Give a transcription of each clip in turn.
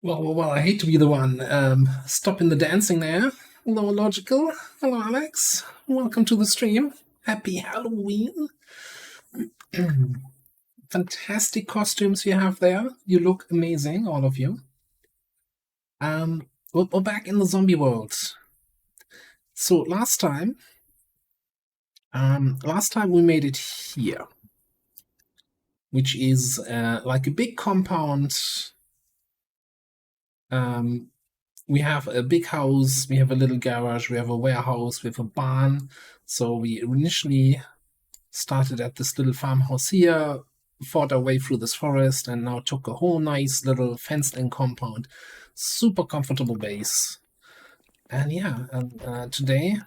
Well, I hate to be the one stopping the dancing there. Hello, Logical. Hello, Alex. Welcome to the stream. Happy Halloween. Fantastic costumes you have there. You look amazing, all of you. We're back in the zombie world. So last time we made it here, which is like a big compound. We have a big house, we have a little garage, we have a warehouse, we have a barn. So we initially started at this little farmhouse here, fought our way through this forest, and now took a whole nice little fenced-in compound. Super comfortable base. And yeah, today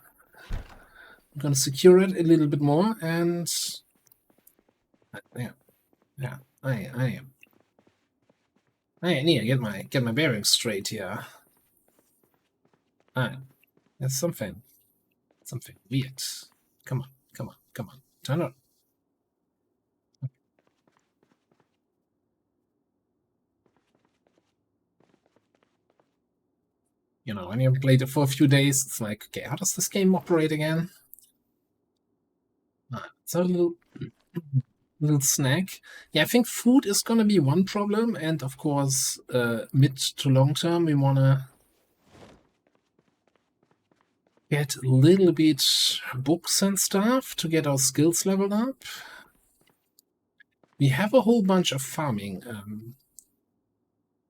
I'm gonna secure it a little bit more, and I need to get my bearings straight here. There's something weird. Come on. Turn on. You know, when you played it for a few days, it's like, okay, how does this game operate again? So a little snack. Yeah, I think food is gonna be one problem, and of course, mid to long term, we wanna get a little bit books and stuff to get our skills leveled up. We have a whole bunch of farming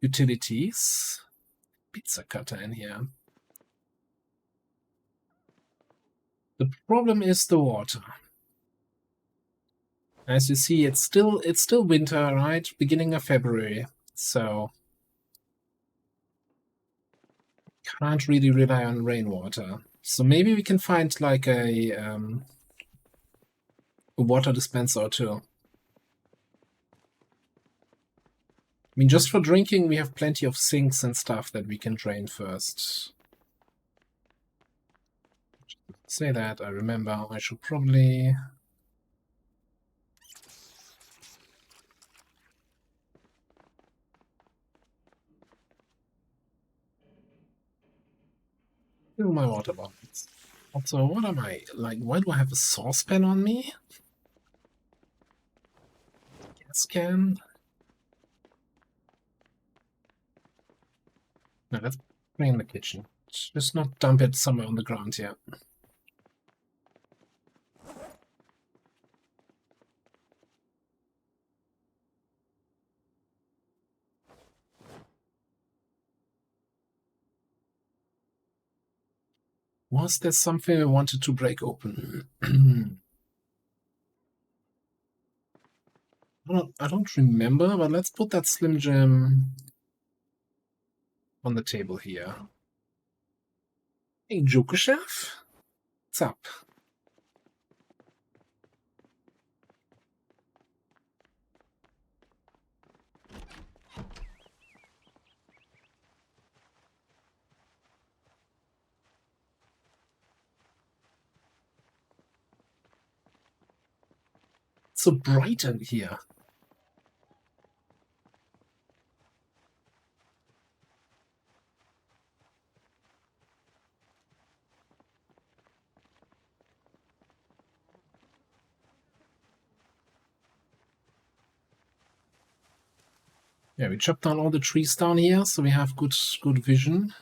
utilities. Pizza cutter in here. The problem is the water. As you see, it's still winter, right? Beginning of February, so can't really rely on rainwater. So maybe we can find like a water dispenser or two. I mean, just for drinking, we have plenty of sinks and stuff that we can drain first. Say that, I remember I should probably... fill my water bottles. Also, what am I, like, why do I have a saucepan on me? Gas can? No, let's bring it in the kitchen. Just not dump it somewhere on the ground here. Was there something I wanted to break open? I don't remember, but let's put that Slim Jim on the table here. Hey, Joker Chef? What's up? It's so bright in here. Yeah, we chopped down all the trees down here, so we have good vision.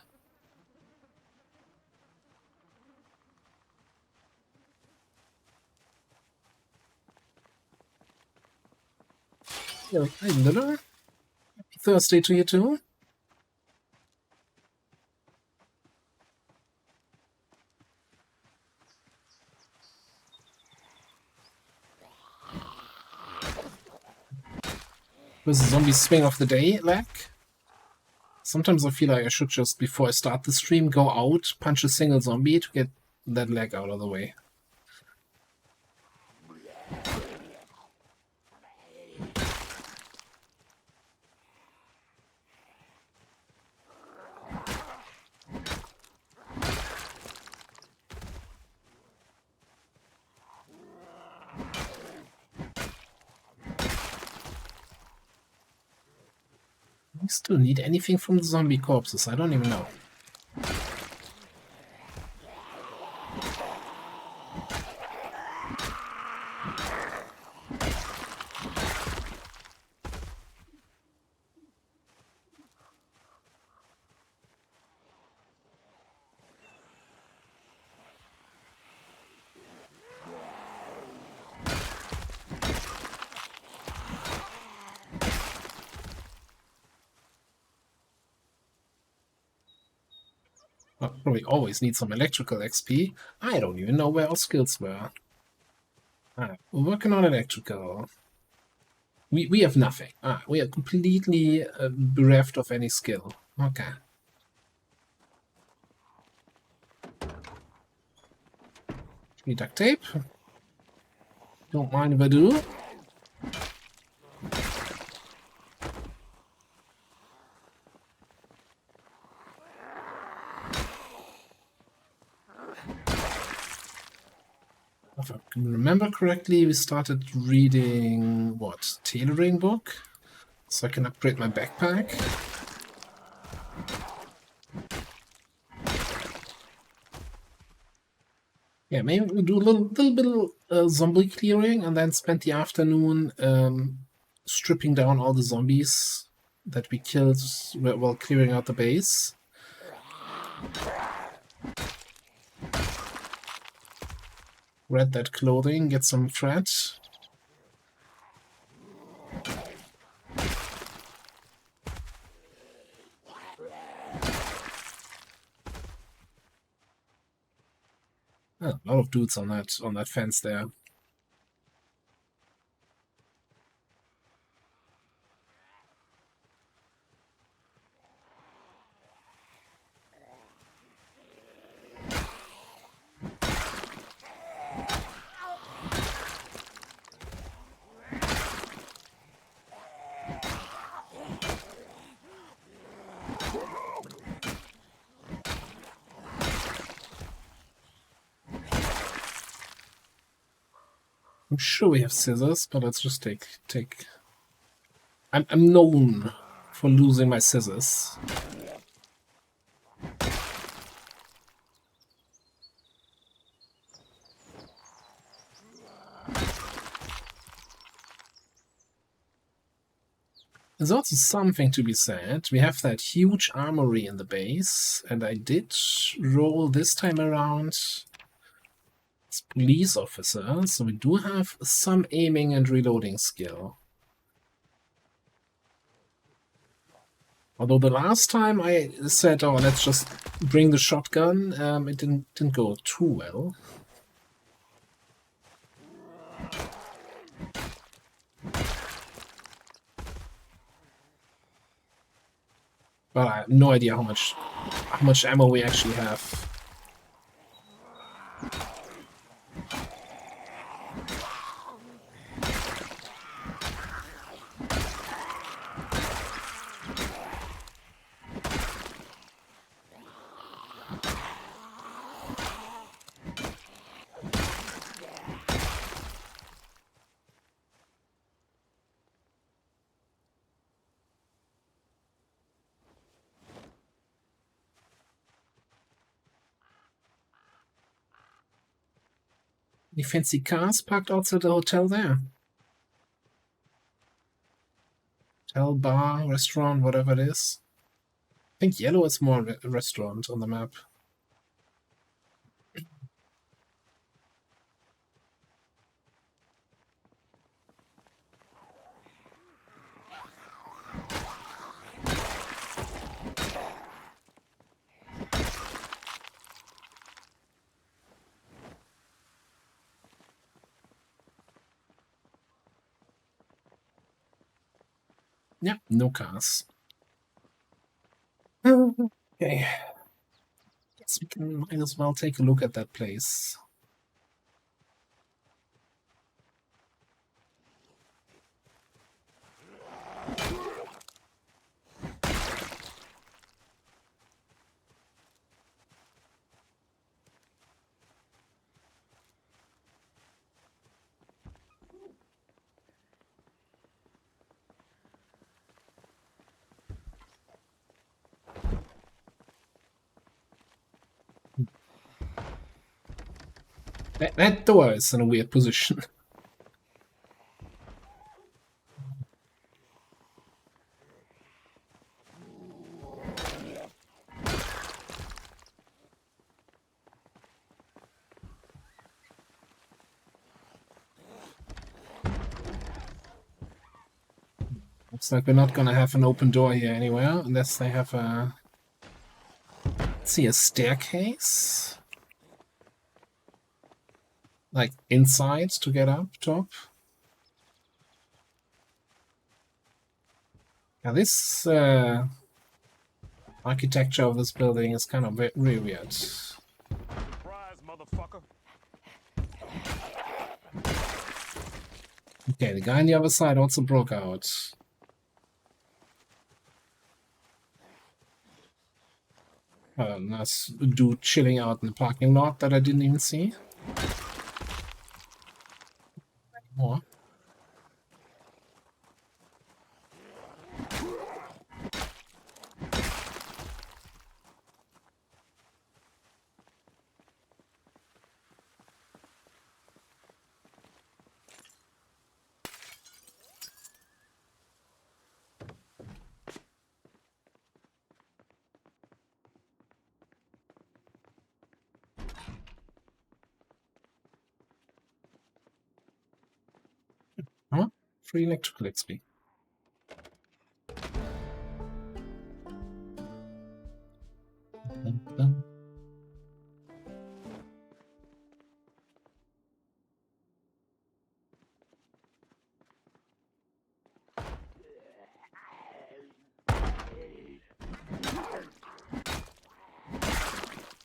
Yeah, hi, Lilla. Happy Thursday to you too. With the zombie swing of the day, lag. Sometimes I feel like I should just, before I start the stream, go out, punch a single zombie to get that lag out of the way. We still need anything from the zombie corpses. I don't even know. I'll probably always need some electrical XP. I don't even know where our skills were. We're working on electrical. We have nothing. We are completely bereft of any skill. Okay. Need duct tape. Don't mind if I do. If I can remember correctly, we started reading, what, tailoring book? So I can upgrade my backpack. Yeah, maybe we'll do a little bit of zombie clearing and then spend the afternoon stripping down all the zombies that we killed while clearing out the base. Read that clothing, get some thread. Oh, a lot of dudes on that fence there. I'm sure we have scissors, but let's just take. I'm known for losing my scissors. There's also something to be said. We have that huge armory in the base, and I did roll this time around as police officer, so we do have some aiming and reloading skill. Although the last time I said, oh, let's just bring the shotgun, it didn't go too well. But I have no idea how much ammo we actually have. Any fancy cars parked outside the hotel there? Hotel, bar, restaurant, whatever it is. I think yellow is more a restaurant on the map. Yeah, no cars. Okay. Guess we can might as well take a look at that place. That door is in a weird position. Looks like we're not gonna have an open door here anywhere, unless they have a... Let's see, a staircase? Like, inside to get up top? Now this architecture of this building is kind of very weird. Surprise, motherfucker. Okay, the guy on the other side also broke out. Nice dude chilling out in the parking lot that I didn't even see. More. Huh? Free electrical XP.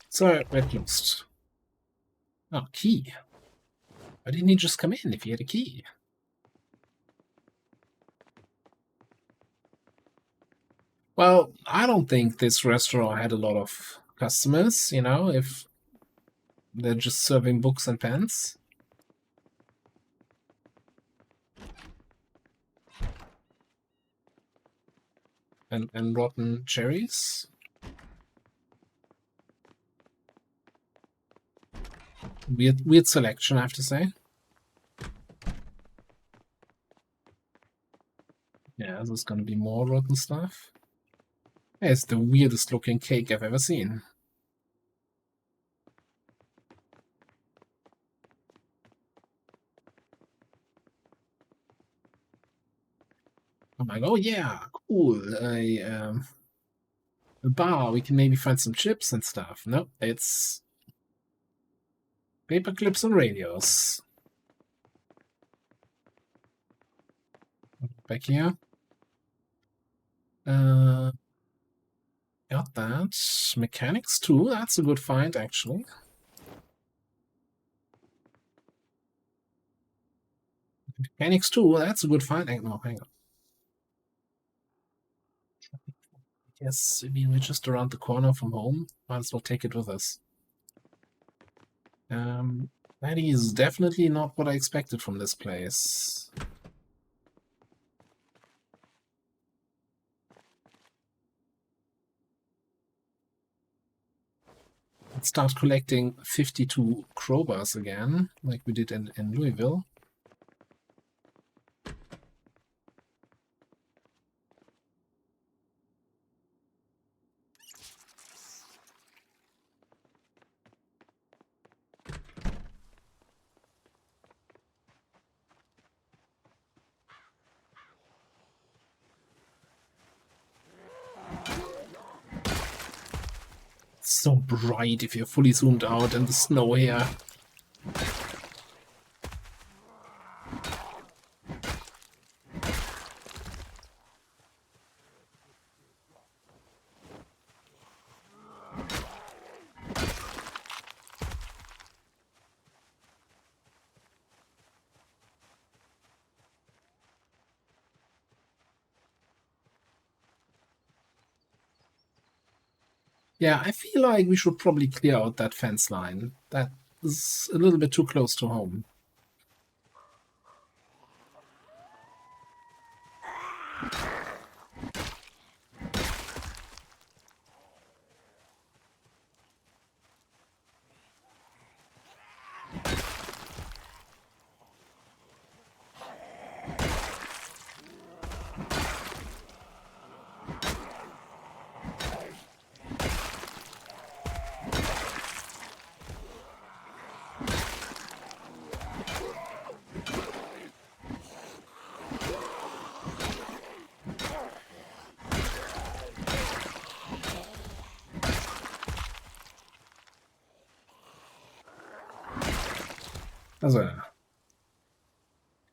So, we're closed. Oh, key. Why didn't he just come in if he had a key? Well, I don't think this restaurant had a lot of customers, you know, if they're just serving books and pens. And rotten cherries. Weird selection, I have to say. Yeah, there's gonna be more rotten stuff. It's the weirdest looking cake I've ever seen. I'm like, oh yeah, cool. A bar, we can maybe find some chips and stuff. Nope, it's paper clips and radios. Back here. Got that. Mechanics too, that's a good find actually. Mechanics too, that's a good find. No, hang on. Yes, I mean, we're just around the corner from home. Might as well take it with us. That is definitely not what I expected from this place. Let's start collecting 52 crowbars again, like we did in Louisville. So bright if you're fully zoomed out in the snow here. Yeah, I feel like we should probably clear out that fence line. That is a little bit too close to home. Also,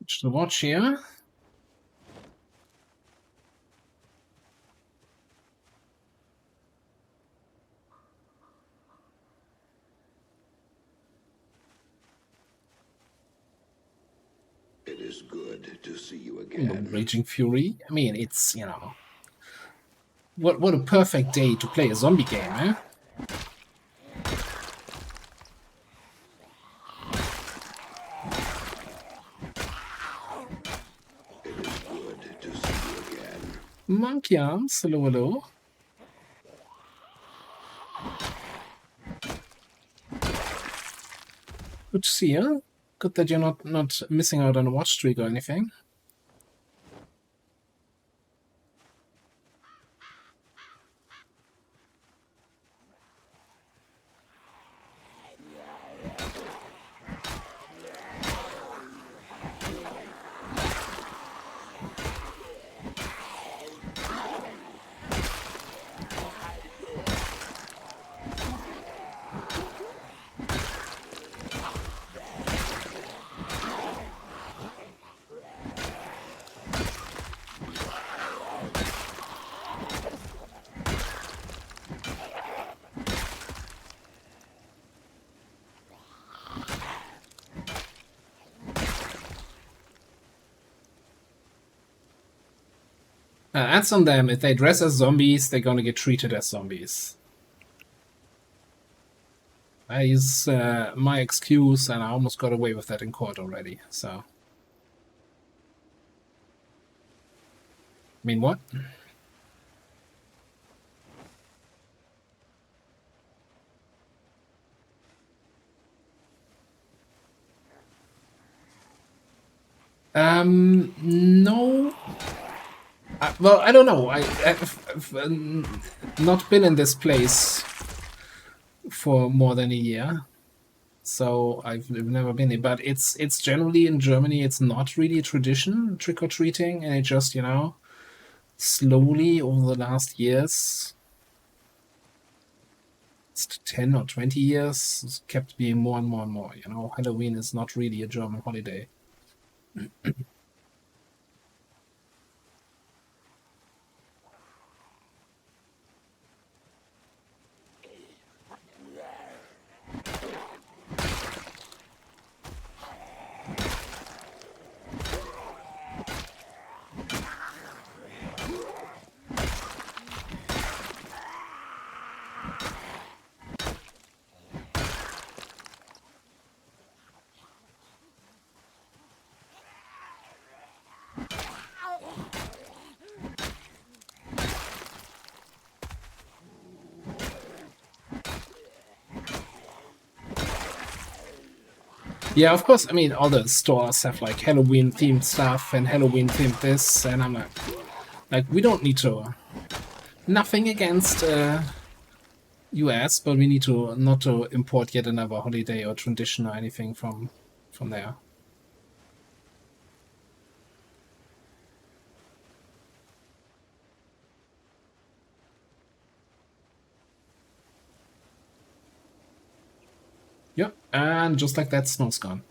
to watch here. It is good to see you You know, again. Raging Fury. I mean, it's, you know, what a perfect day to play a zombie game, eh? It is good to see you again. Monkey arms, hello, hello. Good to see you. Good that you're not missing out on a watch streak or anything. That's on them. If they dress as zombies, they're gonna get treated as zombies. That is my excuse, and I almost got away with that in court already. So, I mean, what? No. Well, I don't know. I've not been in this place for more than a year, so I've never been here. But it's generally in Germany. It's not really a tradition, trick or treating, and it just, you know, slowly over the last years, it's 10 or 20 years, it's kept being more and more and more. You know, Halloween is not really a German holiday. Yeah, of course. I mean, all the stores have like Halloween themed stuff and Halloween themed this, and I'm like, we don't need to. Nothing against US, but we need to not to import yet another holiday or tradition or anything from there. Yep, and just like that, snow's gone.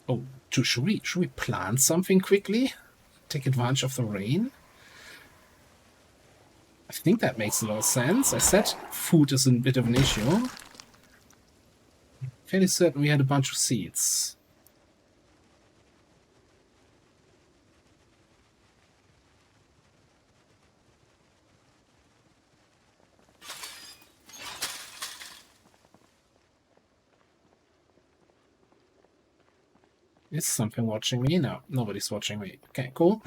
Oh, should we plant something quickly? Take advantage of the rain? I think that makes a lot of sense. I said food is a bit of an issue. Fairly certain we had a bunch of seeds. Is something watching me? No, nobody's watching me. Okay, cool.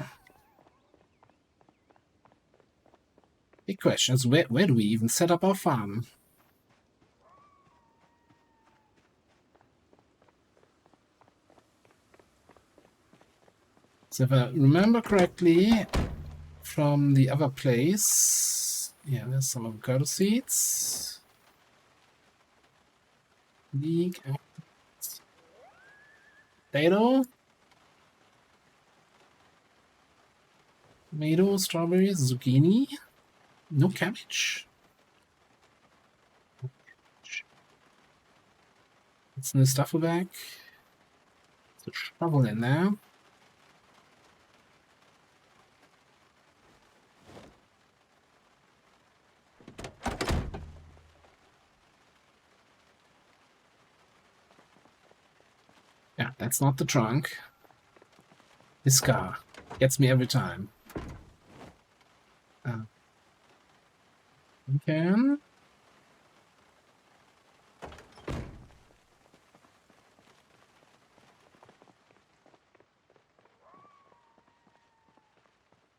Big question is, where do we even set up our farm? So if I remember correctly from the other place, yeah, there's some avocado seeds. Leek, potato, tomato, strawberries, zucchini. No cabbage. It's in the Staffelberg. The shovel in there. Yeah, that's not the trunk. This car gets me every time. Okay.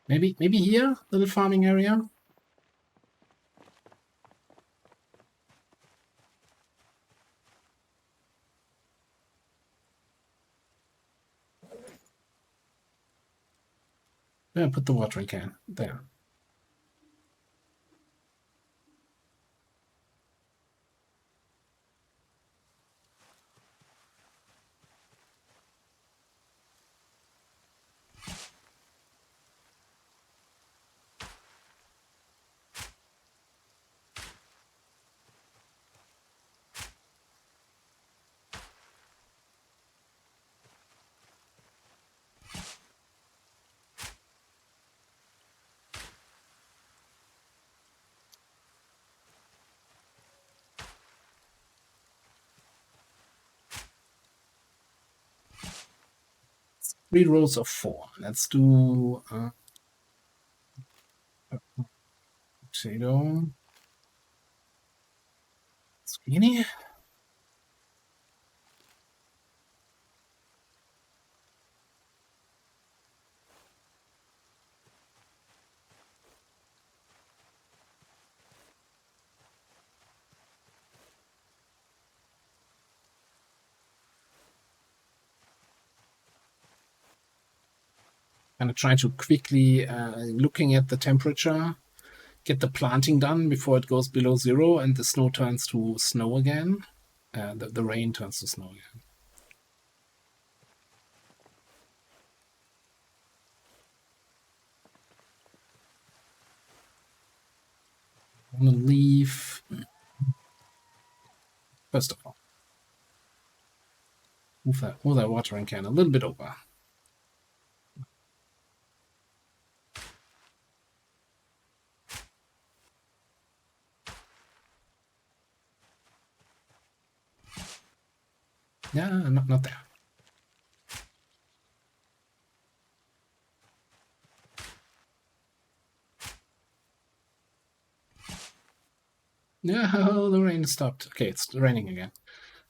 Maybe here, little farming area. Yeah, put the watering can there. Three rows of 4. Let's do potato, zucchini. Gonna try to quickly looking at the temperature, get the planting done before it goes below 0 and the snow turns to snow again. The rain turns to snow again. I'm gonna leave. First of all, move that watering can a little bit over. Yeah, not there. No, the rain stopped. Okay, it's raining again.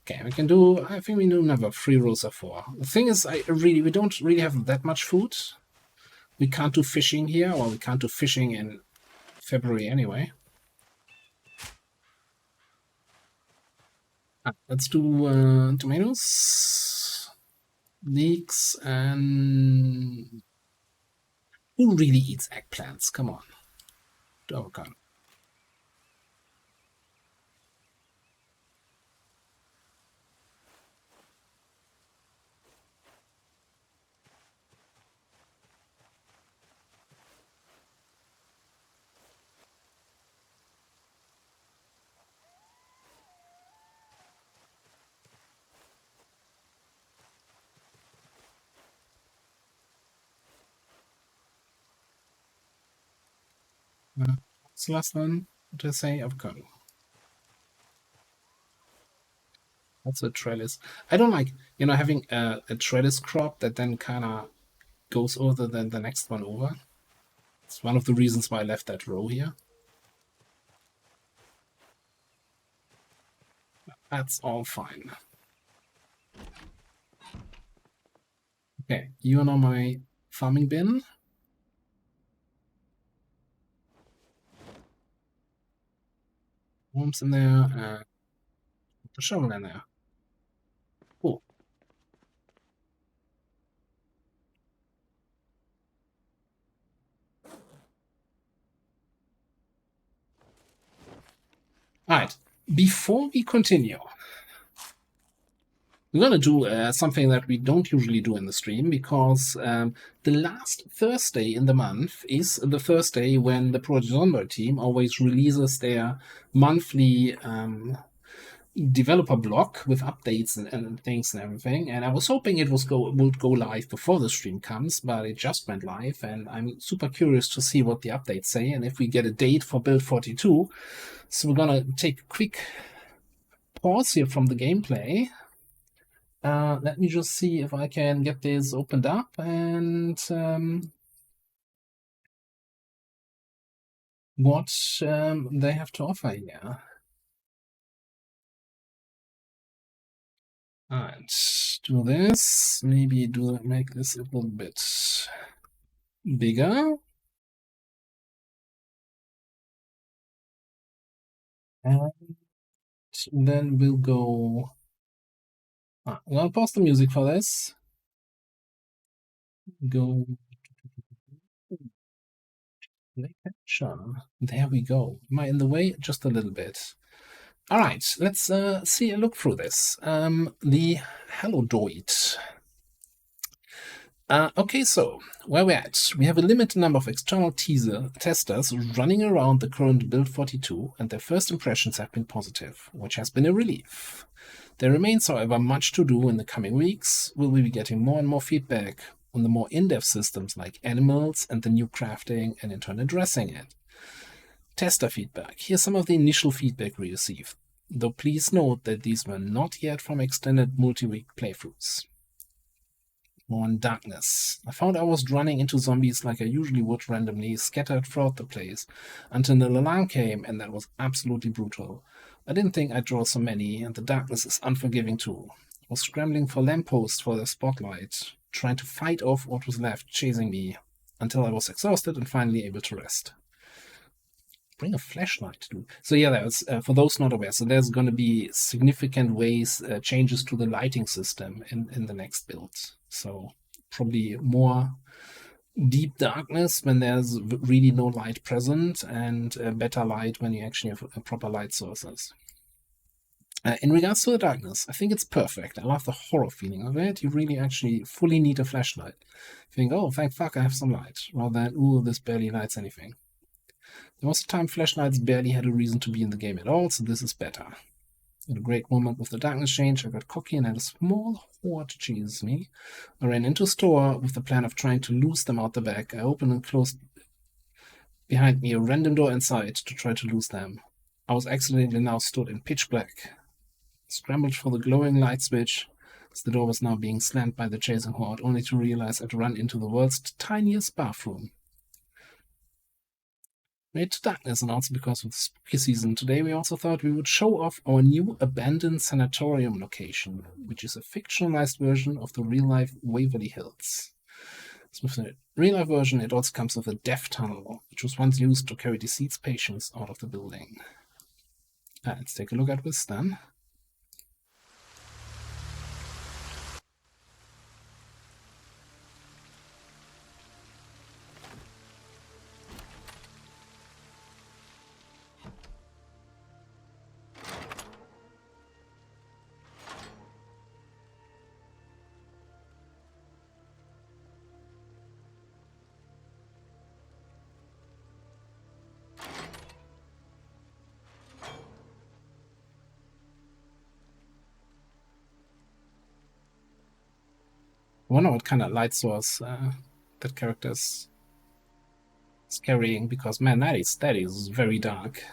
Okay, we can do. I think we do another 3 rows of 4. The thing is, we don't really have that much food. We can't do fishing here, or we can't do fishing in February anyway. Let's do tomatoes, leeks, and who really eats eggplants? Come on, do avocado. What's the last one? What did I say? Avocado. That's a trellis. I don't like, having a trellis crop that then kind of goes over than the next one over. It's one of the reasons why I left that row here. That's all fine. Okay, you are now my farming bin. Worms in there, and the shovel in there. Cool. All right, before we continue, we're going to do something that we don't usually do in the stream, because the last Thursday in the month is the Thursday when the Project Zomboid team always releases their monthly developer blog with updates and things and everything, and I was hoping it would go live before the stream comes, but it just went live, and I'm super curious to see what the updates say and if we get a date for build 42. So we're gonna take a quick pause here from the gameplay. Let me just see if I can get this opened up and what they have to offer here. Alright, do this. Maybe make this a little bit bigger. And then we'll go. I'm gonna pause the music for this. Go. There we go. Am I in the way? Just a little bit. All right, let's see a look through this. The Halodoid. Okay, so where we're at, we have a limited number of external testers running around the current build 42, and their first impressions have been positive, which has been a relief. There remains, however, much to do in the coming weeks. We'll be getting more and more feedback on the more in-depth systems like animals and the new crafting, and in turn addressing it. Tester feedback. Here's some of the initial feedback we received, though please note that these were not yet from extended multi-week playthroughs. More on darkness. I found I was running into zombies like I usually would, randomly scattered throughout the place, until an alarm came, and that was absolutely brutal. I didn't think I'd draw so many, and the darkness is unforgiving too. I was scrambling for lampposts for the spotlight, trying to fight off what was left chasing me, until I was exhausted and finally able to rest. Bring a flashlight, dude. So yeah, there's for those not aware, so there's going to be significant changes to the lighting system in the next build. So probably more deep darkness when there's really no light present, and better light when you actually have proper light sources. In regards to the darkness, I think it's perfect. I love the horror feeling of it. You really actually fully need a flashlight. You think, oh, thank fuck, I have some light, rather than, ooh, this barely lights anything. Most of the time, flashlights barely had a reason to be in the game at all, so this is better. In a great moment with the darkness change, I got cocky and had a small horde chase me. I ran into a store with the plan of trying to lose them out the back. I opened and closed behind me a random door inside to try to lose them. I was accidentally now stood in pitch black. Scrambled for the glowing light switch as the door was now being slammed by the chasing horde, only to realize I'd run into the world's tiniest bathroom. Made to darkness, and also because of the spooky season, today we also thought we would show off our new abandoned sanatorium location, which is a fictionalized version of the real-life Waverly Hills. So with the real-life version, it also comes with a death tunnel, which was once used to carry deceased patients out of the building. Let's take a look at this then. I wonder what kind of light source that character is carrying, because man, that is very dark.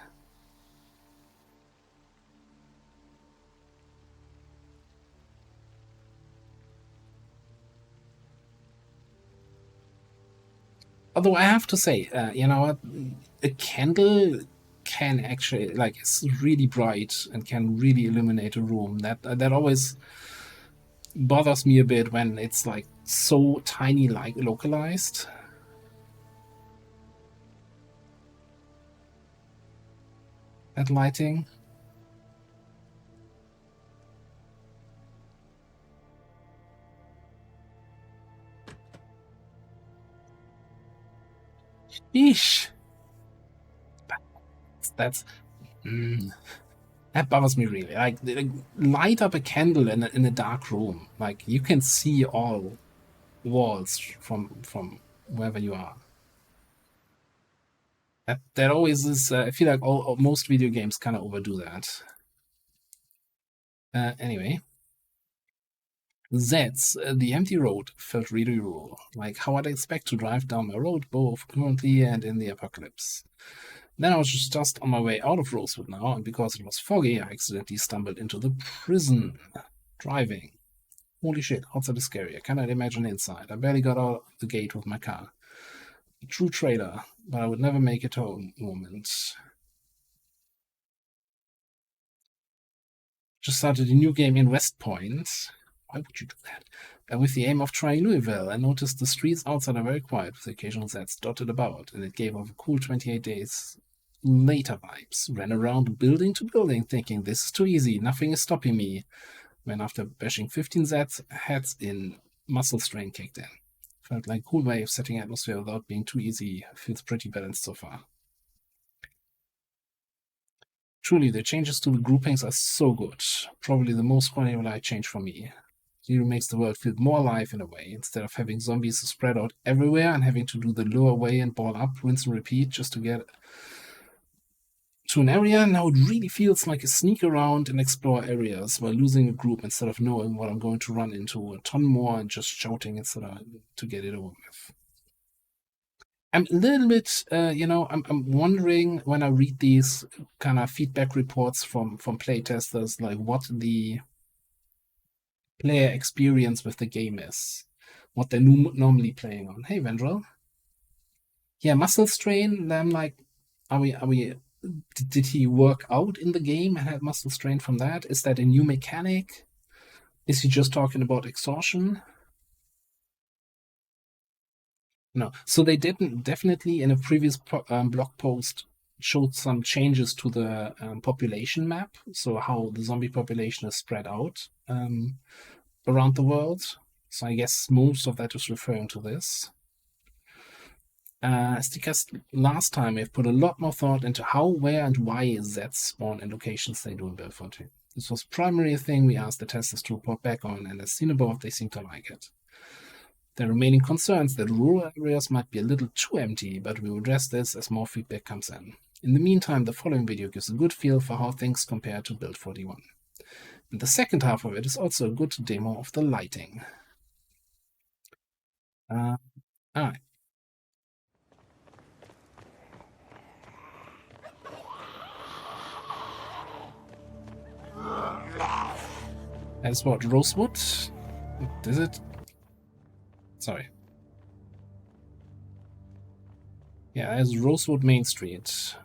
Although I have to say, you know what, a candle can actually, like, it's really bright and can really illuminate a room. That always bothers me a bit when it's like so tiny, like localized. That lighting. Eesh. That's that bothers me really. Like, light up a candle in a dark room. Like, you can see all walls from wherever you are. That always is. I feel like most video games kind of overdo that. Anyway. That's the empty road felt really rural, like how I'd expect to drive down my road both currently and in the apocalypse. Then I was just on my way out of Rosewood now, and because it was foggy, I accidentally stumbled into the prison. Driving. Holy shit, outside is scary. I cannot imagine inside. I barely got out the gate with my car. A true trailer, but I would never make it home moment. Just started a new game in West Point. Why would you do that? With the aim of trying Louisville, I noticed the streets outside are very quiet with occasional Zeds dotted about, and it gave off a cool 28 days later vibes. Ran around building to building thinking this is too easy, nothing is stopping me. When after bashing 15 Zeds heads in, muscle strain kicked in. Felt like a cool way of setting atmosphere without being too easy. Feels pretty balanced so far. Truly, the changes to the groupings are so good. Probably the most quality change for me. It makes the world feel more alive in a way, instead of having zombies spread out everywhere and having to do the lure away and ball up, rinse and repeat just to get to an area. Now it really feels like a sneak around and explore areas while losing a group instead of knowing what I'm going to run into. A ton more and just shouting instead of to get it over with. I'm a little bit, I'm wondering when I read these kind of feedback reports from playtesters, like what the player experience with the game is, what they're normally playing on. Hey, Vendrell. Yeah, muscle strain. I'm like, are we? Did he work out in the game and had muscle strain from that? Is that a new mechanic? Is he just talking about exhaustion? No. So they didn't definitely in a previous blog post showed some changes to the population map. So how the zombie population is spread out around the world. So I guess most of that is referring to this. Because last time we've put a lot more thought into how, where, and why Zeds spawn in locations they do in Belfort. This was primarily a thing we asked the testers to report back on, and as seen above, they seem to like it. There are remaining concerns that rural areas might be a little too empty, but we will address this as more feedback comes in. In the meantime, the following video gives a good feel for how things compare to Build 41. And the second half of it is also a good demo of the lighting. Alright. That's what, Rosewood? Is it? Sorry. Yeah, there's Rosewood Main Street.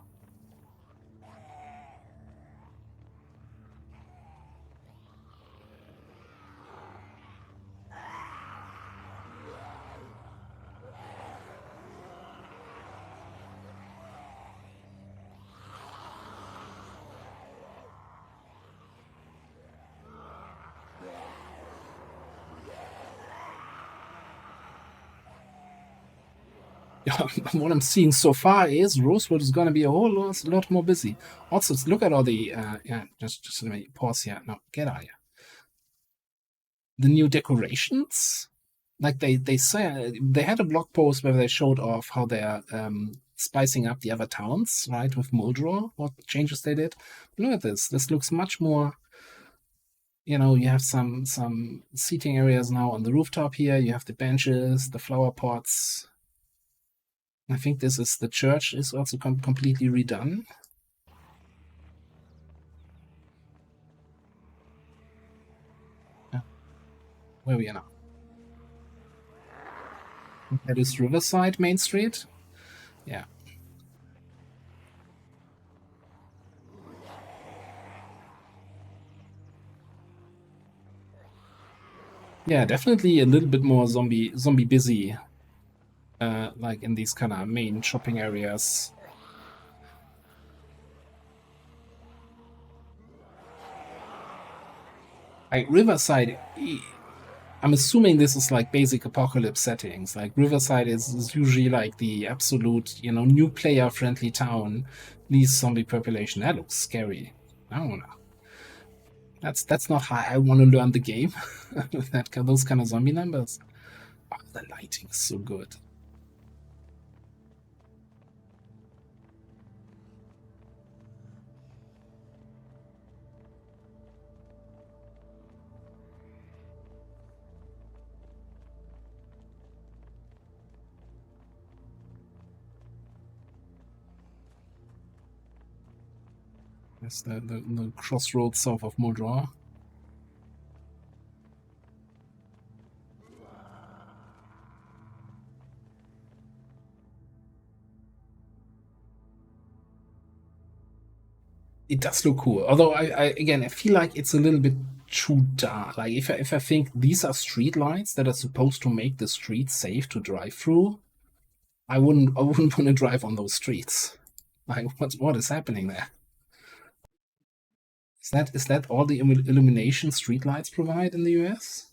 What I'm seeing so far is Rosewood is going to be a whole lot more busy. Also, look at all the just let me pause here. No, get out of here. The new decorations, like they say, they had a blog post where they showed off how they're spicing up the other towns, right, with Muldrow, what changes they did. Look at this. This looks much more. You have some seating areas now on the rooftop here. You have the benches, the flower pots. I think this is the church is also completely redone. Yeah. Where are we now? That is Riverside Main Street. Yeah. Yeah, definitely a little bit more zombie busy. Like in these kind of main shopping areas. Like Riverside, I'm assuming this is like basic apocalypse settings. Like Riverside is usually like the absolute, new player friendly town, least zombie population. That looks scary. I don't know. That's not how I want to learn the game. Those kind of zombie numbers. Oh, the lighting is so good. That's the crossroads south of Moldor. It does look cool. Although I feel like it's a little bit too dark. Like if I think these are street lights that are supposed to make the streets safe to drive through, I wouldn't want to drive on those streets. Like what is happening there? Is that all the illumination streetlights provide in the US?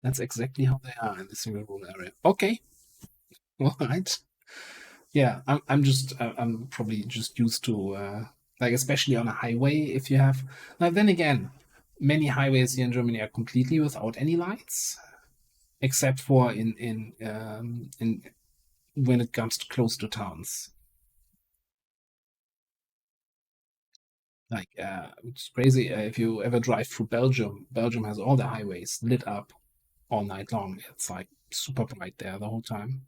That's exactly how they are in the single room area. Okay, all right. Yeah, I'm probably just used to like especially on a highway if you have. Now then again, many highways here in Germany are completely without any lights, except for in when it comes to close to towns. Like it's crazy if you ever drive through Belgium. Belgium has all the highways lit up all night long. It's like super bright there the whole time.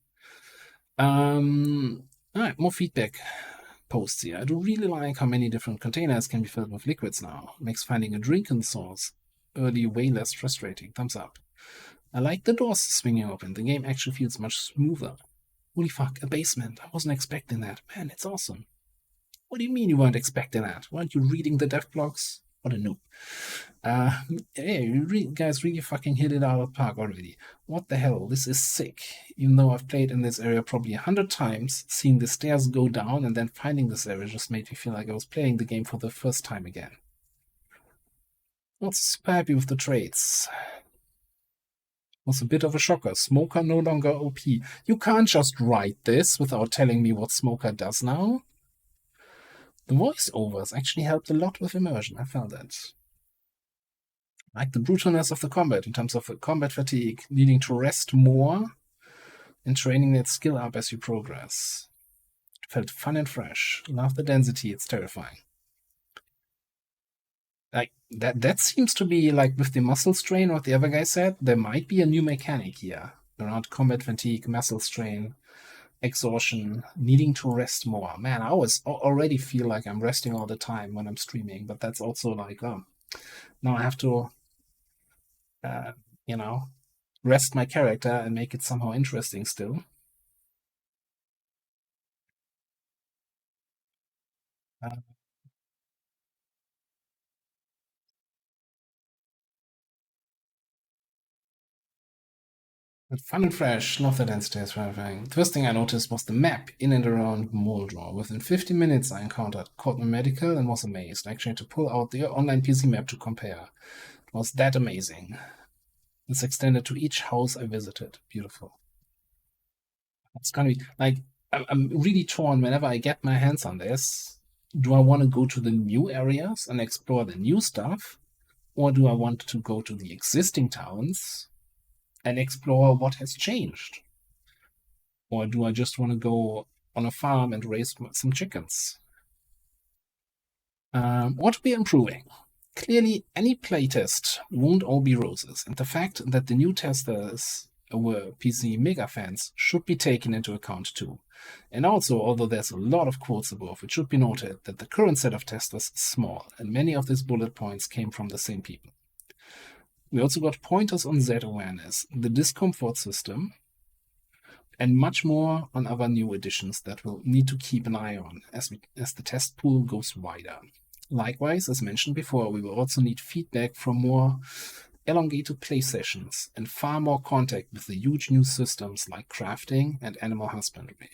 All right, more feedback posts here. I do really like how many different containers can be filled with liquids now. Makes finding a drinking source early way less frustrating. Thumbs up. I like the doors swinging open. The game actually feels much smoother. Holy fuck, a basement. I wasn't expecting that. Man, it's awesome. What do you mean you weren't expecting that? Weren't you reading the dev blogs? What a noob. Hey, you guys really fucking hit it out of the park already. What the hell? This is sick. Even though I've played in this area probably 100 times, seeing the stairs go down and then finding this area just made me feel like I was playing the game for the first time again. Not super happy with the traits. Was a bit of a shocker. Smoker no longer OP. You can't just write this without telling me what Smoker does now. The voiceovers actually helped a lot with immersion. I felt that. Like the brutalness of the combat in terms of combat fatigue, needing to rest more and training that skill up as you progress. It felt fun and fresh. Love the density. It's terrifying. Like that seems to be like with the muscle strain, what the other guy said, there might be a new mechanic here around combat fatigue, muscle strain, exhaustion, needing to rest more. Man, I already feel like I'm resting all the time when I'm streaming, but that's also like, oh, now I have to, you know, rest my character and make it somehow interesting still. But fun and fresh, love the density as well. The first thing I noticed was the map in and around Moldor. Within 50 minutes, I encountered Cotton Medical and was amazed. I actually had to pull out the online PC map to compare. It was that amazing. It's extended to each house I visited. Beautiful. It's gonna be like I'm really torn whenever I get my hands on this. Do I want to go to the new areas and explore the new stuff? Or do I want to go to the existing towns and explore what has changed? Or do I just want to go on a farm and raise some chickens? What we're improving. Clearly, any playtest won't all be roses, and the fact that the new testers were PC Mega fans should be taken into account too. And also, although there's a lot of quotes above, it should be noted that the current set of testers is small, and many of these bullet points came from the same people. We also got pointers on Z awareness, the discomfort system, and much more on other new additions that we'll need to keep an eye on as the test pool goes wider. Likewise, as mentioned before, we will also need feedback from more elongated play sessions and far more contact with the huge new systems like crafting and animal husbandry.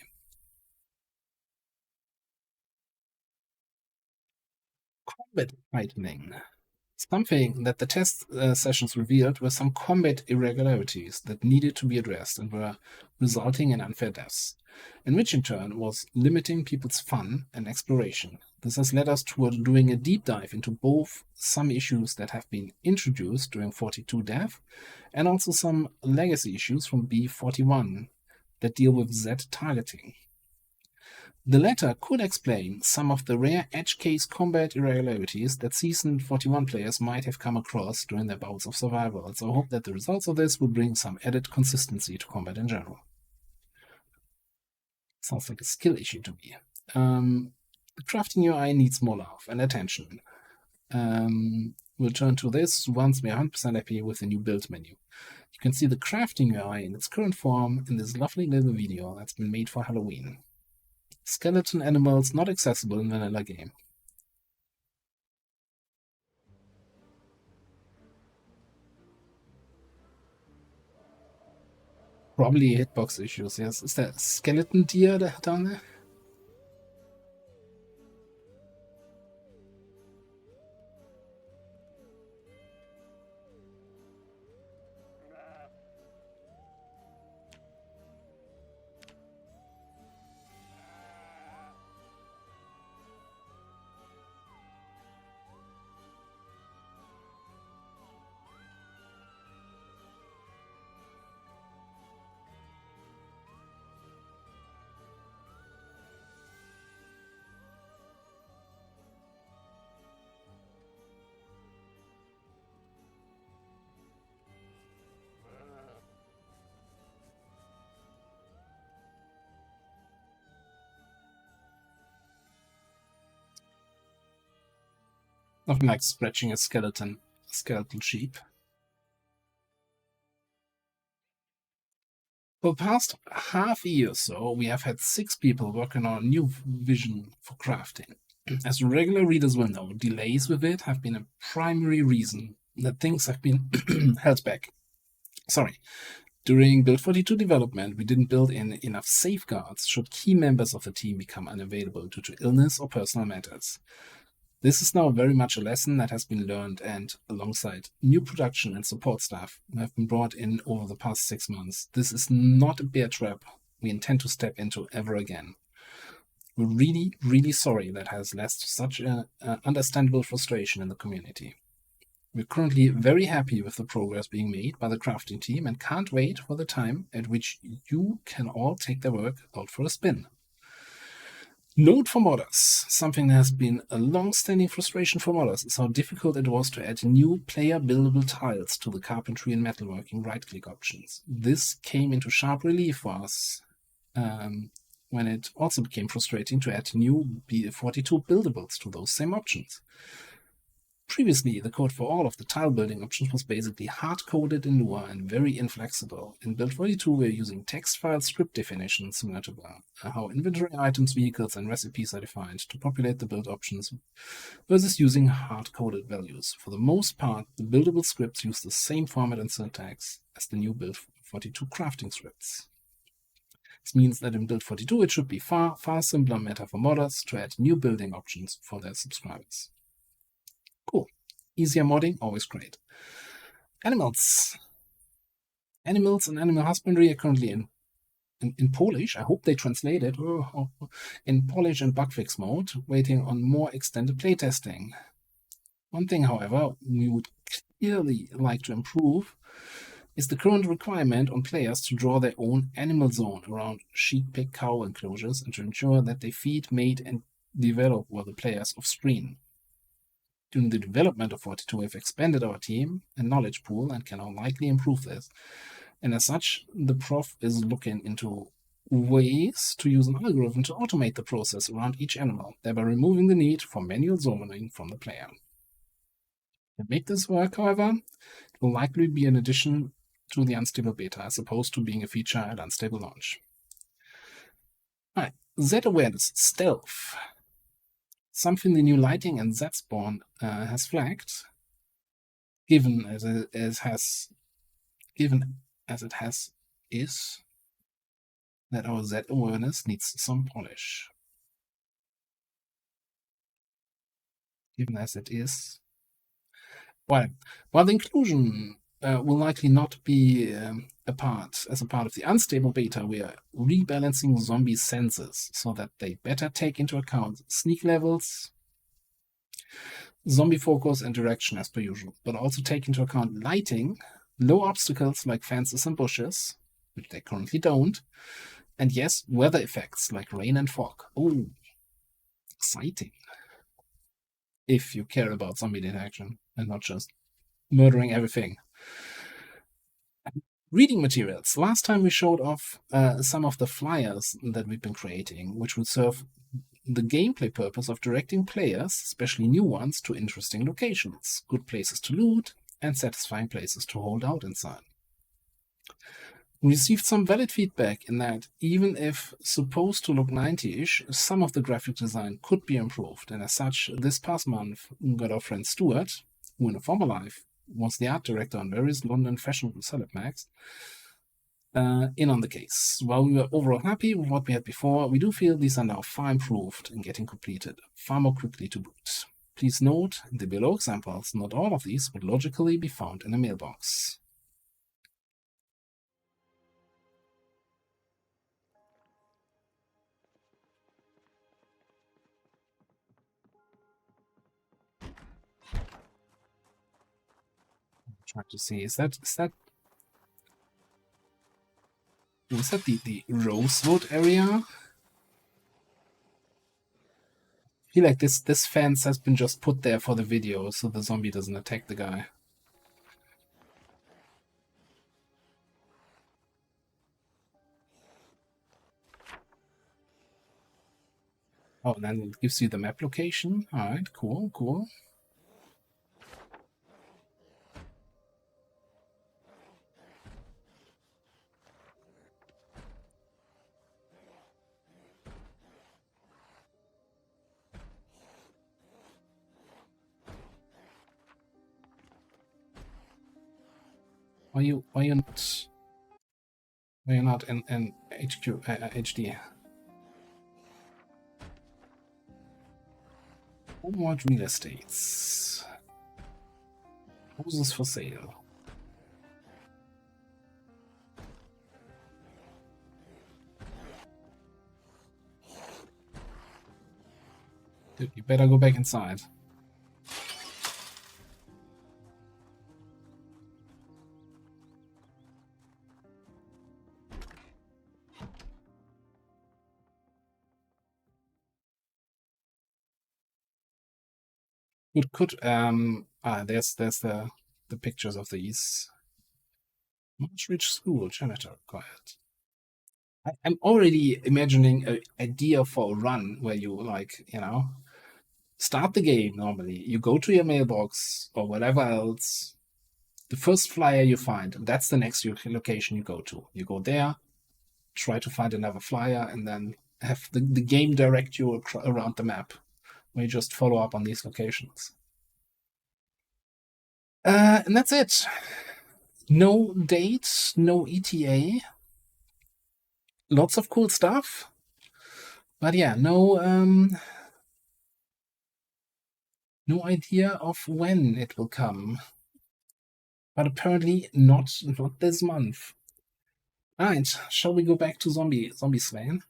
Combat tightening. Something that the test sessions revealed were some combat irregularities that needed to be addressed and were resulting in unfair deaths, and which in turn was limiting people's fun and exploration. This has led us toward doing a deep dive into both some issues that have been introduced during 42 Dev and also some legacy issues from B41 that deal with Z targeting. The latter could explain some of the rare edge case combat irregularities that seasoned 41 players might have come across during their bouts of survival, so I hope that the results of this will bring some added consistency to combat in general. Sounds like a skill issue to me. The crafting UI needs more love and attention. We'll turn to this once we are 100% happy with the new build menu. You can see the crafting UI in its current form in this lovely little video that's been made for Halloween. Skeleton animals not accessible in vanilla game. Probably hitbox issues, yes. Is that skeleton deer down there? Nothing like scratching a skeletal sheep. For the past half year or so, we have had 6 people working on a new vision for crafting. As regular readers will know, delays with it have been a primary reason that things have been held back. During Build 42 development, we didn't build in enough safeguards should key members of the team become unavailable due to illness or personal matters. This is now very much a lesson that has been learned, and alongside new production and support staff who have been brought in over the past 6 months, this is not a bear trap we intend to step into ever again. We're really, really sorry that has led to such an understandable frustration in the community. We're currently very happy with the progress being made by the crafting team and can't wait for the time at which you can all take their work out for a spin. Note for modders. Something that has been a long-standing frustration for modders is how difficult it was to add new player-buildable tiles to the carpentry and metalworking right-click options. This came into sharp relief for us when it also became frustrating to add new BF42 buildables to those same options. Previously, the code for all of the tile building options was basically hard-coded in Lua and very inflexible. In Build 42, we're using text file script definitions similar to how inventory items, vehicles, and recipes are defined to populate the build options versus using hard-coded values. For the most part, the buildable scripts use the same format and syntax as the new Build 42 crafting scripts. This means that in Build 42, it should be far simpler matter for modders to add new building options for their subscribers. Cool. Easier modding, always great. Animals and animal husbandry are currently in Polish. I hope they translate it in Polish and bug fix mode, waiting on more extended playtesting. One thing, however, we would clearly like to improve is the current requirement on players to draw their own animal zone around sheep, pig, cow enclosures and to ensure that they feed, mate, and develop while the players off-screen. During the development of 42, we've expanded our team and knowledge pool and can now likely improve this. And as such, the prof is looking into ways to use an algorithm to automate the process around each animal, thereby removing the need for manual zoning from the player. To make this work, however, it will likely be an addition to the unstable beta as opposed to being a feature at unstable launch. Alright, Z awareness, stealth. Something the new lighting and Z spawn has flagged, given as it has is that our Z awareness needs some polish. Given as it is, while the inclusion will likely not be a part of the unstable beta, we are rebalancing zombie senses so that they better take into account sneak levels, zombie focus, and direction as per usual, but also take into account lighting, low obstacles like fences and bushes, which they currently don't, And yes, weather effects like rain and fog. Oh, exciting. If you care about zombie detection and not just murdering everything. Reading materials. Last time we showed off some of the flyers that we've been creating, which would serve the gameplay purpose of directing players, especially new ones, to interesting locations, good places to loot, and satisfying places to hold out inside. We received some valid feedback in that even if supposed to look 90-ish, some of the graphic design could be improved, and as such, this past month we got our friend Stuart, who in a former life was the art director on various London fashion salad mags, in on the case. While we were overall happy with what we had before, we do feel these are now far improved and getting completed far more quickly to boot. Please note, in the below examples, not all of these would logically be found in a mailbox. Trying to see, is that the Rosewood area? I feel like this fence has been just put there for the video so the zombie doesn't attack the guy. Oh, and then it gives you the map location. Alright, cool, cool. Why you not in HQ HD? Homeward real estates. Houses for sale. Dude, you better go back inside. Could there's the pictures of these. Marshridge School, janitor required. I'm already imagining an idea for a run where you start the game normally. You go to your mailbox or whatever else. The first flyer you find, and that's the next location you go to. You go there, try to find another flyer, and then have the game direct you around the map. Where you just follow up on these locations. And that's it. No date, no ETA. Lots of cool stuff. But yeah, no idea of when it will come. But apparently not this month. Alright, shall we go back to Zombie Swain?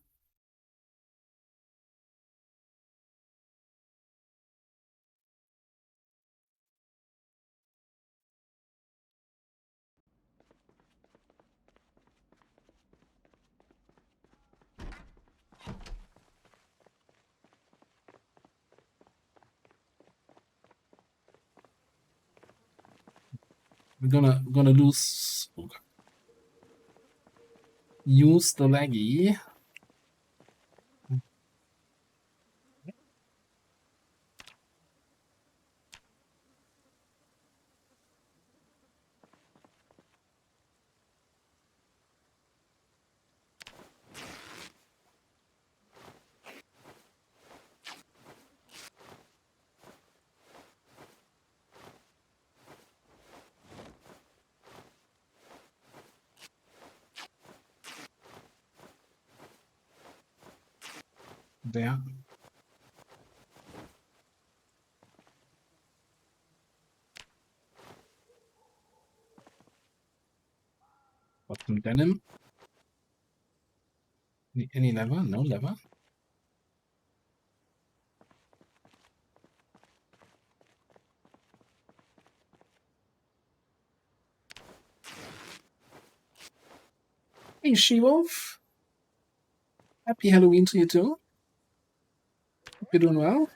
We're gonna use the laggy. There. Got some denim. Any lever? No lever. Hey, She-Wolf. Happy Halloween to you too. Hope you're doing well.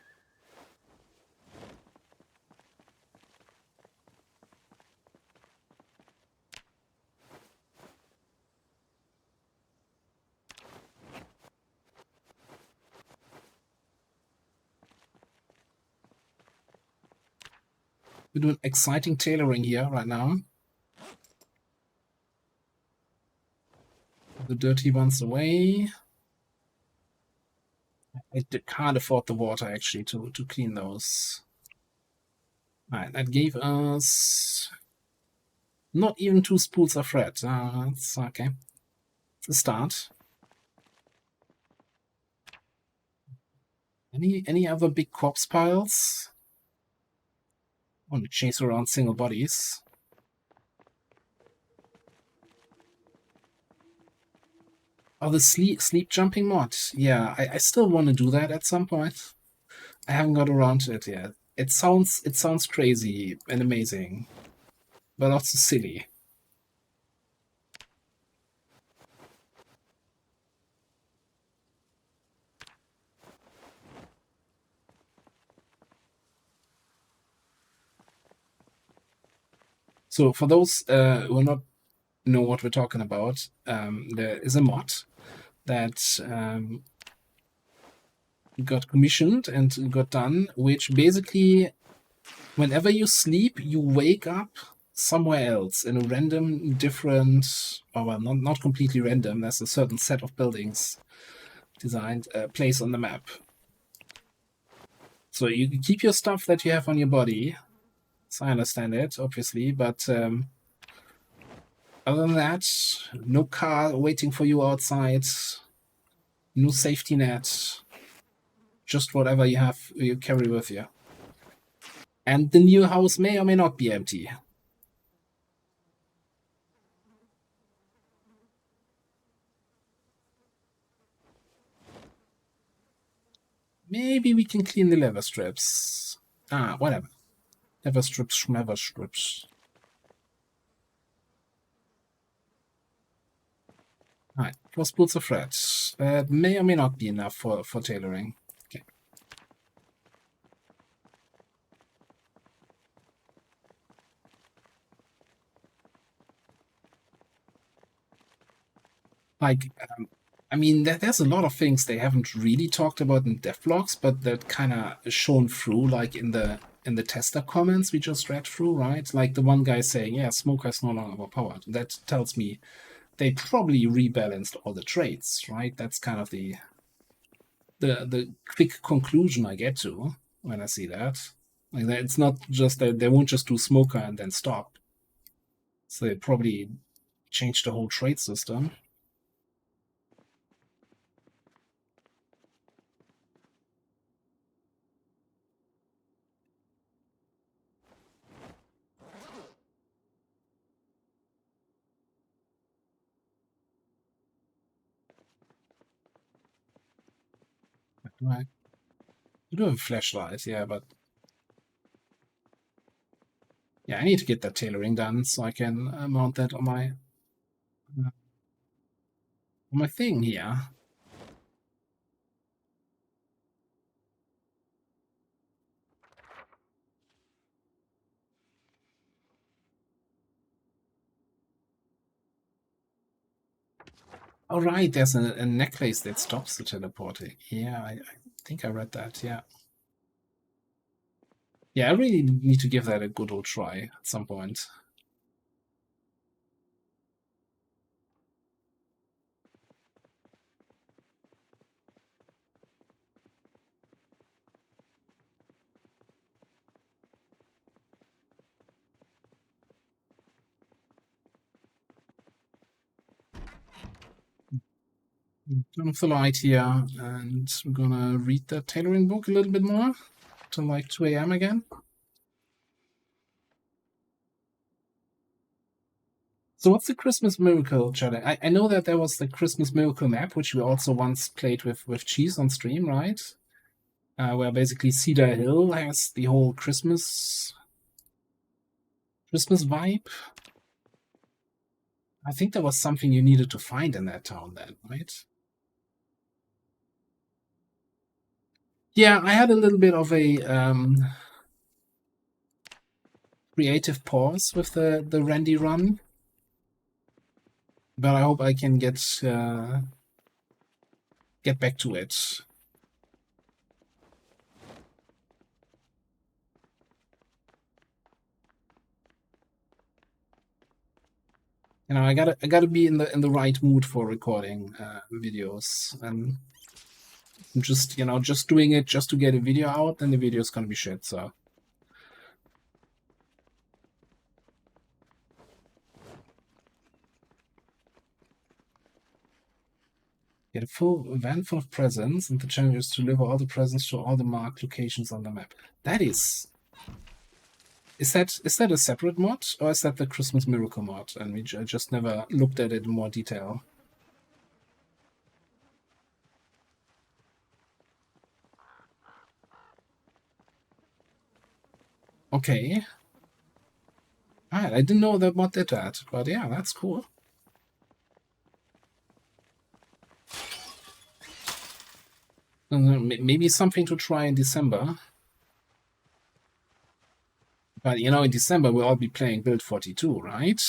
We're doing exciting tailoring here right now. The dirty ones away. I can't afford the water actually to clean those. Alright, that gave us not even 2 spools of thread. That's okay. It's a start. Any other big corpse piles? I want to chase around single bodies. Oh, the sleep jumping mod. Yeah, I still want to do that at some point. I haven't got around to it yet. It sounds crazy and amazing, but also silly. So for those who are not know what we're talking about, there is a mod that got commissioned and got done, which basically, whenever you sleep, you wake up somewhere else in a random, different, or well, not completely random. There's a certain set of buildings designed place on the map. So you keep your stuff that you have on your body. So I understand it, obviously, but other than that, no car waiting for you outside, no safety net, just whatever you have, you carry with you. And the new house may or may not be empty. Maybe we can clean the leather strips. Whatever. Leather strips, schmever strips. Alright, 4 spools of thread. That may or may not be enough for tailoring. Okay. Like, I mean, there's a lot of things they haven't really talked about in devlogs, but that kind of shown through, like in the tester comments we just read through, right? Like the one guy saying, yeah, Smoker is no longer overpowered. That tells me they probably rebalanced all the traits, right? That's kind of the quick conclusion I get to when I see that. Like, it's not just that they won't just do Smoker and then stop. So they probably changed the whole trait system. Right. You do have a flashlight, yeah, but yeah, I need to get that tailoring done so I can mount that on my thing here. All right, there's a necklace that stops the teleporting. Yeah, I think I read that. Yeah. Yeah, I really need to give that a good old try at some point. Turn off the light here, and we're gonna read that tailoring book a little bit more till like 2 a.m. again. So what's the Christmas Miracle challenge? I know that there was the Christmas Miracle map, which we also once played with Cheese on stream, right? Where basically Cedar Hill has the whole Christmas vibe. I think there was something you needed to find in that town then, right? Yeah, I had a little bit of a creative pause with the Randy run, but I hope I can get back to it. You know, I gotta be in the right mood for recording videos, and just just doing it just to get a video out, then the video is gonna be shit. So get a full van full of presents, and the challenge is to deliver all the presents to all the marked locations on the map. That is that a separate mod, or is that the Christmas Miracle mod? And we just never looked at it in more detail. Okay. Alright, I didn't know that mod did that, but yeah, that's cool. Maybe something to try in December. But in December we'll all be playing Build 42, right?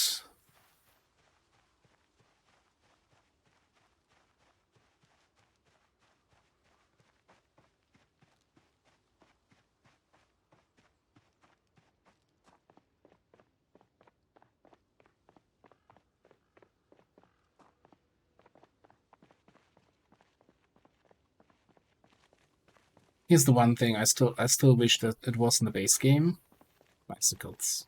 Here's the one thing I still wish that it was in the base game. Bicycles.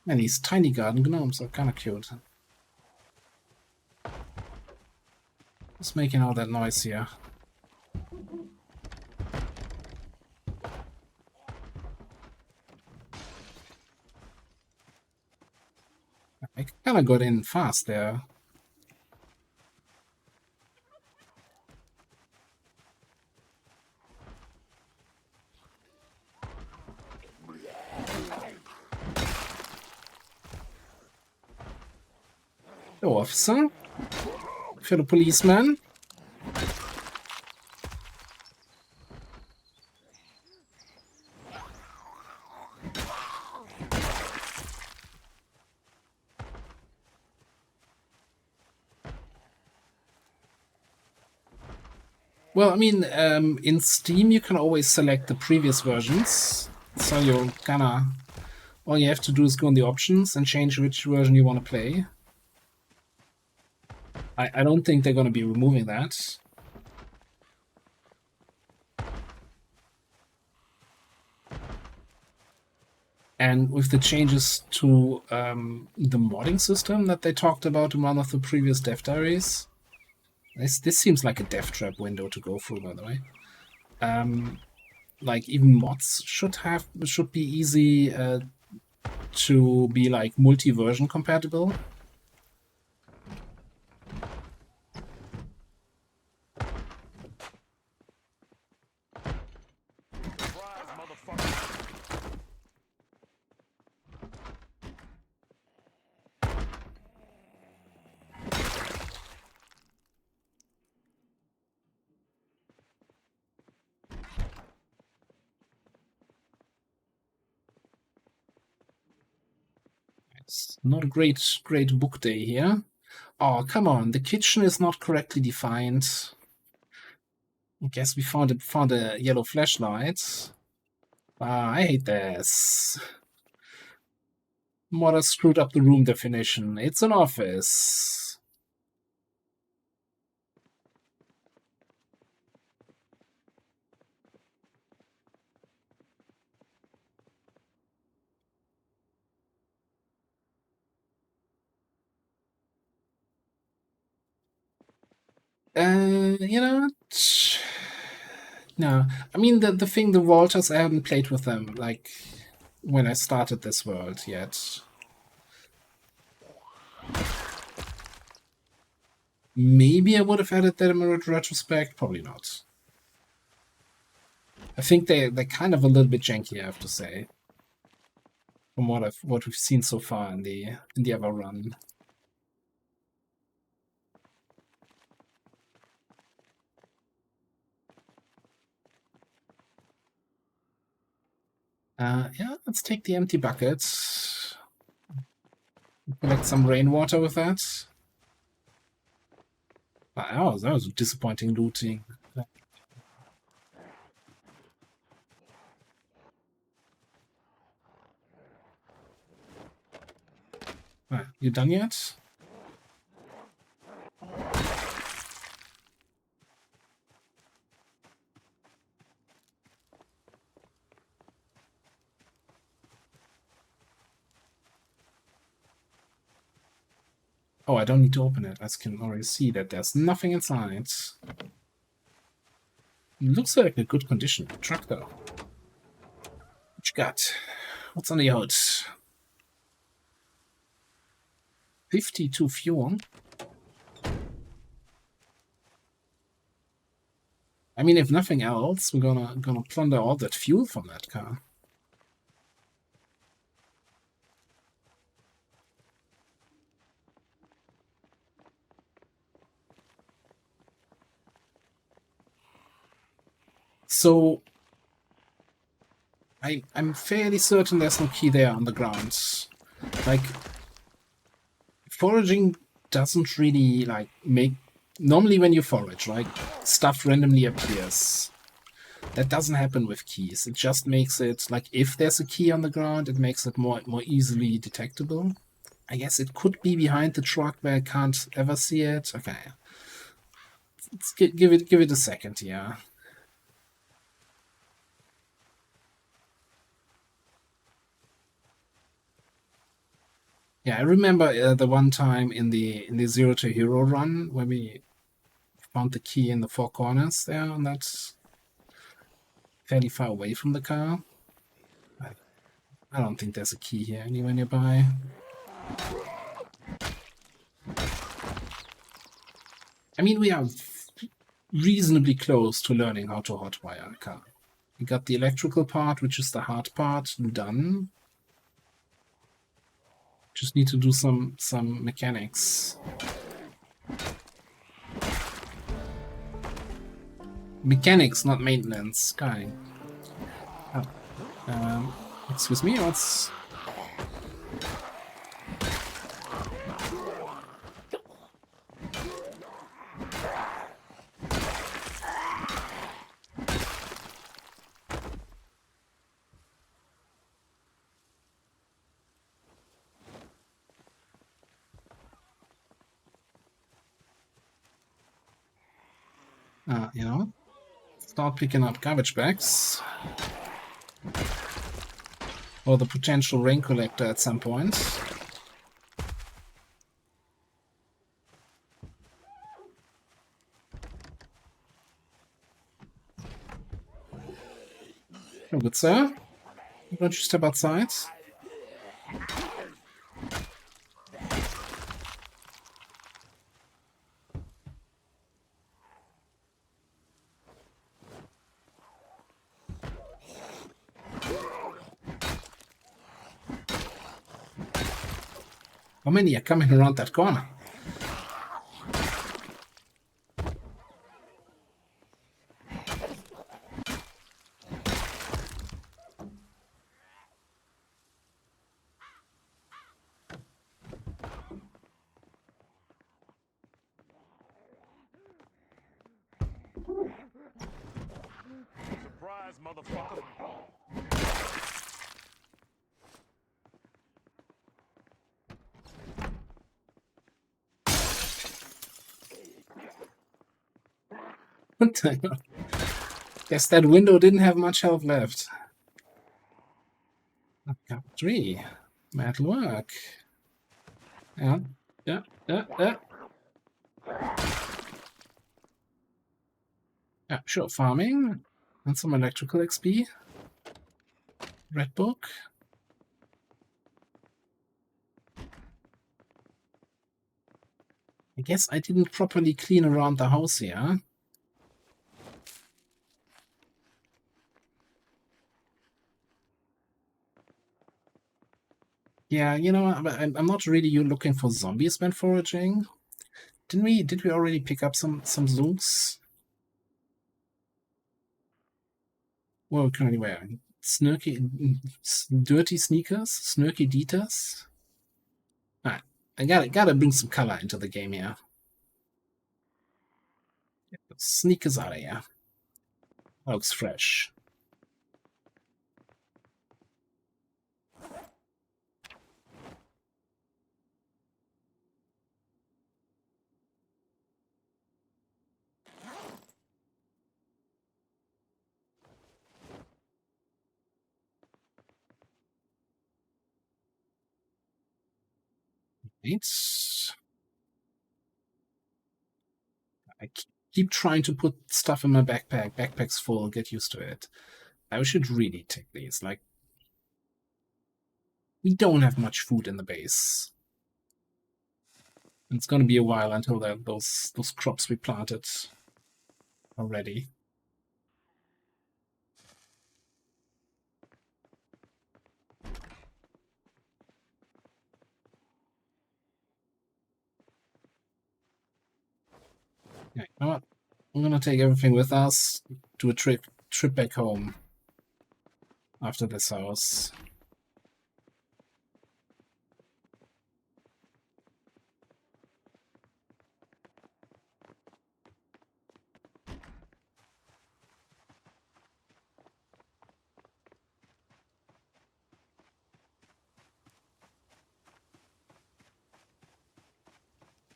And these tiny garden gnomes are kind of cute. What's making all that noise here? I kind of got in fast there. Hello, officer. Fellow policeman. Well, I mean, in Steam you can always select the previous versions, so you're all you have to do is go in the options and change which version you want to play. I don't think they're going to be removing that. And with the changes to the modding system that they talked about in one of the previous dev diaries, this seems like a death trap window to go through, by the way. Like even mods should be easy to be like multi-version compatible. Surprise, motherfucker. It's not a great book day here. Oh, come on, the kitchen is not correctly defined. I guess we found a yellow flashlight. Ah, I hate this. Modder screwed up the room definition. It's an office. You know what? No, I mean the thing, the Walters, I haven't played with them like when I started this world yet. Maybe I would have added them in retrospect. Probably not. I think they're kind of a little bit janky, I have to say, from what we've seen so far in the other run. Yeah, let's take the empty buckets. Collect some rainwater with that. Oh, that was disappointing looting. Right, you done yet? Oh, I don't need to open it. I can already see that there's nothing inside. Looks like a good condition. Truck though. What you got? What's on the hood? 52 fuel. I mean, if nothing else, we're gonna plunder all that fuel from that car. So I'm fairly certain there's no key there on the ground. Like, foraging doesn't really like make. Normally, when you forage, like, stuff randomly appears. That doesn't happen with keys. It just makes it like, if there's a key on the ground, it makes it more easily detectable. I guess it could be behind the truck where I can't ever see it. Okay, let's give it a second here. Yeah, I remember the one time in the Zero to Hero run where we found the key in the four corners there, and that's fairly far away from the car. I don't think there's a key here anywhere nearby. I mean, we are reasonably close to learning how to hotwire a car. We got the electrical part, which is the hard part, done. Just need to do some mechanics. Mechanics, not maintenance. Guy. Oh. Excuse me, what's... you know, start picking up garbage bags. Or the potential rain collector at some point. Oh, good sir. Why don't you step outside? How many are coming around that corner? Surprise, motherfucker. What the hell? Guess that window didn't have much health left. Got 3. Mad work. Yeah. Yeah, sure, farming. And some electrical XP. Red book. I guess I didn't properly clean around the house here. Yeah, you know, I'm not really looking for zombies when foraging. Did we already pick up some zooks? What are we currently wearing? Dirty sneakers? Snarky Ditas? Alright, I gotta bring some color into the game here. Get those sneakers out of here. That looks fresh. Right. I keep trying to put stuff in my backpack. Backpack's full, get used to it. I should really take these. Like, we don't have much food in the base. And it's gonna be a while until those crops we planted are ready. Yeah, you know what? I'm gonna take everything with us, do a trip back home after this house.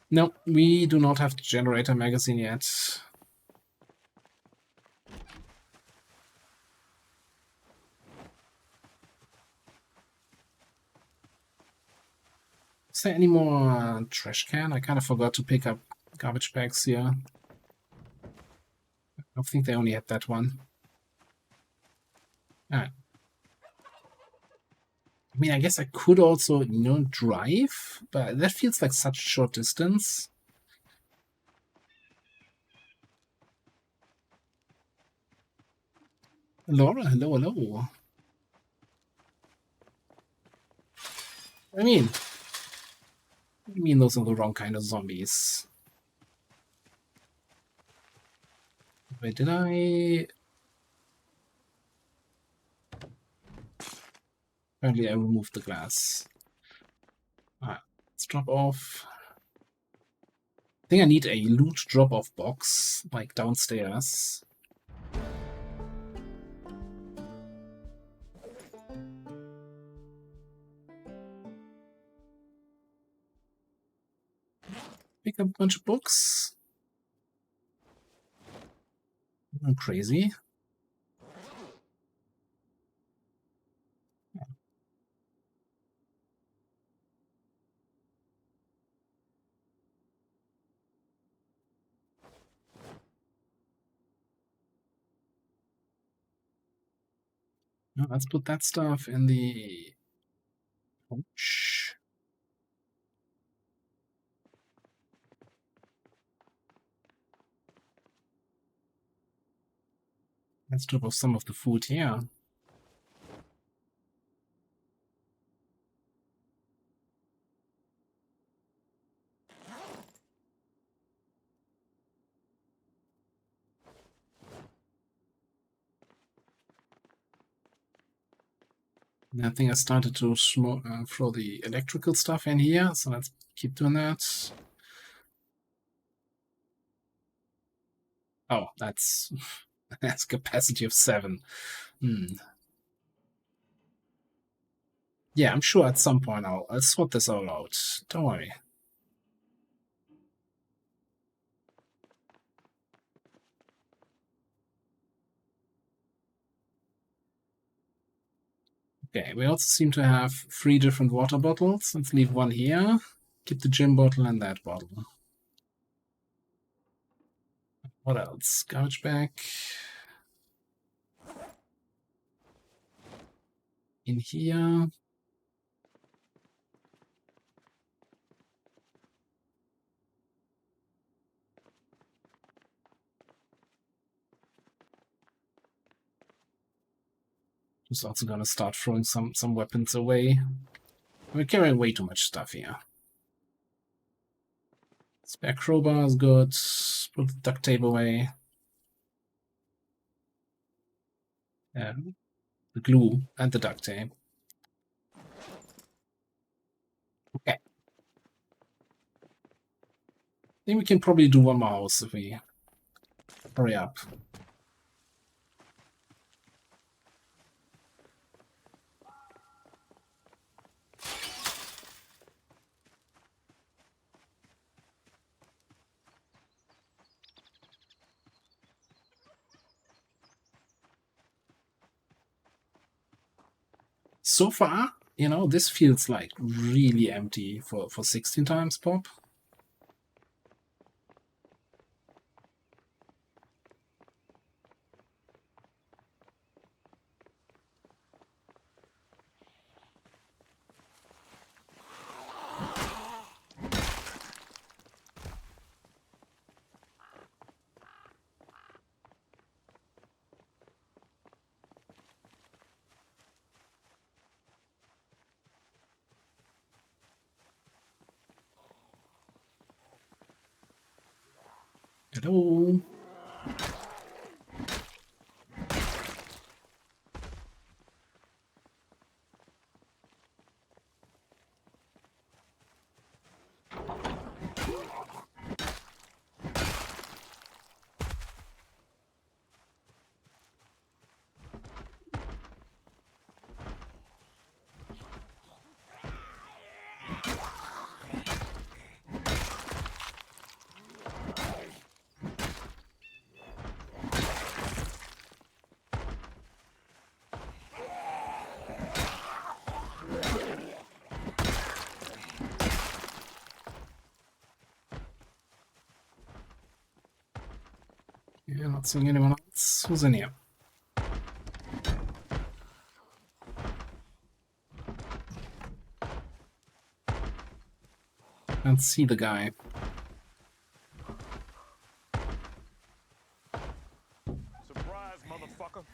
No, we do not have the generator magazine yet. Is there any more trash can? I kind of forgot to pick up garbage bags here. I think they only had that one. Alright. I mean, I guess I could also, you know, drive, but that feels like such a short distance. Laura, hello, hello. I mean those are the wrong kind of zombies. Wait, did I? Apparently I removed the glass. Alright, let's drop off. I think I need a loot drop-off box, like downstairs. Pick up a bunch of books. I'm crazy. Now let's put that stuff in the pouch. Let's drop off some of the food here. I think I started to throw the electrical stuff in here, so let's keep doing that. Oh, that's that's capacity of 7. Yeah, I'm sure at some point I'll sort this all out. Don't worry. Okay, we also seem to have 3 different water bottles. Let's leave one here. Keep the gym bottle and that bottle. What else? Garbage bag. in here. Just also gonna start throwing some weapons away. We're carrying way too much stuff here. Spare crowbar is good. Put the duct tape away. The glue and the duct tape. Okay. I think we can probably do one more house if we hurry up. So far, you know, this feels like really empty for 16 times pop. Hello. Yeah, not seeing anyone else. Who's in here? Can't see the guy. Surprise, motherfucker.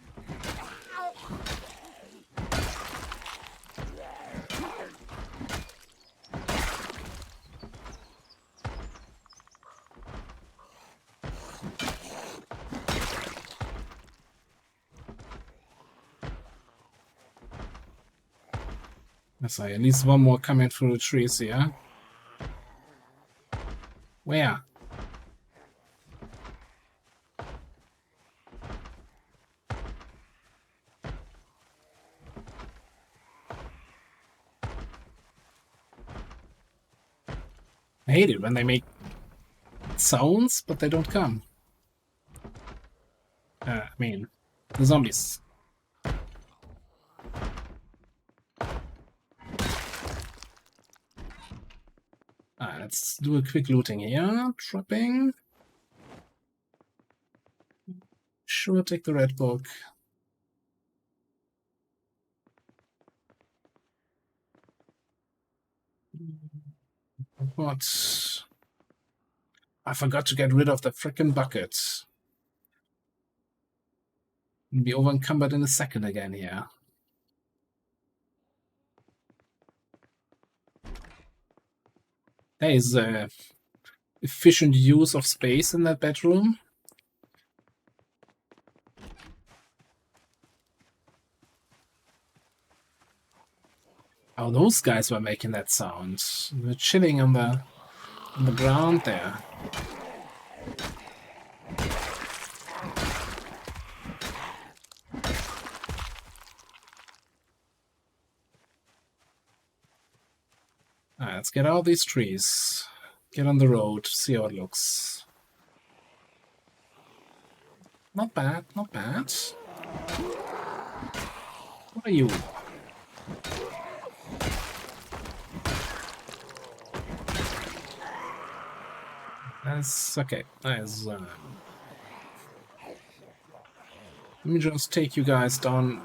Yes, at least one more coming through the trees here. Where? I hate it when they make sounds, but they don't come. I mean, the zombies. Let's do a quick looting here. Trapping. Sure, take the red book. What? I forgot to get rid of the frickin' bucket. We'll be over encumbered in a second again here. There is efficient use of space in that bedroom. Oh, those guys were making that sound. They're chilling on the ground there. Alright, let's get out these trees. Get on the road, see how it looks. Not bad, not bad. What are you? That's okay. That's, let me just take you guys down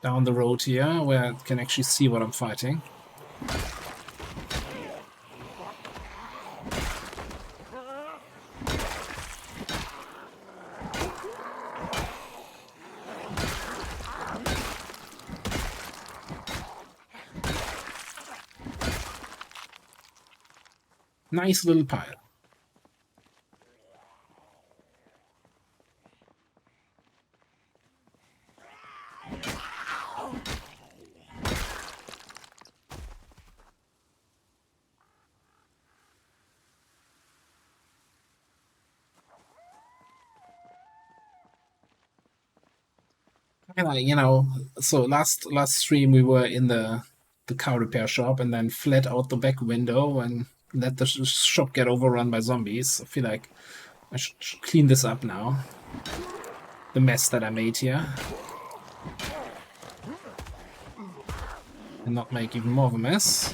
down the road here where I can actually see what I'm fighting. Nice little pile. So last stream we were in the car repair shop and then fled out the back window and let the shop get overrun by zombies. I feel like I should clean this up now. The mess that I made here. And not make even more of a mess.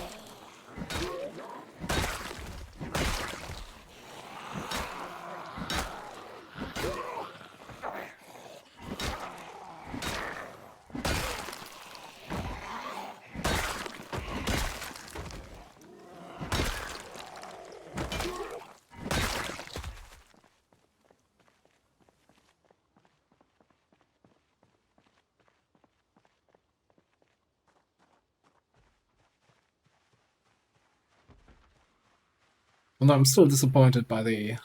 Although I'm still disappointed by the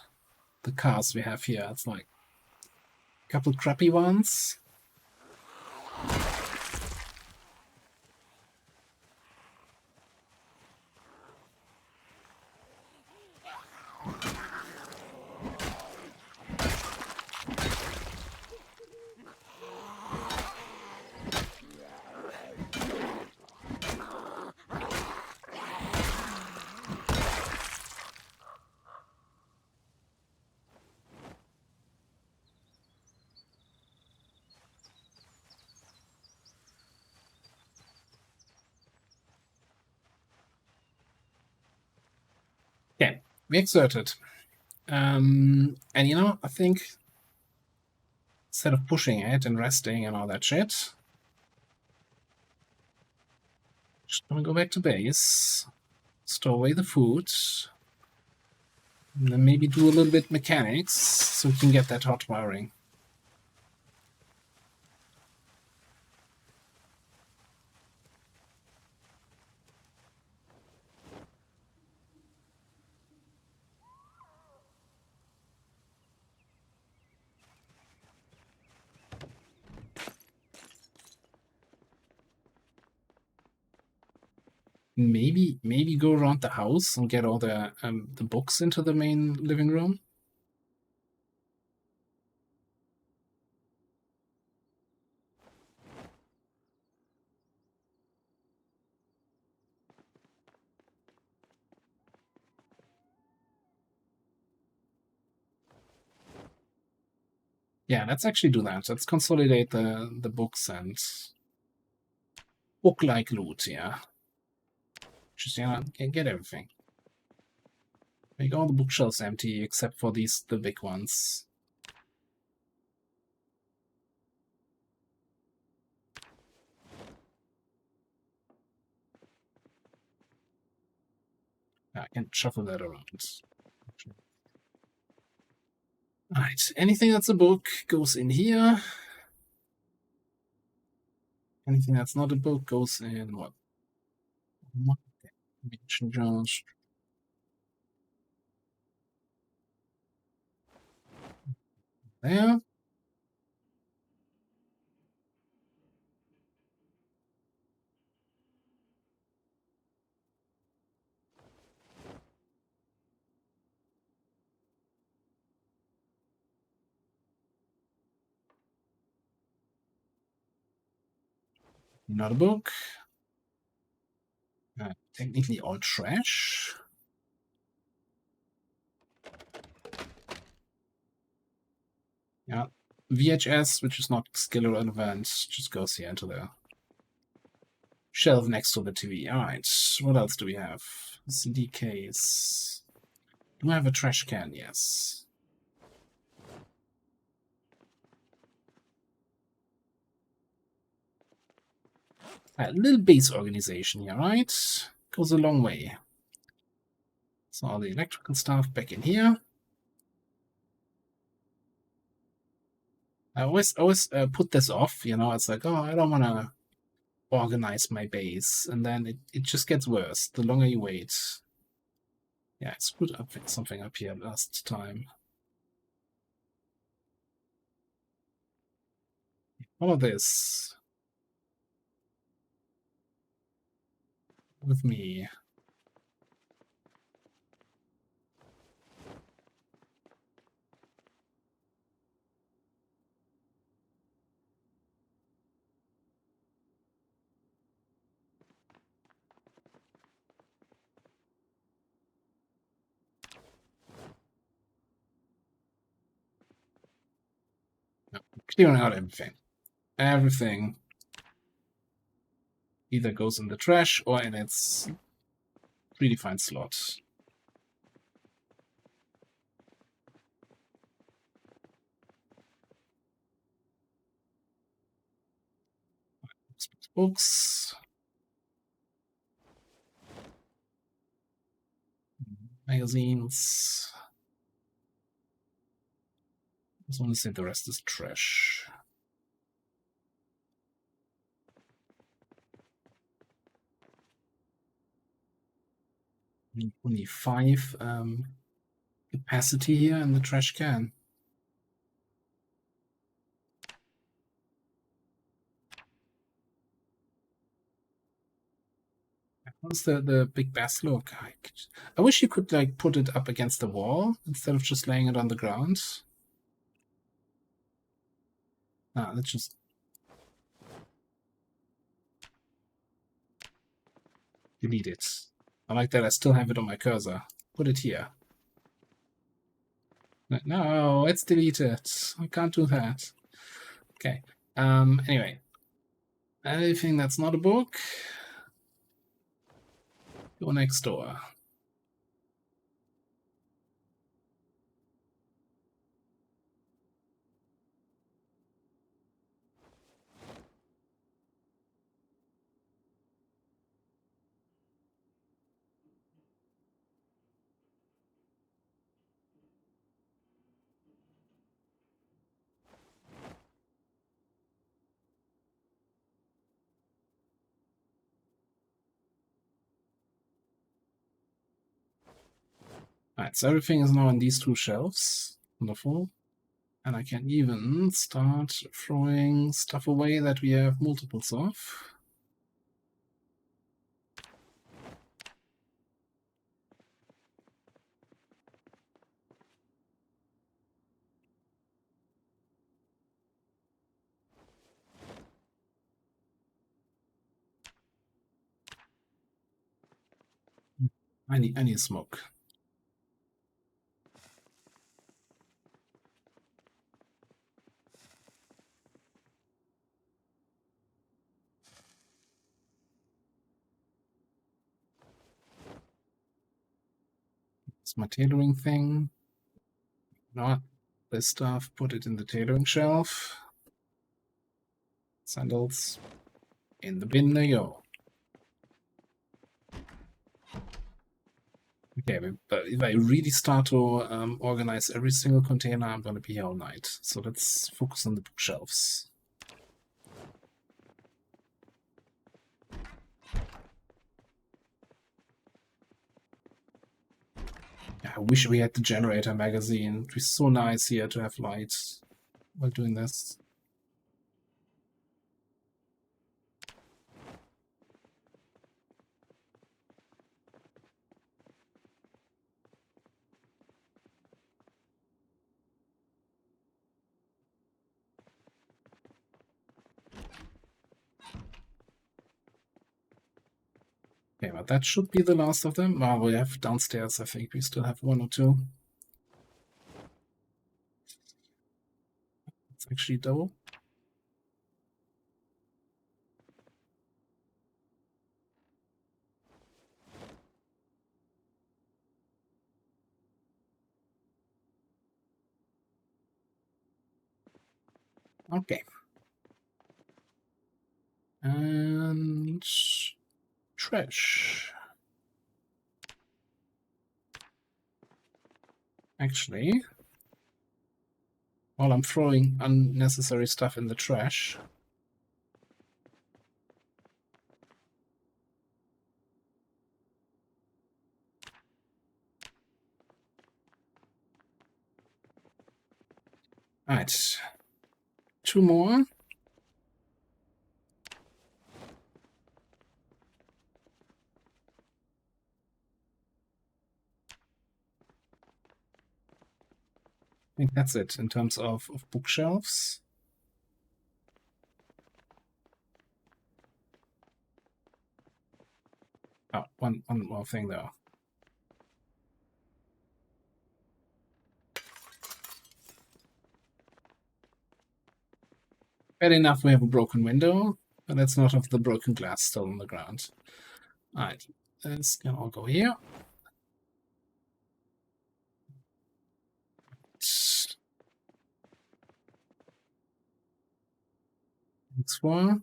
cars we have here. It's like a couple crappy ones. Okay, we exerted. And I think instead of pushing it and resting and all that shit, just gonna go back to base, store away the food, and then maybe do a little bit mechanics so we can get that hot wiring. Maybe go around the house and get all the books into the main living room. Yeah, let's actually do that. Let's consolidate the books and book-like loot, yeah. Just, get everything. Make all the bookshelves empty except for the big ones. I can shuffle that around. Alright, anything that's a book goes in here. Anything that's not a book goes in what? Just there. Not a book. Technically all trash. Yeah. VHS, which is not skill relevant, just goes here into the shelf next to the TV. Alright, what else do we have? CD case. Do I have a trash can? Yes. A little base organization here, right? Goes a long way. So all the electrical stuff back in here. I always put this off, you know, it's like, oh, I don't want to organize my base. And then it just gets worse the longer you wait. Yeah, I screwed up something up here last time. All of this with me. No, clearing out everything. Everything either goes in the trash or in its predefined slot. Books. Magazines. I just want to say the rest is trash. Only 5 capacity here in the trash can. How's the big bass look? I wish you could like put it up against the wall instead of just laying it on the ground. Let's just delete it. I like that I still have it on my cursor. Put it here. No, it's deleted. I can't do that. Okay. Anyway. Anything that's not a book, go next door. Alright, so everything is now on these 2 shelves. Wonderful. And I can even start throwing stuff away that we have multiples of. I need smoke. It's my tailoring thing. Not this stuff, put it in the tailoring shelf. Sandals in the bin they go. Okay, but if I really start to organize every single container, I'm going to be here all night. So let's focus on the bookshelves. Yeah, I wish we had the generator magazine. It'd be so nice here to have light while doing this. Okay, but that should be the last of them. Well, we have downstairs, I think we still have 1 or 2. It's actually double. Okay. And trash. Actually, while I'm throwing unnecessary stuff in the trash, right, 2 more. I think that's it in terms of bookshelves. Oh, one more thing though. Bad enough we have a broken window, but let's not have the broken glass still on the ground. Alright, this can all go here. X4.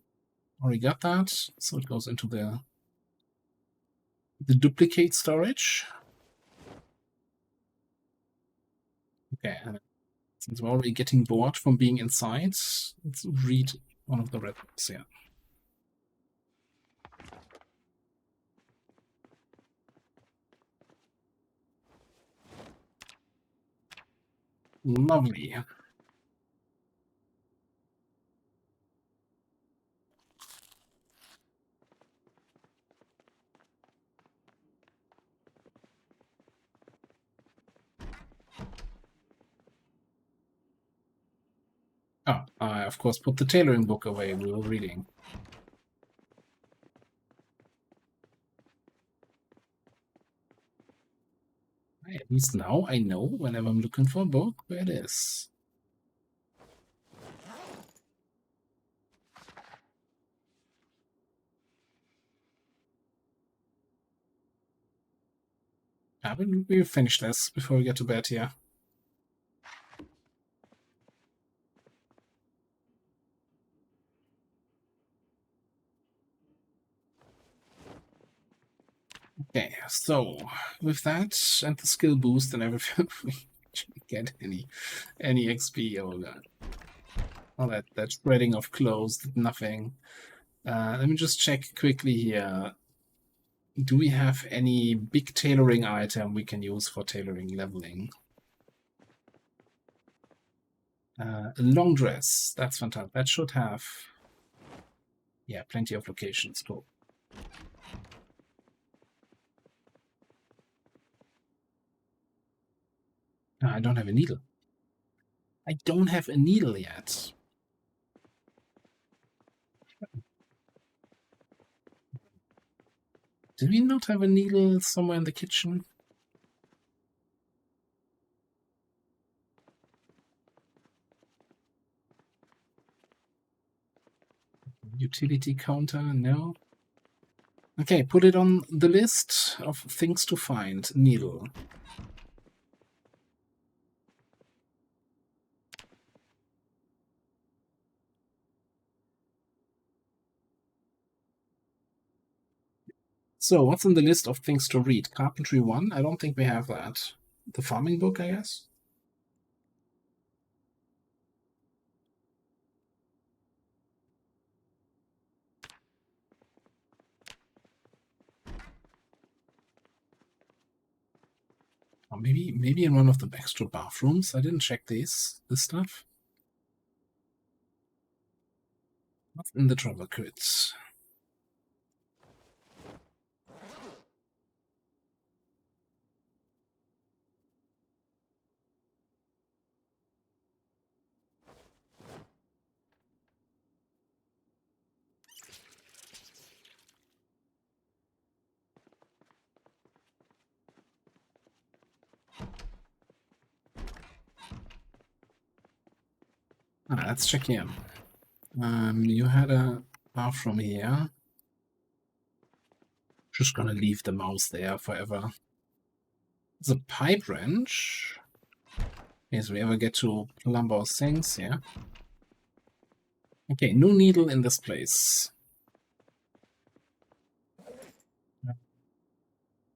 Already got that, so it goes into the duplicate storage. Okay, and since we're already getting bored from being inside, let's read one of the red books here. Lovely. Oh, I of course put the tailoring book away we were reading. At least now I know whenever I'm looking for a book where it is. Yeah, but we'll finish this before we get to bed here. Okay, so with that and the skill boost and everything, we shouldn't get any XP over all that shredding of clothes did nothing. Let me just check quickly here. Do we have any big tailoring item we can use for tailoring leveling? A long dress. That's fantastic. That should have, yeah, plenty of locations. Cool. I don't have a needle. I don't have a needle yet. Did we not have a needle somewhere in the kitchen? Utility counter, no. Okay, put it on the list of things to find. Needle. So, what's on the list of things to read? Carpentry 1? I don't think we have that. The farming book, I guess? Or maybe in one of the extra bathrooms. I didn't check this stuff. What's in the travel kits? Let's check here. You had a bathroom here. Just gonna leave the mouse there forever. The pipe wrench. Yes, we ever get to plumb our things, yeah. Okay, no needle in this place.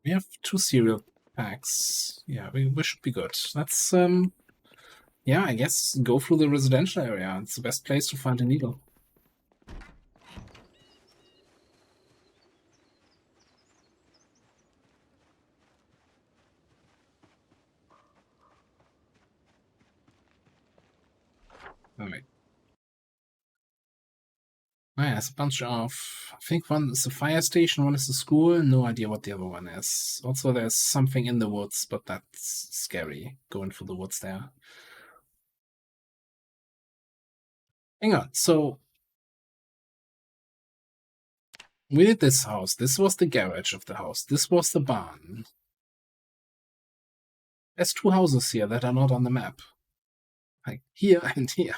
We have 2 cereal packs. Yeah, we should be good. Let's yeah, I guess go through the residential area. It's the best place to find a needle. Alright. Oh, yeah, it's a bunch of. I think one is the fire station, one is the school. No idea what the other one is. Also, there's something in the woods, but that's scary. Going through the woods there. Hang on. So we did this house. This was the garage of the house. This was the barn. There's 2 houses here that are not on the map. Like here and here.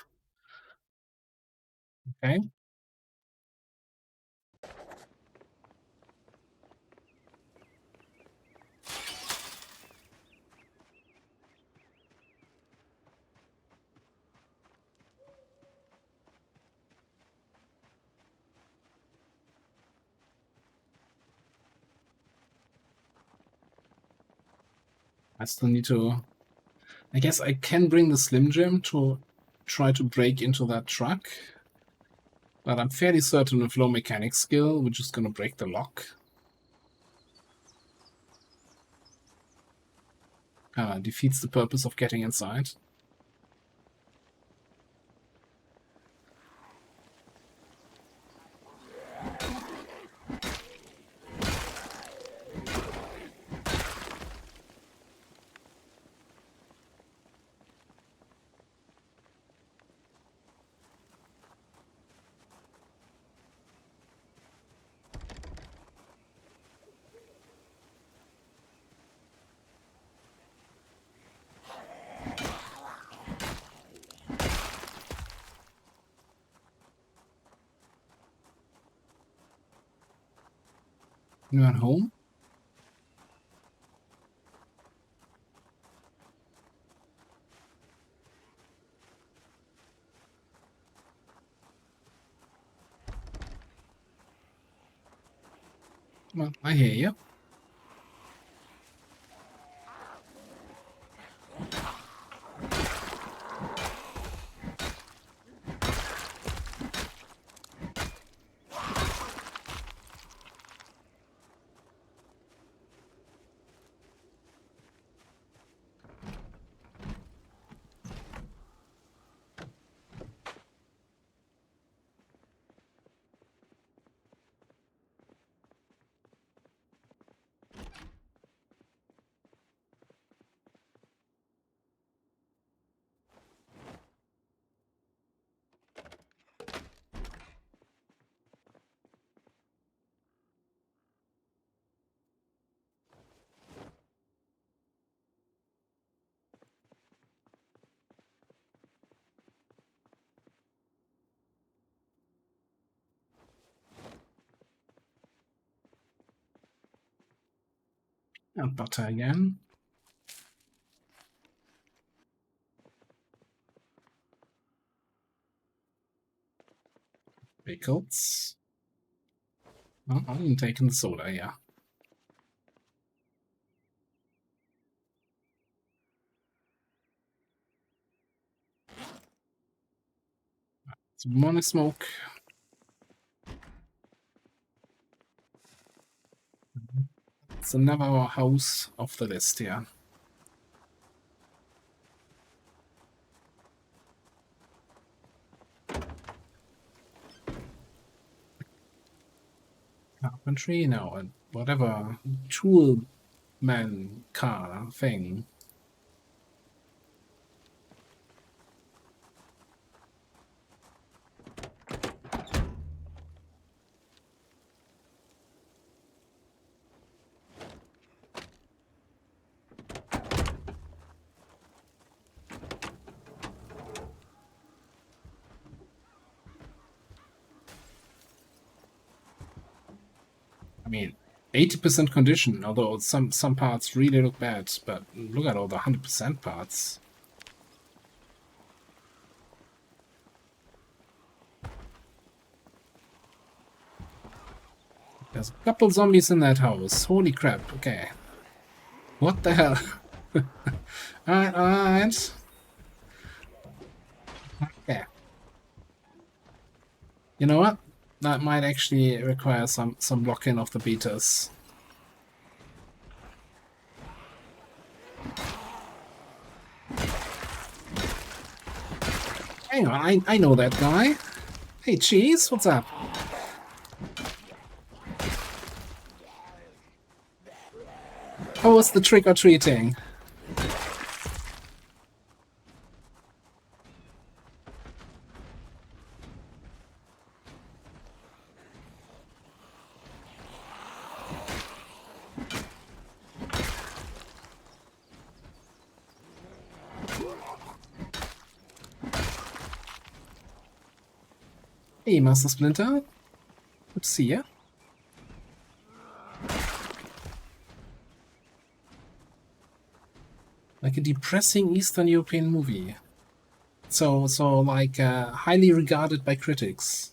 Okay. I still need to. I guess I can bring the Slim Jim to try to break into that truck. But I'm fairly certain with low mechanic skill, we're just gonna break the lock. Defeats the purpose of getting inside. Anyone home? Come on, I hear you. And butter again. Pickles. Oh, I'm taking the soda, yeah. It's money smoke. It's another house off the list here. Carpentry? No, whatever tool man car thing. I mean, 80% condition, although some parts really look bad, but look at all the 100% parts. There's a couple zombies in that house. Holy crap. Okay. What the hell? Alright, alright. Okay. You know what? That might actually require some lock-in of the beaters. Hang on, I know that guy. Hey, Cheese, what's up? How was the trick-or-treating? Hey, Master Splinter. Good to see you. Like a depressing Eastern European movie. So like highly regarded by critics.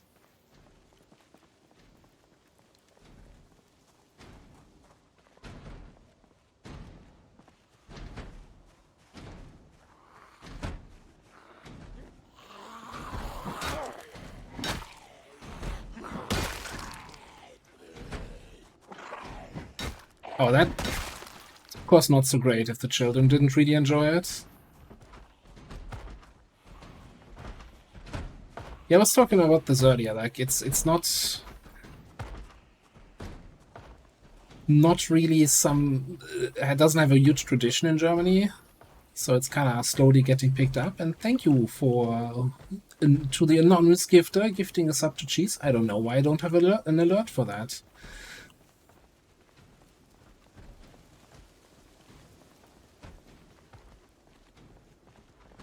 Oh, that of course not so great if the children didn't really enjoy it. Yeah, I was talking about this earlier. Like it's not really some. It doesn't have a huge tradition in Germany, so it's kind of slowly getting picked up. And thank you for to the anonymous gifter gifting us up to Cheese. I don't know why I don't have an alert for that.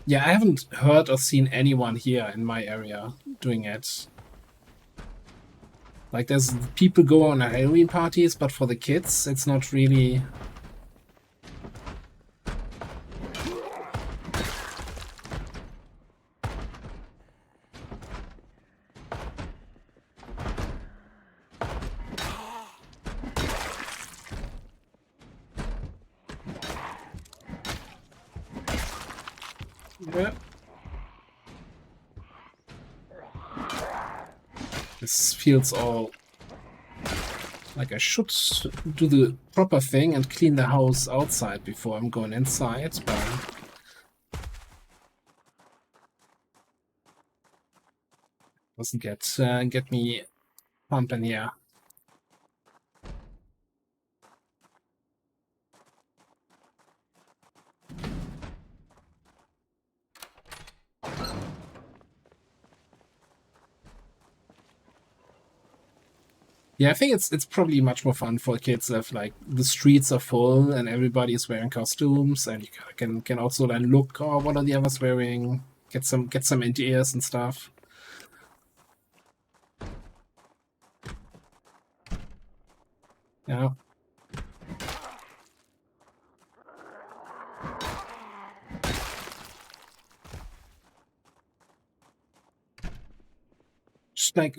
Yeah, I haven't heard or seen anyone here in my area doing it. Like, there's people go on Halloween parties, but for the kids, it's not really. Yeah. This feels all like I should do the proper thing and clean the house outside before I'm going inside, but doesn't get me pumping here. Yeah, I think it's probably much more fun for kids if like the streets are full and everybody's wearing costumes, and you can also then look, oh, what are the others wearing? Get some ideas and stuff. Yeah.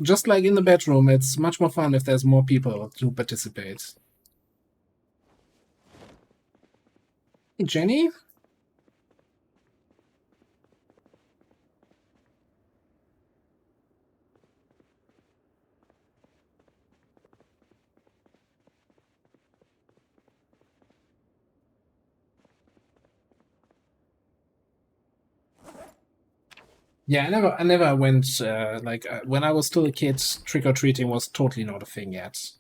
Just like in the bedroom, it's much more fun if there's more people to participate. Hey, Jenny? Yeah, I never went when I was still a kid, trick or treating was totally not a thing yet.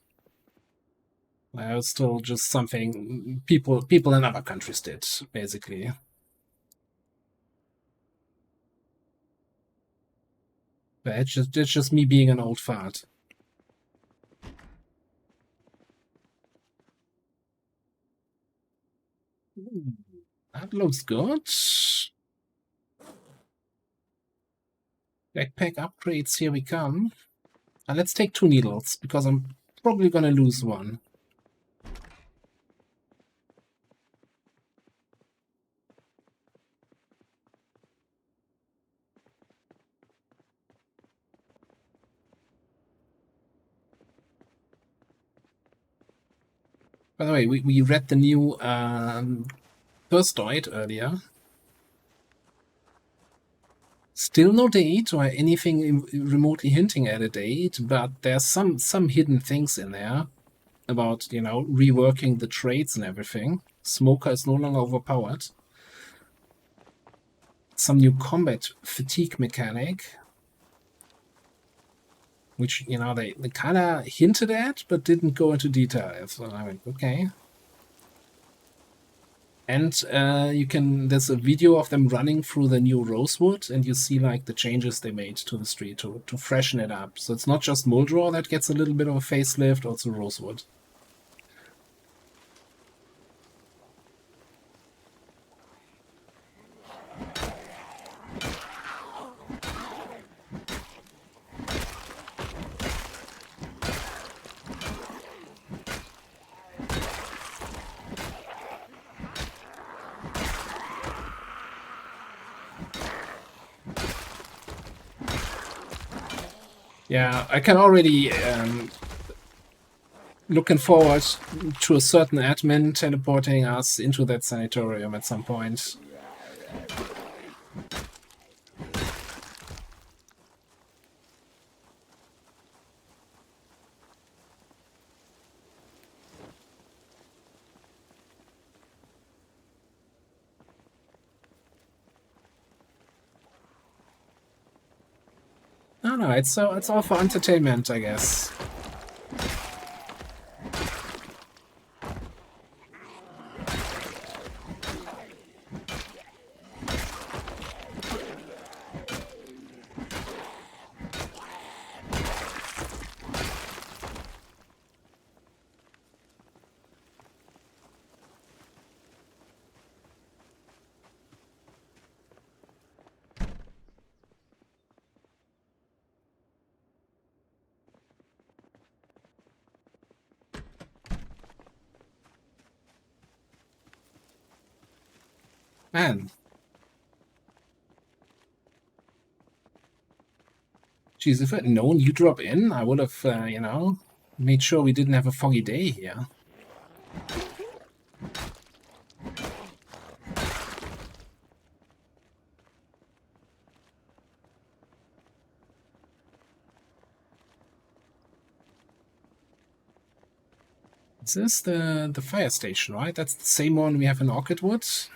It was still just something people in other countries did, basically. But it's just me being an old fart. Ooh, that looks good. Backpack upgrades, here we come. Let's take 2 needles, because I'm probably gonna lose one. By the way, we read the new Thirstoid earlier. Still no date or anything remotely hinting at a date, but there's some hidden things in there about, you know, reworking the traits and everything. Smoker is no longer overpowered. Some new combat fatigue mechanic, which, you know, they kind of hinted at, but didn't go into detail. So I went, okay. And there's a video of them running through the new Rosewood, and you see like the changes they made to the street to freshen it up. So it's not just Muldraugh that gets a little bit of a facelift, also Rosewood. Yeah, I can already looking forward to a certain admin teleporting us into that sanatorium at some point. No, it's all for entertainment, I guess. Man. Geez, if I'd known you drop in, I would have, you know, made sure we didn't have a foggy day here. Is this the fire station, right? That's the same one we have in Orchidwood.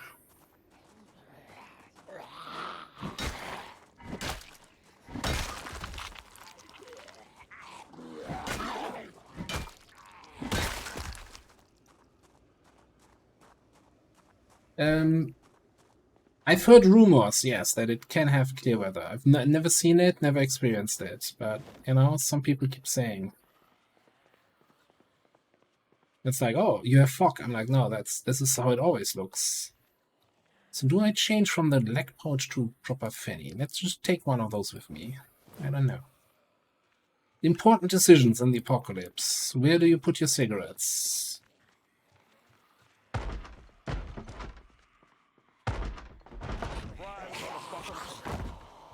I've heard rumors, yes, that it can have clear weather. I've never seen it, never experienced it, but, you know, some people keep saying. It's like, oh, you have fog. I'm like, no, this is how it always looks. So do I change from the leg pouch to proper fanny? Let's just take one of those with me. I don't know. Important decisions in the apocalypse. Where do you put your cigarettes?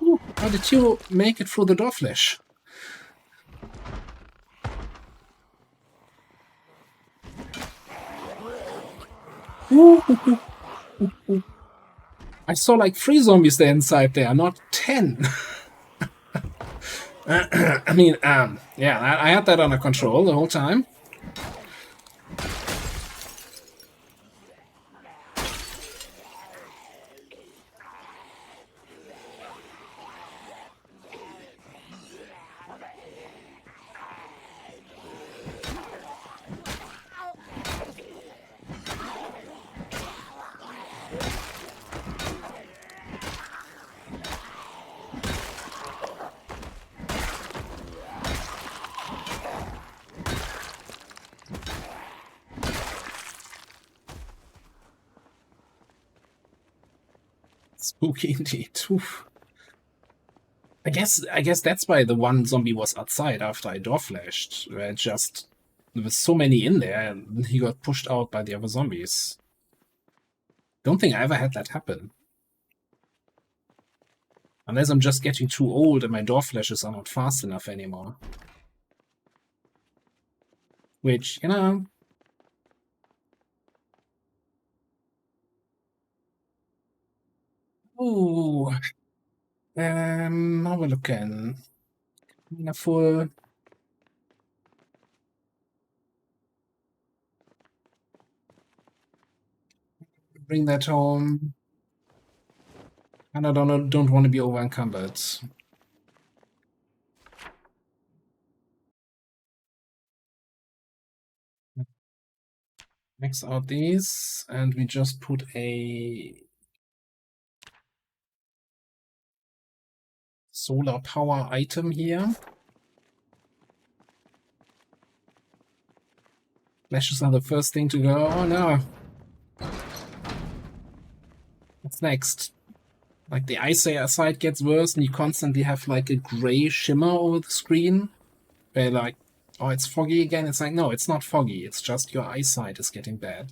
Ooh, how did you make it through the door flesh? I saw like 3 zombies there inside there, not 10. I mean, yeah, I had that under control the whole time. Spooky indeed. Oof. I guess that's why the one zombie was outside after I door flashed. Where there was so many in there, and he got pushed out by the other zombies. Don't think I ever had that happen. Unless I'm just getting too old and my door flashes are not fast enough anymore. Which, you know, Ooh. How we looking? Mina full. Bring that home. And I don't want to be over encumbered. Max out these, and we just put a solar power item here. Flashes are the first thing to go. Oh no. What's next? Like the eyesight gets worse and you constantly have like a gray shimmer over the screen. Where like, oh, it's foggy again. It's like, no, it's not foggy. It's just your eyesight is getting bad.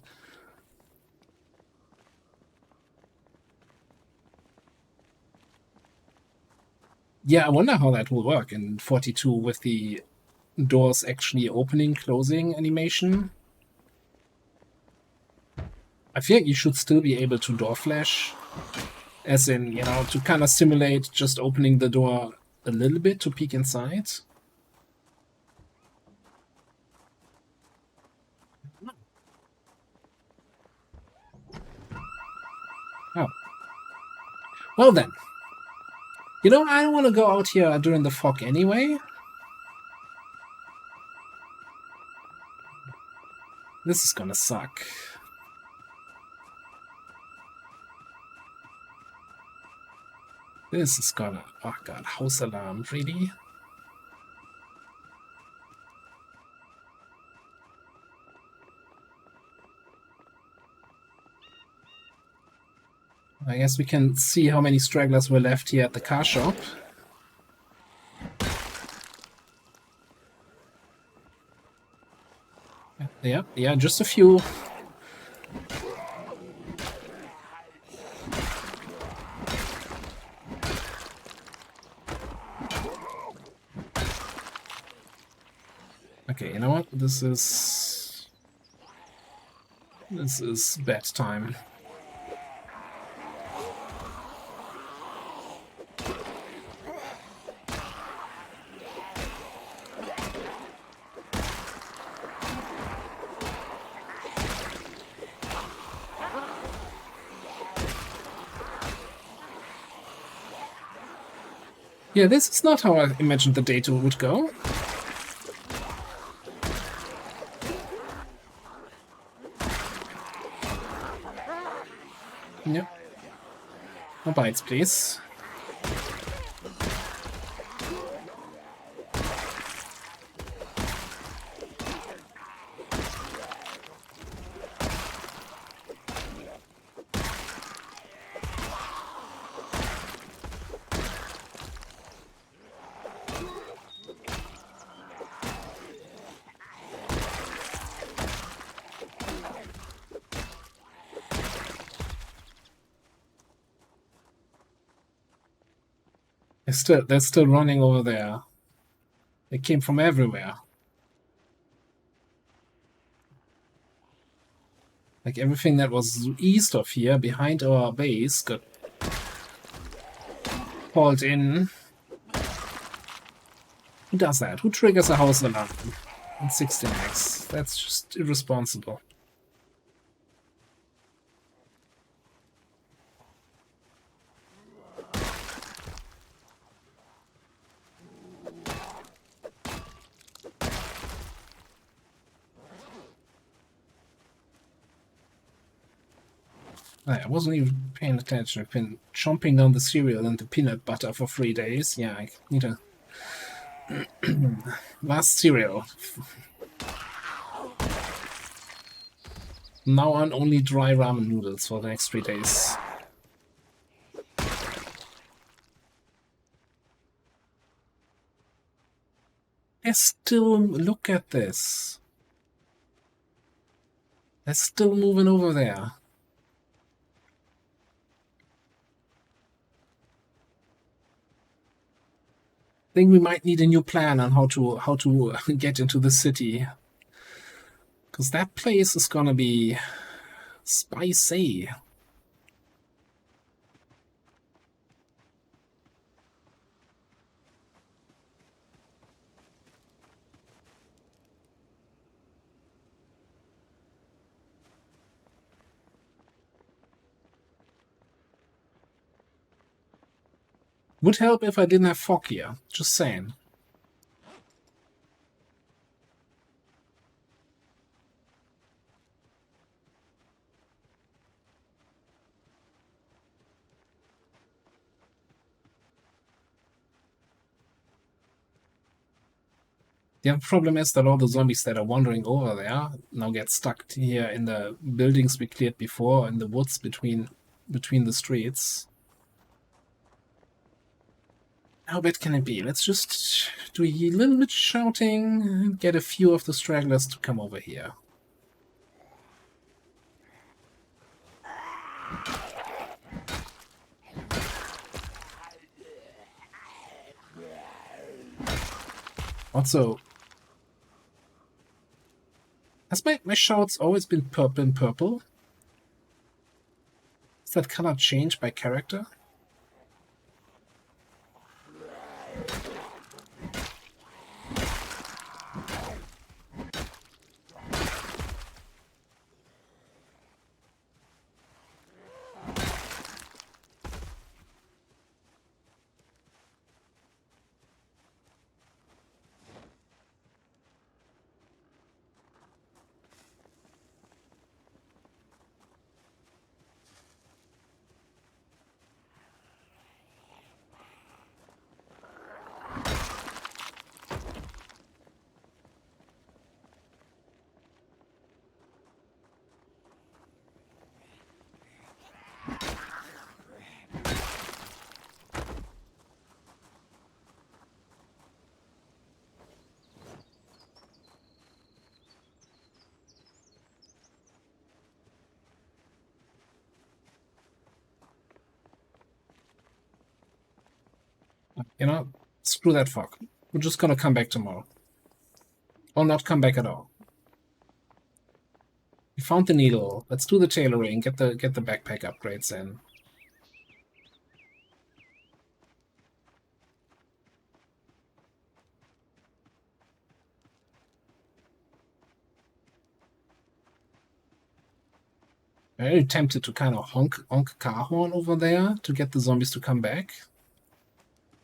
Yeah, I wonder how that will work in 42 with the doors actually opening, closing animation. I feel like you should still be able to door flash, as in, you know, to kind of simulate just opening the door a little bit to peek inside. Oh. Well then. You know, I don't want to go out here during the fog anyway. This is gonna suck. This is gonna... Oh god, house alarm, really? I guess we can see how many stragglers were left here at the car shop. Yeah, just a few. Okay, you know what? This is bad time. Yeah, this is not how I imagined the data would go. Yep. No bites, please. They're still running over there. They came from everywhere. Like everything that was east of here, behind our base, got hauled in. Who does that? Who triggers a house alarm in 16x? That's just irresponsible. I wasn't even paying attention. I've been chomping down the cereal and the peanut butter for 3 days. Yeah, I need a last cereal. Now on only dry ramen noodles for the next 3 days. They're still... Look at this. They're still moving over there. I think we might need a new plan on how to get into the city, because that place is gonna be spicy. Would help if I didn't have fog here. Just saying. The other problem is that all the zombies that are wandering over there now get stuck here in the buildings we cleared before, in the woods between the streets. How bad can it be? Let's just do a little bit shouting and get a few of the stragglers to come over here. Also, has my shouts always been purple and purple? Is that color changed by character? You know, screw that fog. We're just gonna come back tomorrow. Or not come back at all. We found the needle. Let's do the tailoring, get the backpack upgrades in. Very tempted to kind of honk car horn over there to get the zombies to come back.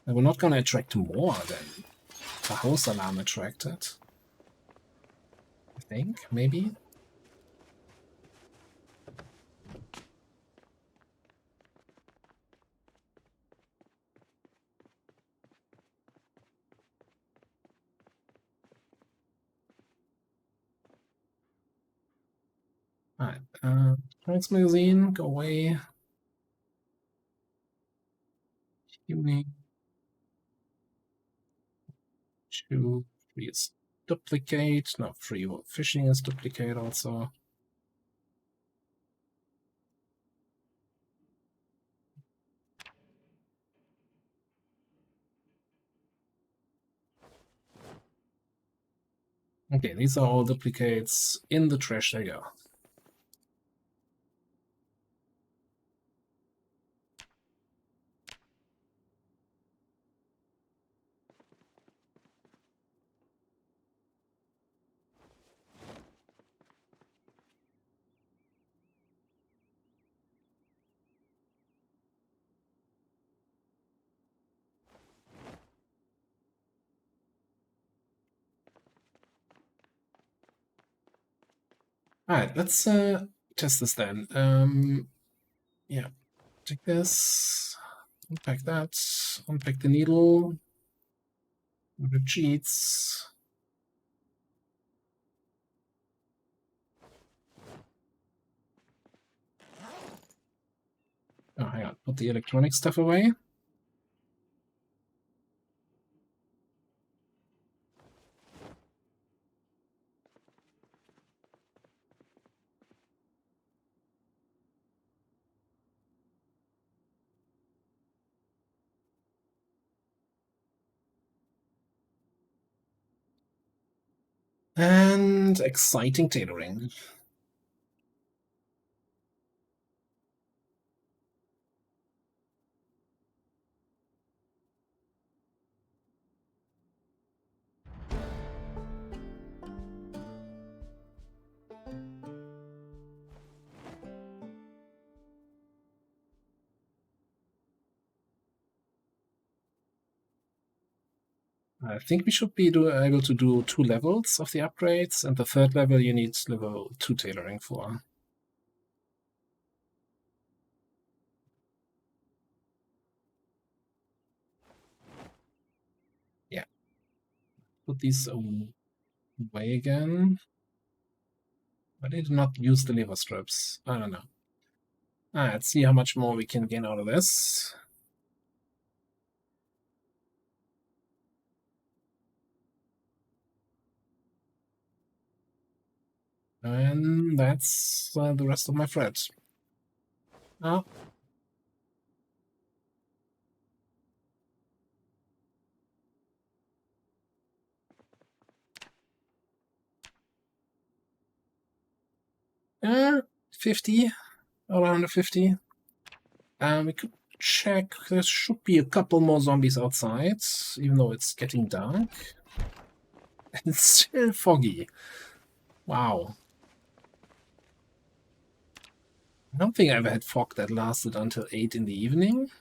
And we're not gonna attract more than the house alarm attracted. I think, maybe. Alright, Strength magazine, go away. Unique. 2, 3 is duplicate. No, 3 fishing is duplicate also. Okay, these are all duplicates. In the trash they go. Alright, let's test this then. Yeah, take this, unpack that, unpack the needle, the cheats. Oh, hang on, put the electronic stuff away. And exciting tailoring. I think we should be able to do 2 levels of the upgrades, and the 3rd level you need level 2 tailoring for. Yeah. Put these away again. I did not use the lever strips. I don't know. Let's see how much more we can gain out of this. And that's the rest of my thread. Oh. Uh, 50, around 50. We could check. There should be a couple more zombies outside, even though it's getting dark. And it's still foggy. Wow. I don't think I ever had fog that lasted until 8 in the evening.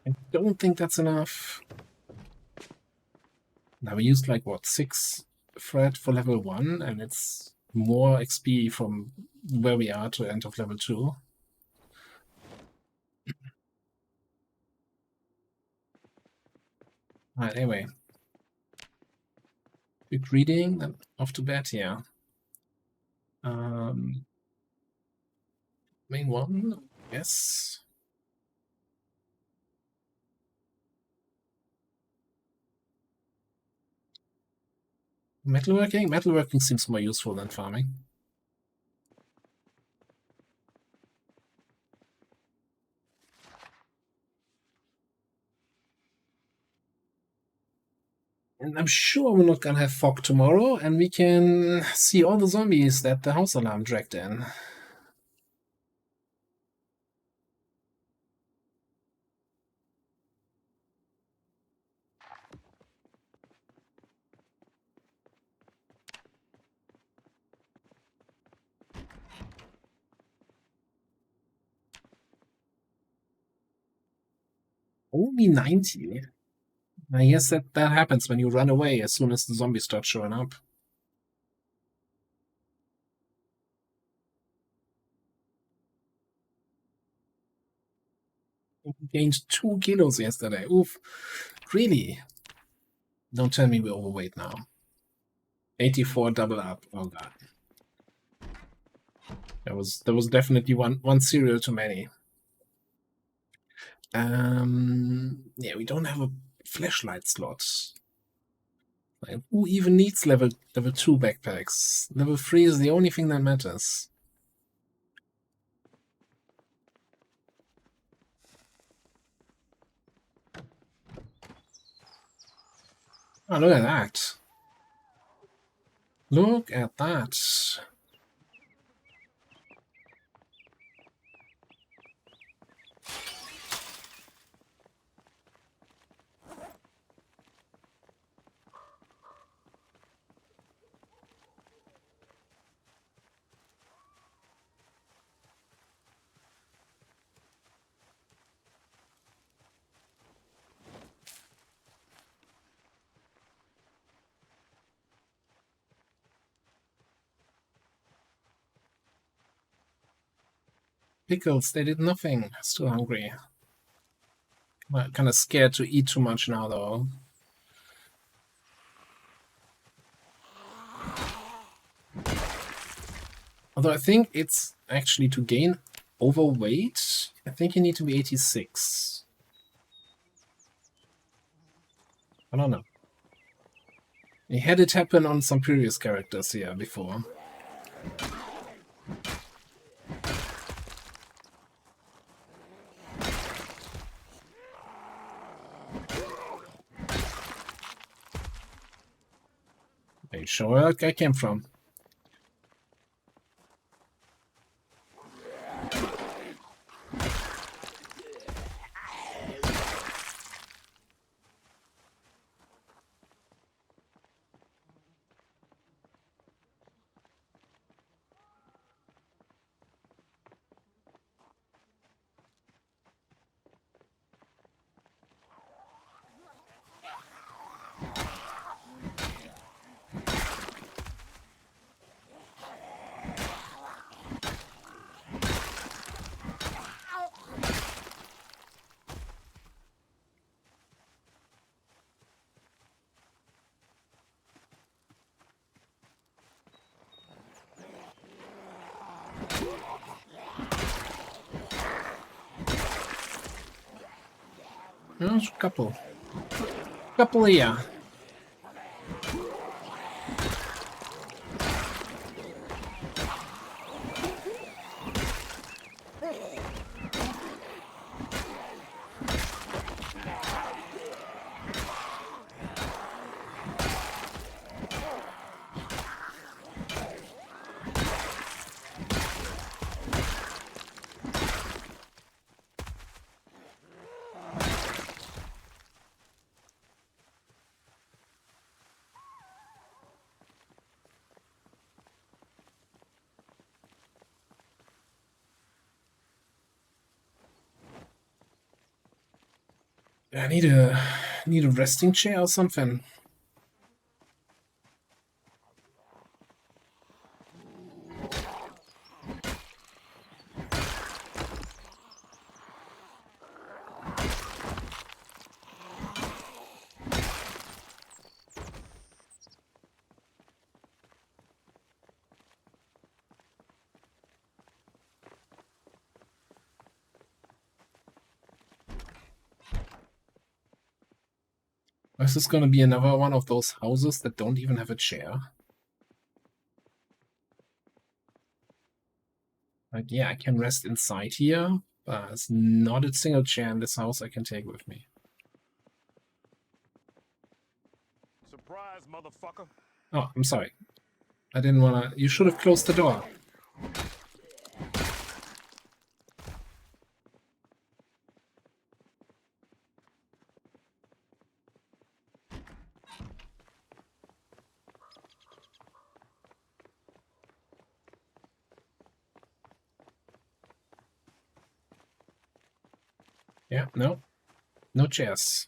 I don't think that's enough. Now we used like what, 6 thread for level 1, and it's more XP from where we are to end of level 2. Alright, anyway. Quick reading, then off to bed here. Main one, yes. Metalworking? Metalworking seems more useful than farming. And I'm sure we're not gonna have fog tomorrow, and we can see all the zombies that the house alarm dragged in. Only 90? I guess that happens when you run away as soon as the zombies start showing up. Gained 2 kilos yesterday. Oof. Really? Don't tell me we're overweight now. 84 double up. Oh god. There was definitely one cereal too many. Yeah, we don't have a flashlight slot. Like, who even needs level 2 backpacks? Level 3 is the only thing that matters. Oh, look at that. Look at that. Pickles, they did nothing. Still hungry. Kind of scared to eat too much now, though. Although I think it's actually to gain overweight, I think you need to be 86. I don't know. We had it happen on some previous characters here before. Are you sure where that guy came from? There's a couple. Couple here. I need a resting chair or something. Is this gonna be another one of those houses that don't even have a chair? Like, yeah, I can rest inside here, but there's not a single chair in this house I can take with me. Surprise, motherfucker. Oh, I'm sorry. I didn't wanna... You should have closed the door. Yeah, no. No chairs.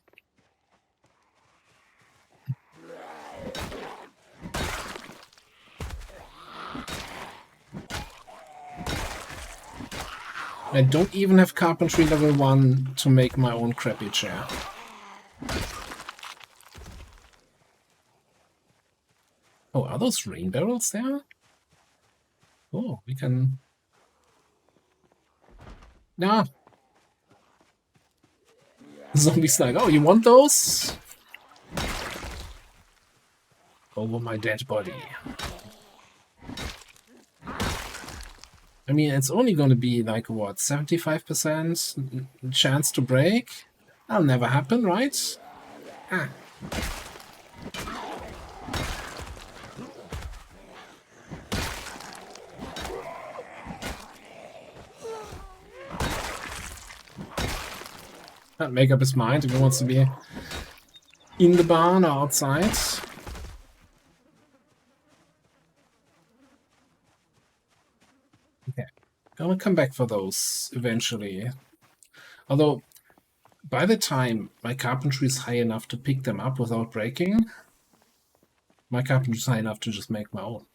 I don't even have carpentry level 1 to make my own crappy chair. Oh, are those rain barrels there? Oh, we can... Nah. Zombie's like, oh, you want those? Over my dead body. I mean, it's only going to be like, what, 75% chance to break? That'll never happen, right? Ah. Can't make up his mind if he wants to be in the barn or outside. Okay, gonna come back for those eventually. Although, by the time my carpentry is high enough to pick them up without breaking, my carpentry is high enough to just make my own.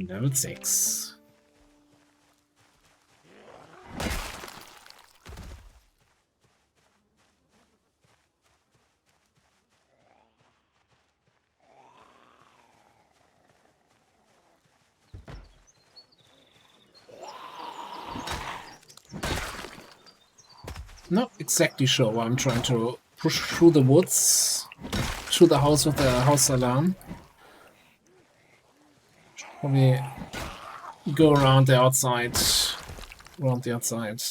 Level 6. Not exactly sure why I'm trying to push through the woods to the house with the house alarm. Probably go around the outside. Around the outside.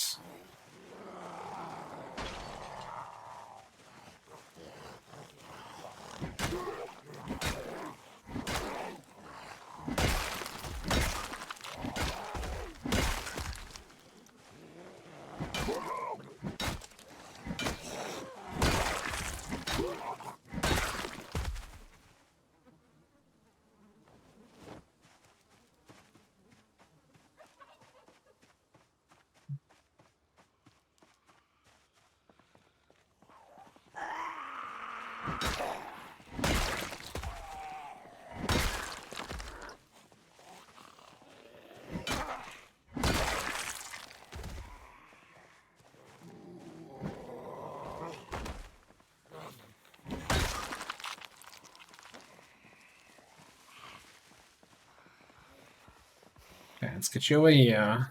Okay, let's get you away here.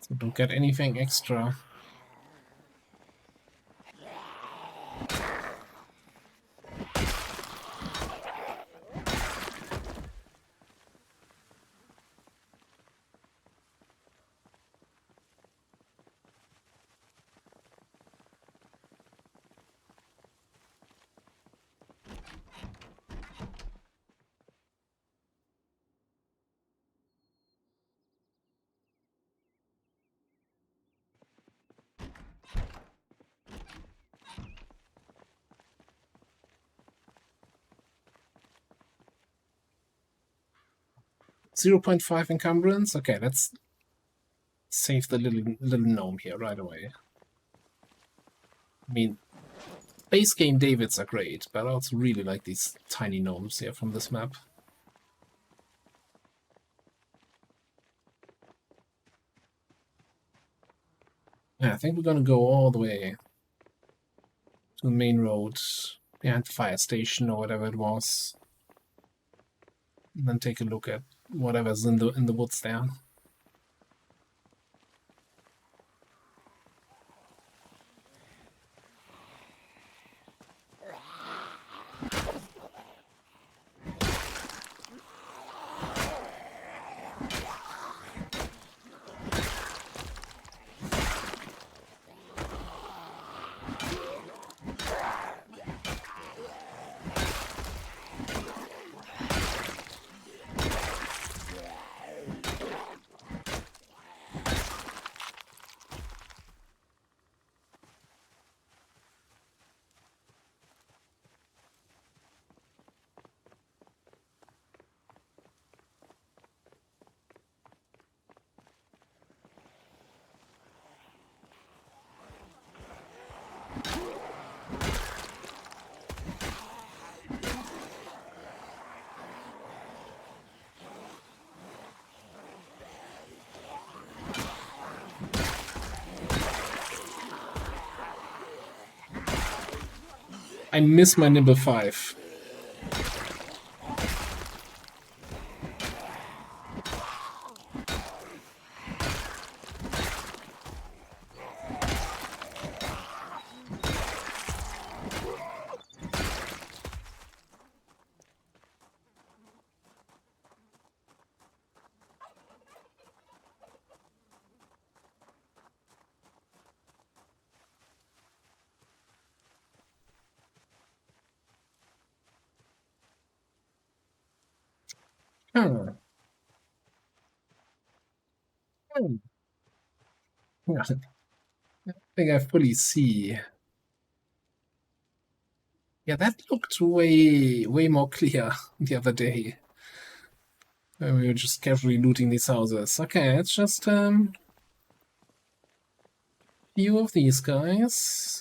So don't get anything extra. .5 encumbrance. Okay, let's save the little gnome here right away. I mean, base game Davids are great, but I also really like these tiny gnomes here from this map. Yeah, I think we're gonna go all the way to the main road behind the fire station or whatever it was. And then take a look at whatever's in the woods there. I miss my Nimble 5. Hmm. Hmm. Yeah, I think I fully see. Yeah, that looked way more clear the other day. When we were just casually looting these houses. Okay, it's just few of these guys.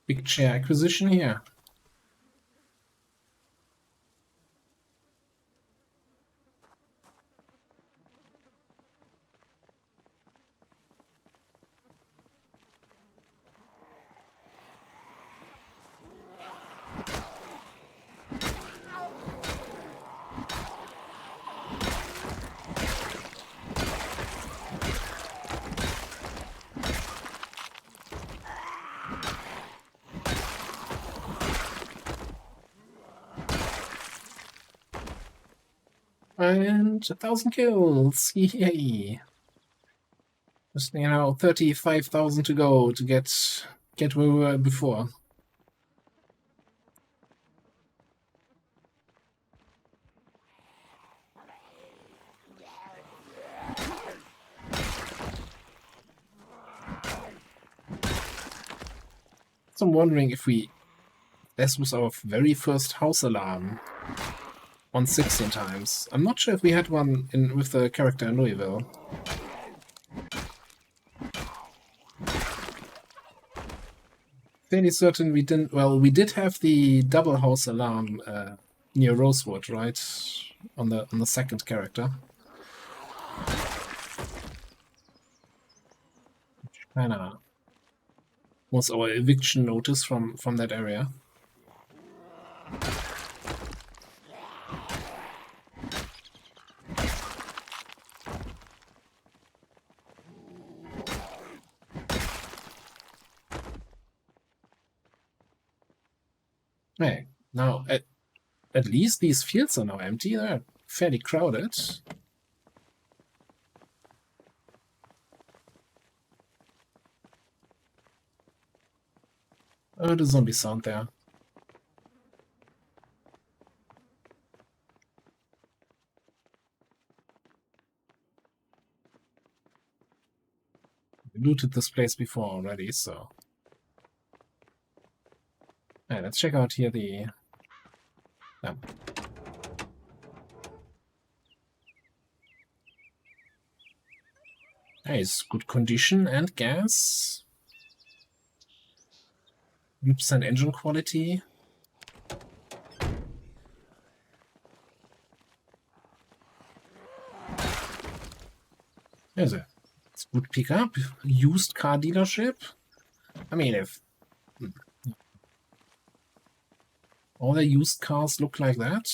Big chair acquisition here. And 1,000 kills! Yay! Just 35,000 to go to get where we were before. So I'm wondering if this was our very first house alarm on 16 times. I'm not sure if we had one with the character in Louisville. Fairly certain we didn't. Well, we did have the double house alarm near Rosewood, right? On the second character. Kinda was our eviction notice from that area. Hey, now at least these fields are now empty. They're fairly crowded. Oh, the zombie sound there. We looted this place before already, so. Alright, let's check out here the. Nice, good condition and gas. 100% engine quality. There's a good pickup. Used car dealership. I mean, if all the used cars look like that.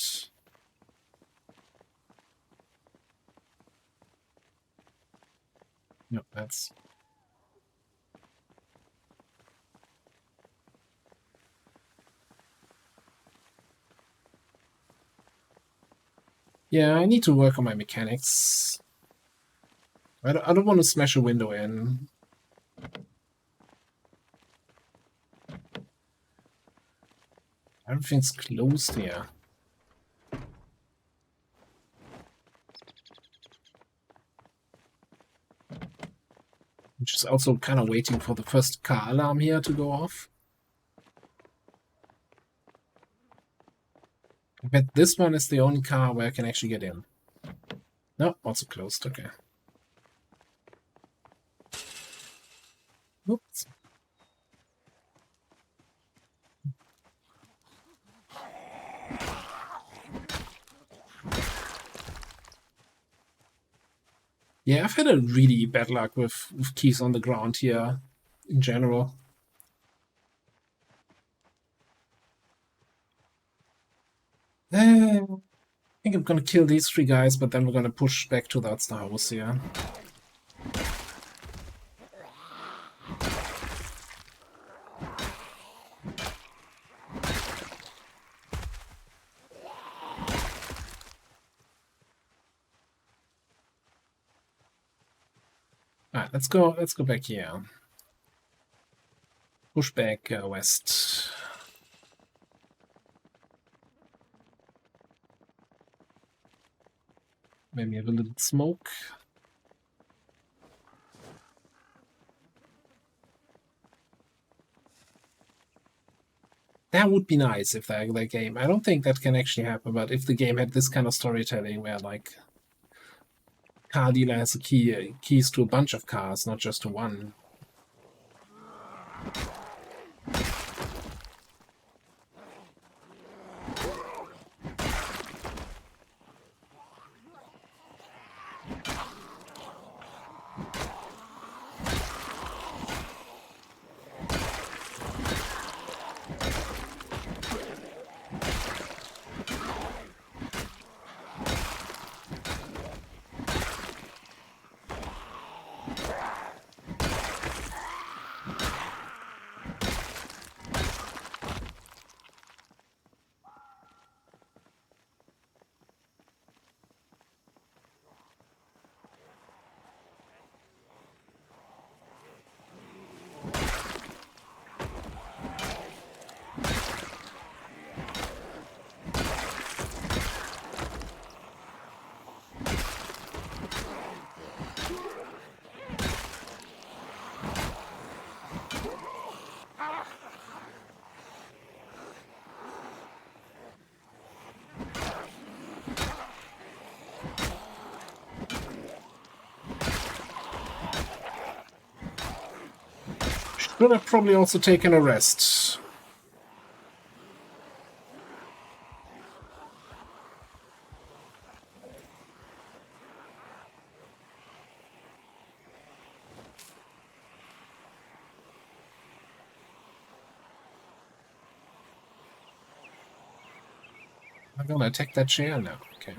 No, that's. Yeah, I need to work on my mechanics. I don't want to smash a window in. Everything's closed here. Which is also kind of waiting for the first car alarm here to go off. I bet this one is the only car where I can actually get in. No, also closed, okay. Oops. Yeah, I've had a really bad luck with keys on the ground here, in general. I think I'm gonna kill these 3 guys, but then we're gonna push back towards the house here. Alright, let's go back here. Push back west. Maybe have a little smoke. That would be nice if that game. I don't think that can actually happen, but if the game had this kind of storytelling where like car dealer has a keys to a bunch of cars, not just to one. Should have probably also taken a rest. I'm gonna attack that chair now. Okay.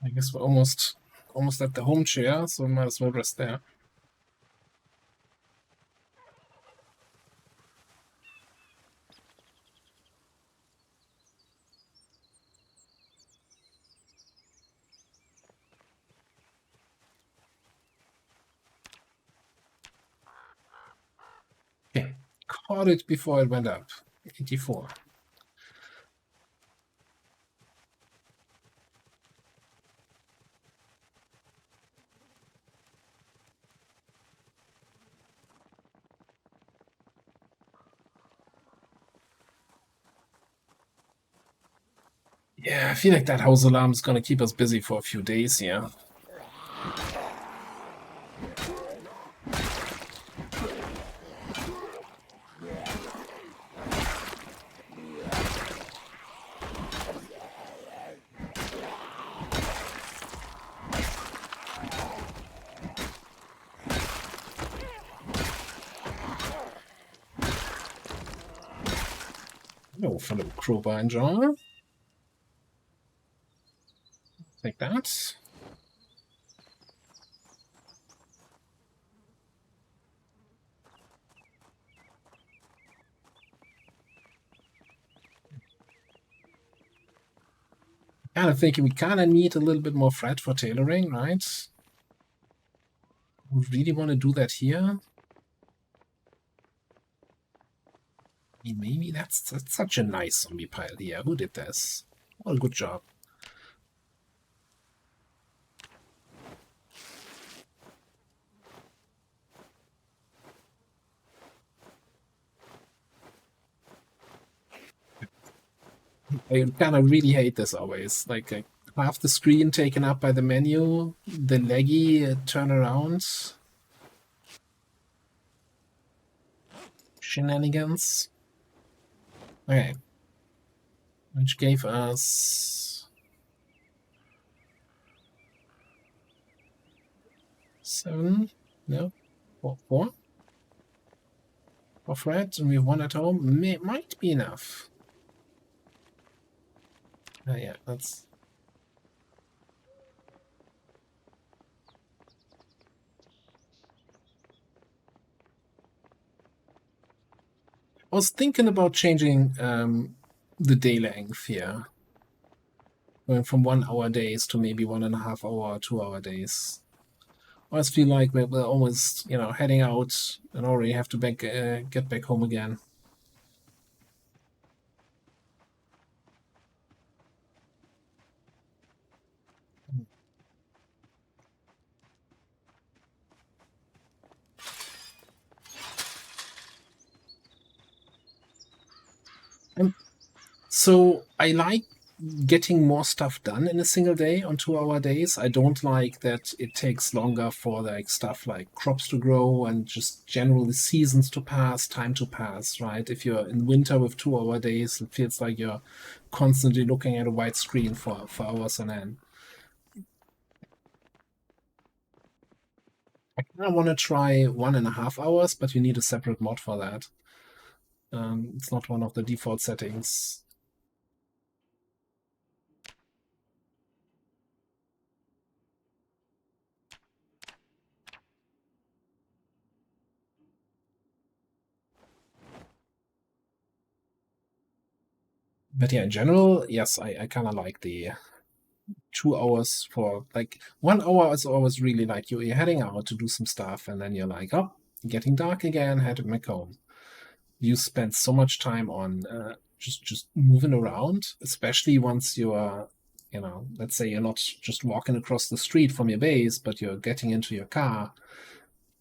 I guess we're almost at the home chair, so we might as well rest there. Okay, caught it before it went up. 84. Yeah, I feel like that house alarm is gonna keep us busy for a few days here. Oh, fellow crowbar and jar. Like that. Kind of thinking we kind of need a little bit more thread for tailoring, right? We really want to do that here. I mean, maybe that's such a nice zombie pile here. Who did this? Well, good job. I kind of really hate this always. Like half the screen taken up by the menu, the laggy turnaround shenanigans. Okay, which gave us 7, no, 4 of red, and we have 1 at home. Might be enough. Yeah, that's. I was thinking about changing the day length here. Going from 1 hour days to maybe 1.5 hour, 2 hour days. I always feel like we're almost, heading out and already have to get back home again. So I like getting more stuff done in a single day on 2-hour days. I don't like that it takes longer for like stuff like crops to grow and just generally seasons to pass, time to pass, right? If you're in winter with 2-hour days, it feels like you're constantly looking at a white screen for hours on end. I kind of want to try 1.5 hours, but you need a separate mod for that. It's not one of the default settings. But yeah, in general, yes, I kind of like the 2 hours for like 1 hour is always really like you're heading out to do some stuff, and then you're like, oh, getting dark again, head back home. You spend so much time on just moving around, especially once you're, let's say you're not just walking across the street from your base, but you're getting into your car,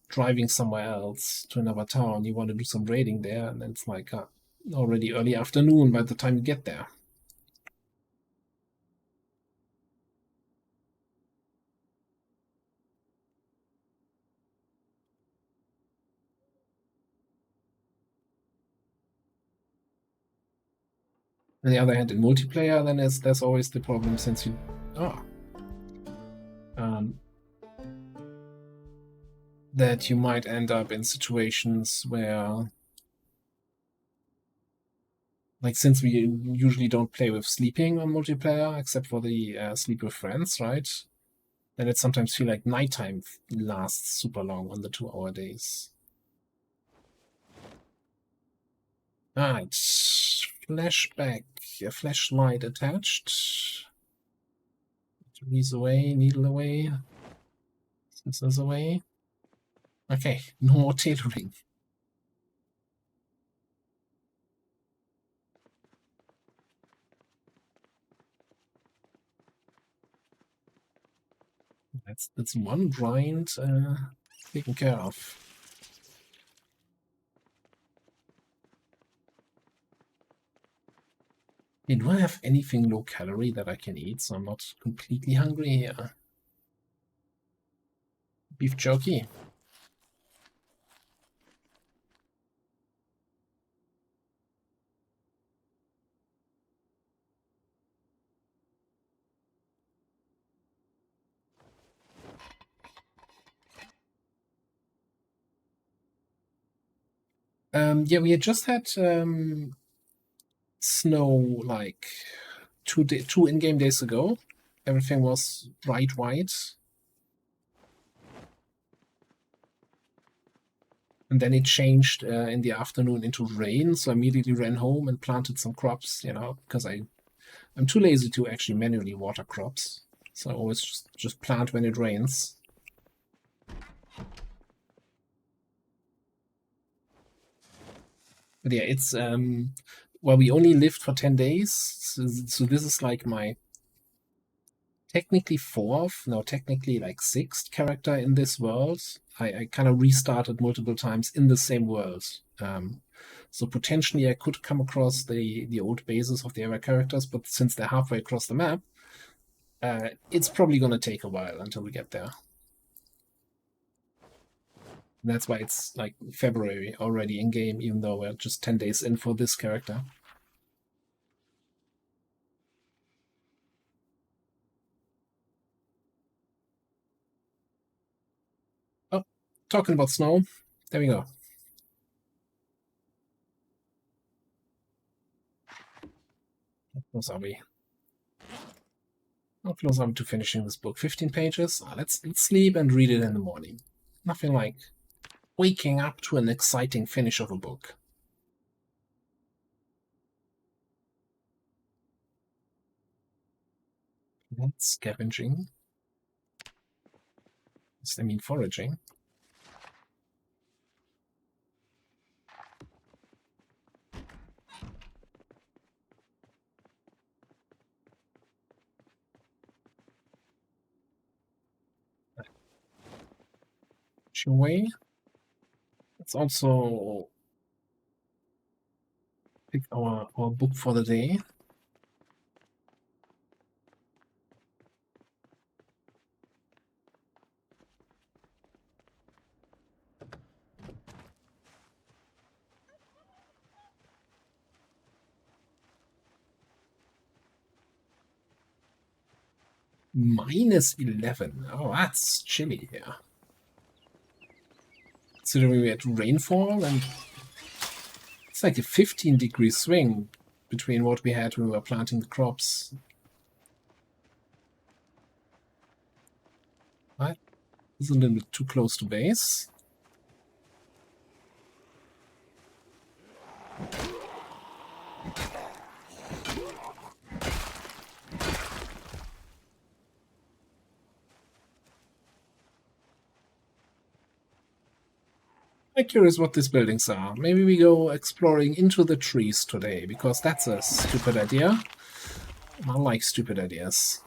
driving somewhere else to another town. You want to do some raiding there, and it's like already early afternoon by the time you get there. On the other hand, in multiplayer, then there's always the problem since you that you might end up in situations where, like, since we usually don't play with sleeping on multiplayer, except for the sleep with friends, right? Then it sometimes feel like nighttime lasts super long on the 2-hour days. Alright, flashback, a flashlight attached. Batteries away, needle away, sensors away. Okay, no more tailoring. That's one grind taken care of. Hey, do I have anything low calorie that I can eat so I'm not completely hungry here? Beef jerky. Yeah, we had just had snow like 2 in-game days ago. Everything was bright white. And then it changed in the afternoon into rain, so I immediately ran home and planted some crops, because I'm too lazy to actually manually water crops. So I always just plant when it rains. But yeah, it's well, we only lived for 10 days, so this is like my technically technically like 6th character in this world. I kind of restarted multiple times in the same world. So potentially I could come across the old bases of the other characters, but since they're halfway across the map, it's probably going to take a while until we get there. And that's why it's like February already in game, even though we're just 10 days in for this character. Oh, talking about snow, there we go. How close are we? How close are we to finishing this book? 15 pages? Let's sleep and read it in the morning. Nothing like waking up to an exciting finish of a book. That's scavenging. Does that mean foraging? Away. Let's also pick our book for the day. -11. Oh, that's chilly here. Considering we had rainfall, and it's like a 15-degree swing between what we had when we were planting the crops. Right? It's a little bit too close to base. I'm curious what these buildings are. Maybe we go exploring into the trees today, because that's a stupid idea. I like stupid ideas.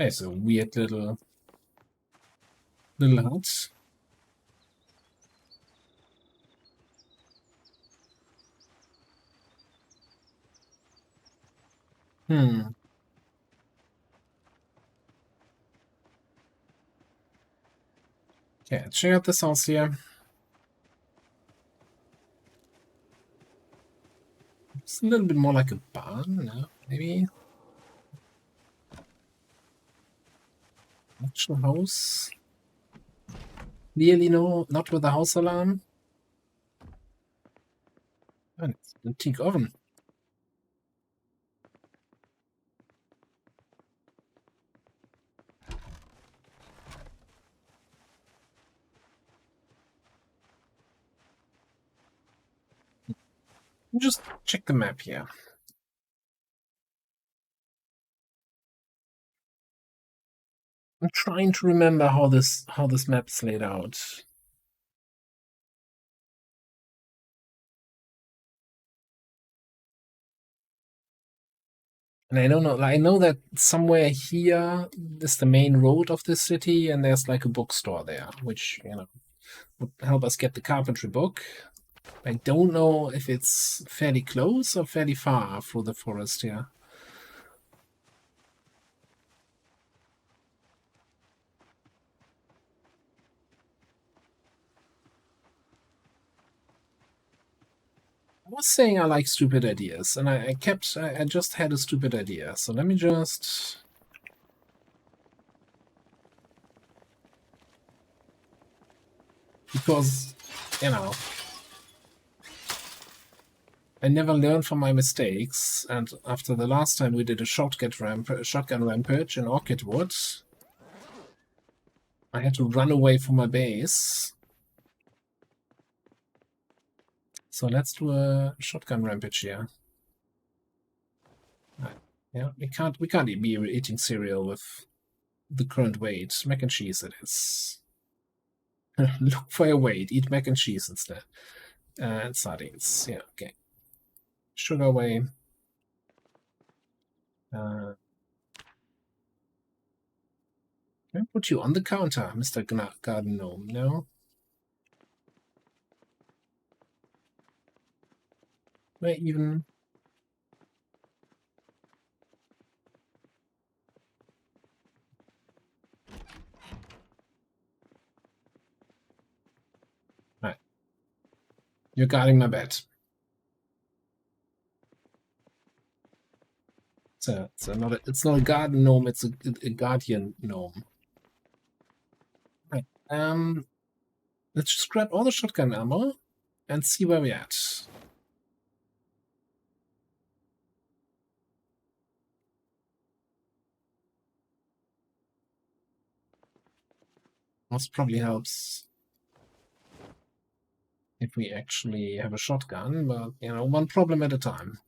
It's a weird little hut. Hmm. Yeah, check out this house here. It's a little bit more like a barn, no? Maybe? Actual house? Clearly no, not with a house alarm. Oh, it's an antique oven. Just check the map here. I'm trying to remember how this map's laid out. And I know that somewhere here is the main road of the city, and there's like a bookstore there, which would help us get the carpentry book. I don't know if it's fairly close or fairly far through the forest here. I was saying I like stupid ideas, and I just had a stupid idea. So let me just... Because, I never learn from my mistakes, and after the last time we did a shotgun rampage in Orchid Wood, I had to run away from my base. So let's do a shotgun rampage here. Yeah, we can't be eating cereal with the current weight. Mac and cheese it is. Look for your weight. Eat mac and cheese instead. And sardines. Yeah, okay. Sugar away. Can I put you on the counter, Mr. Garden Gnome? No? Where even... Right. You're guarding my bed. It's not a garden gnome, it's a guardian gnome. Right. Let's just grab all the shotgun ammo and see where we're at. Most probably helps if we actually have a shotgun, but you know, one problem at a time.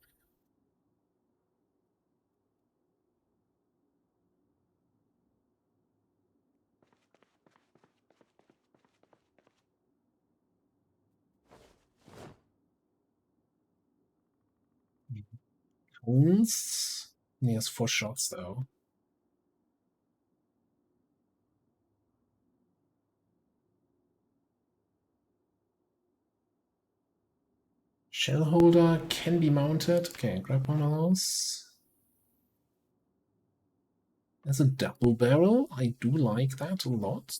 Wounds. He has 4 shots though. Shell holder can be mounted. Okay, grab one of those. There's a double barrel. I do like that a lot.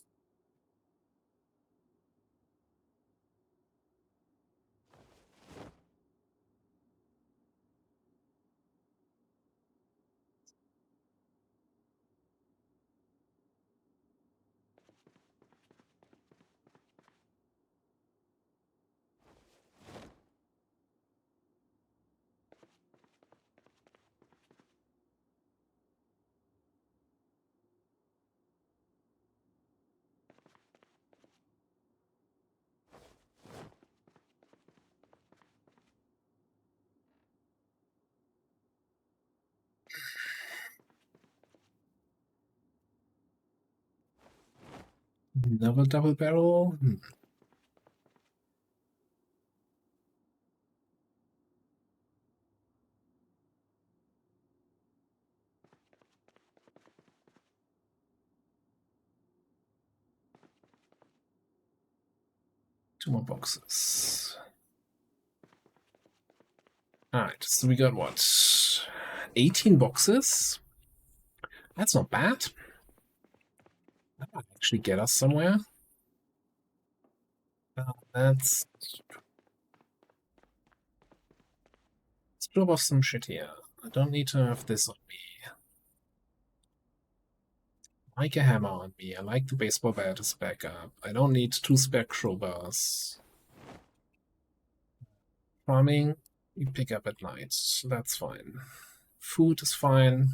Another double barrel. 2 more boxes. Alright, so we got what? 18 boxes? That's not bad. That might actually get us somewhere. Let's drop off some shit here. I don't need to have this on me. I like a hammer on me. I like the baseball bat as backup. I don't need 2 spare crowbars. Farming, you pick up at night. That's fine. Food is fine.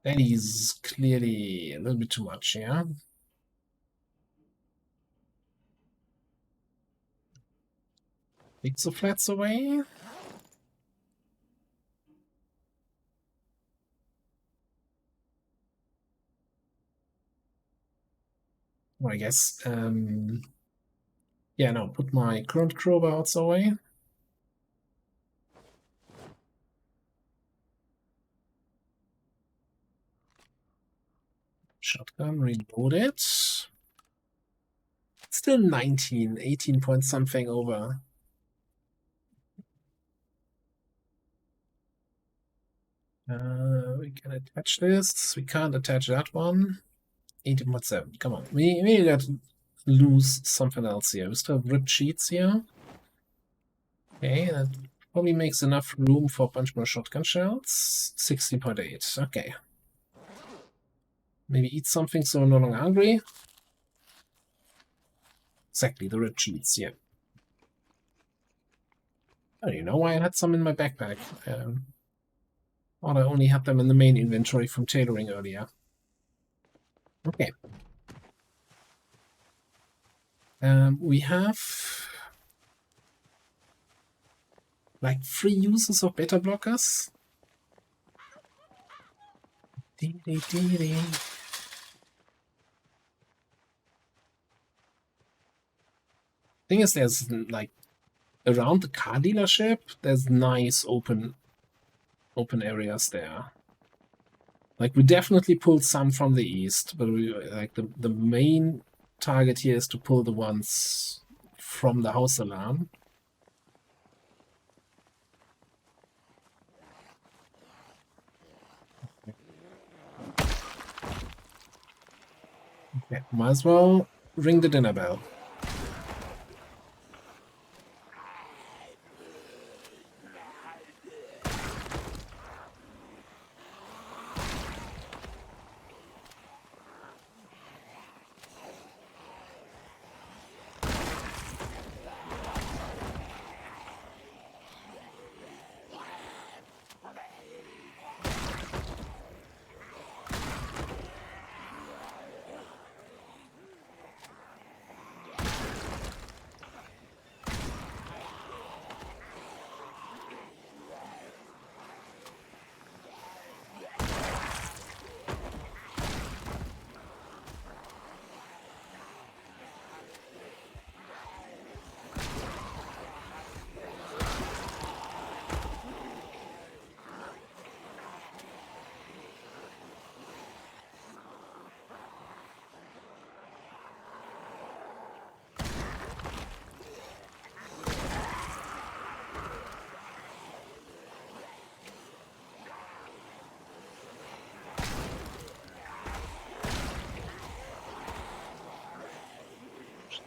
That is clearly a little bit too much, yeah? Take the flats away. Well, I guess, yeah, no, put my current crowbars away. Shotgun, reload it. Still 19, 18 point something over. We can attach this. We can't attach that one. 18.7. Come on. We got to lose something else here. We still have ripped sheets here. Okay, that probably makes enough room for a bunch more shotgun shells. 16.8. Okay. Maybe eat something so we're no longer hungry. Exactly, the ripped sheets, yeah. I don't even know why I had some in my backpack. Or I only had them in the main inventory from tailoring earlier. Okay. We have like 3 uses of beta blockers. Thing is, there's like around the car dealership, there's nice open areas there. Like we definitely pulled some from the east, but we like the main target here is to pull the ones from the house alarm. Okay, might as well ring the dinner bell.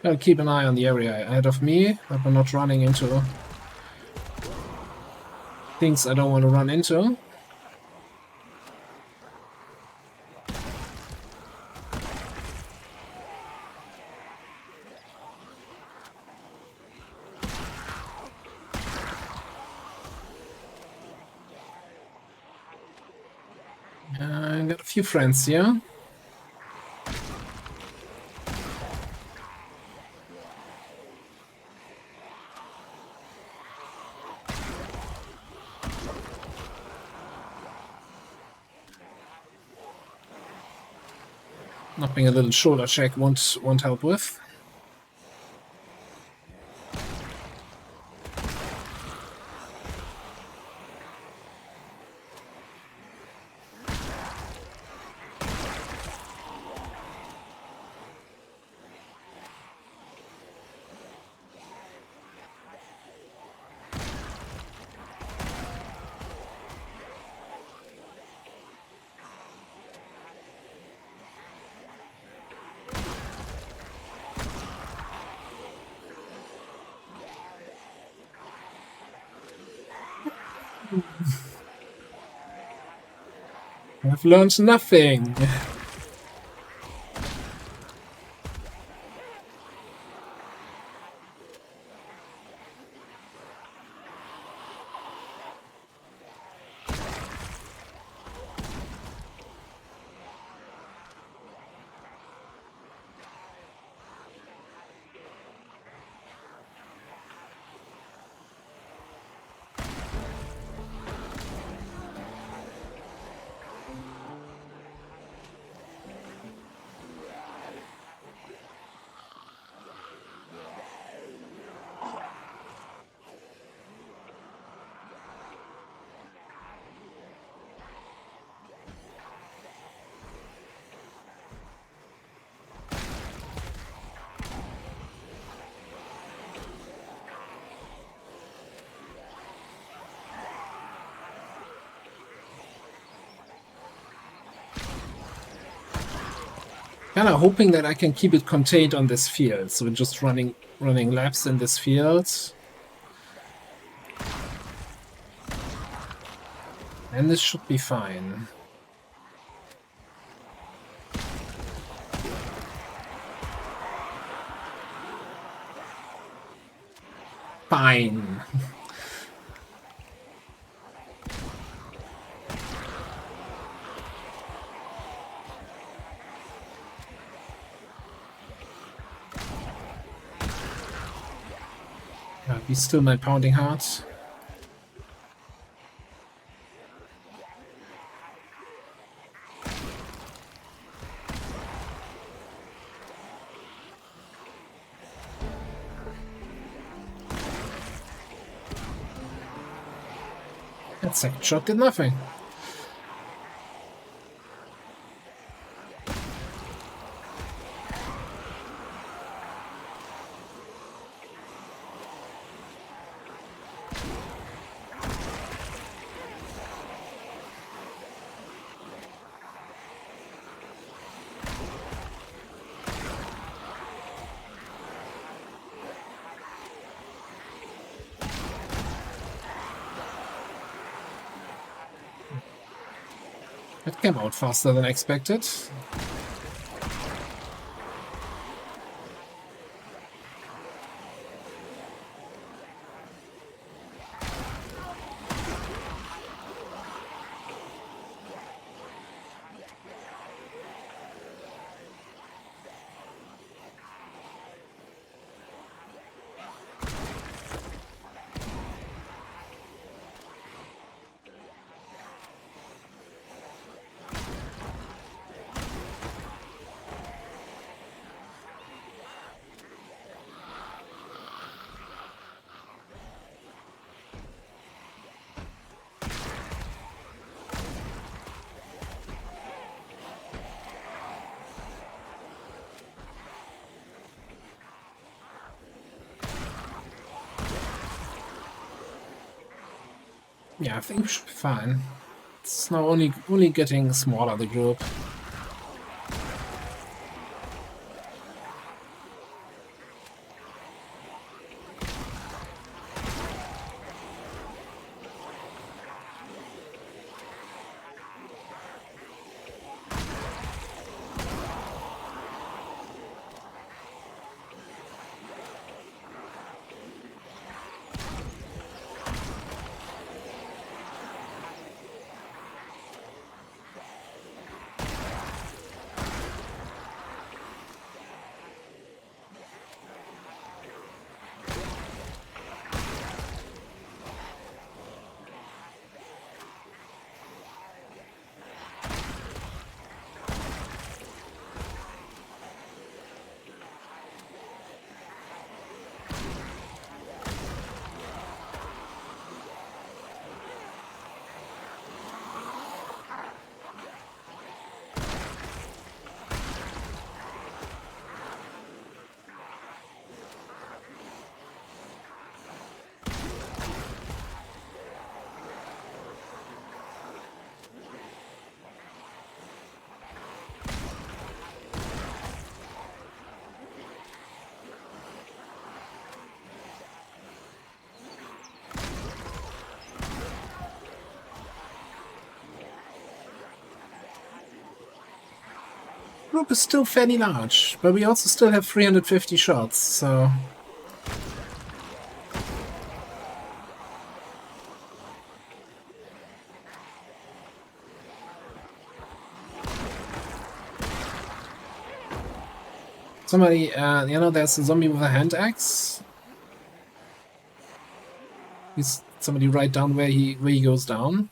Gotta keep an eye on the area ahead of me, that we're not running into things I don't want to run into. I got a few friends here. Nothing a little shoulder check won't help with. I've learned nothing. Kind of hoping that I can keep it contained on this field, so we're just running laps in this field. And this should be fine. Fine. Be still my pounding heart. That second shot did nothing. It came out faster than expected. Yeah, I think we should be fine. It's now only getting smaller, the group. group is still fairly large, but we also still have 350 shots, so... Somebody, you know, there's a zombie with a hand axe. He's somebody right down where he goes down.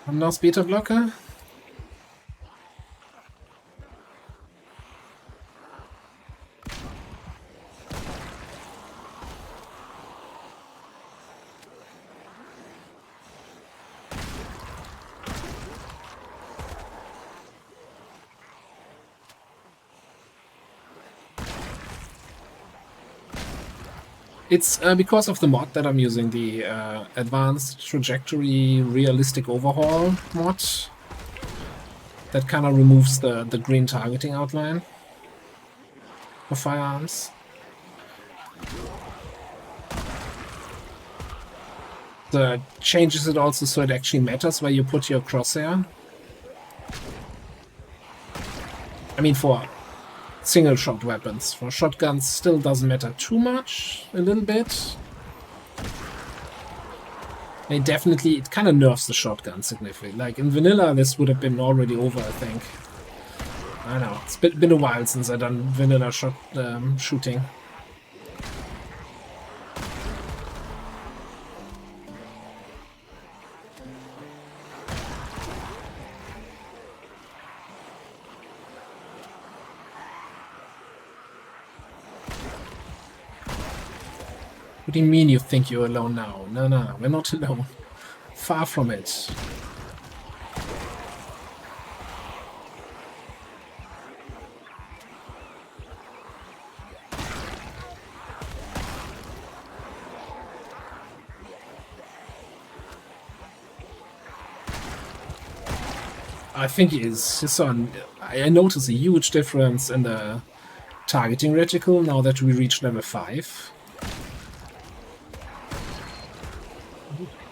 I'm lost beta blocker. It's because of the mod that I'm using, the Advanced Trajectory Realistic Overhaul mod. That kind of removes the green targeting outline for firearms. The changes it also so it actually matters where you put your crosshair. I mean, for single shot weapons. For shotguns still doesn't matter too much, a little bit. It kind of nerfs the shotgun significantly. Like in vanilla this would have been already over, I think. I know, it's been a while since I've done vanilla shooting. What do you mean you think you're alone now? No, no, we're not alone. Far from it. I think it is. Just on, I notice a huge difference in the targeting reticle now that we reach level 5.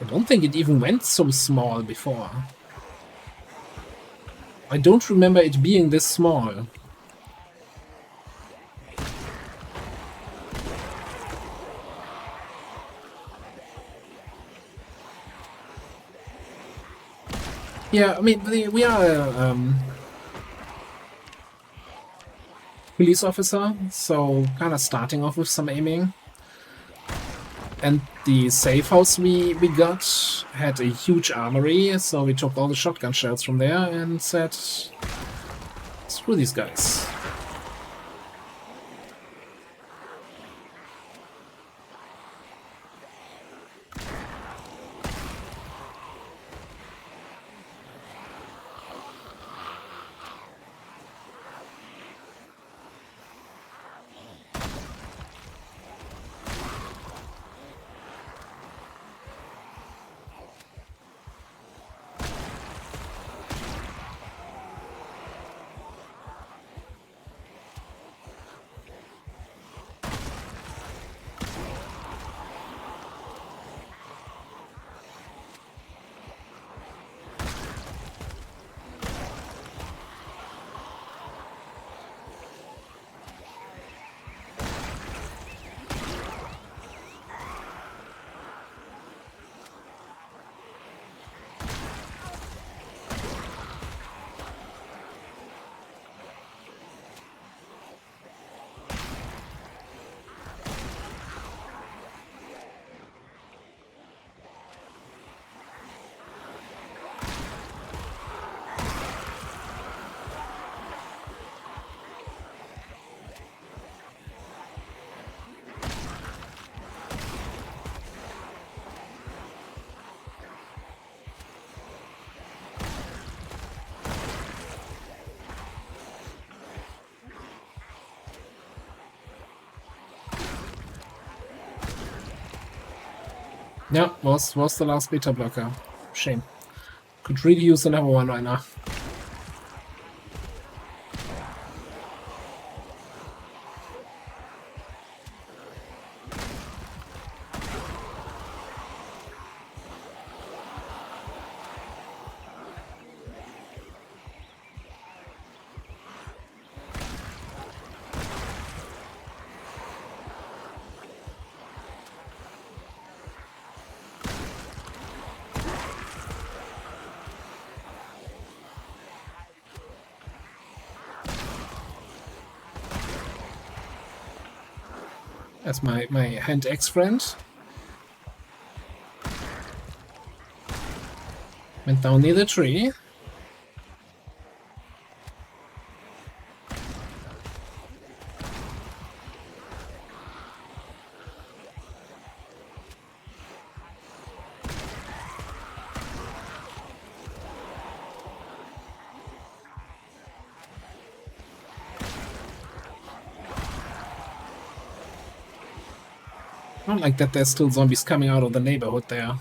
I don't think it even went so small before. I don't remember it being this small. Yeah, I mean, we are a police officer, so kind of starting off with some aiming. And the safe house we got had a huge armory, so we took all the shotgun shells from there and said, screw these guys. Yeah, was the last beta blocker. Shame. Could really use another one right now. That's my hand ex-friend. Went down near the tree. Not like that there's still zombies coming out of the neighborhood there.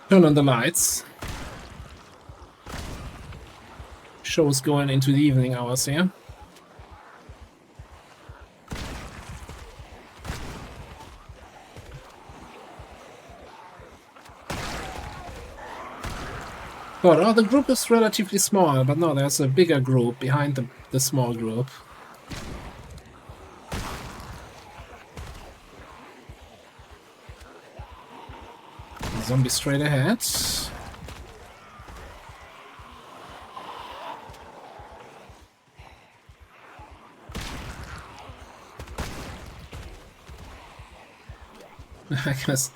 Turn on the lights. Show's going into the evening hours here. But oh, the group is relatively small, but no, there's a bigger group behind the small group. Zombie straight ahead. I guess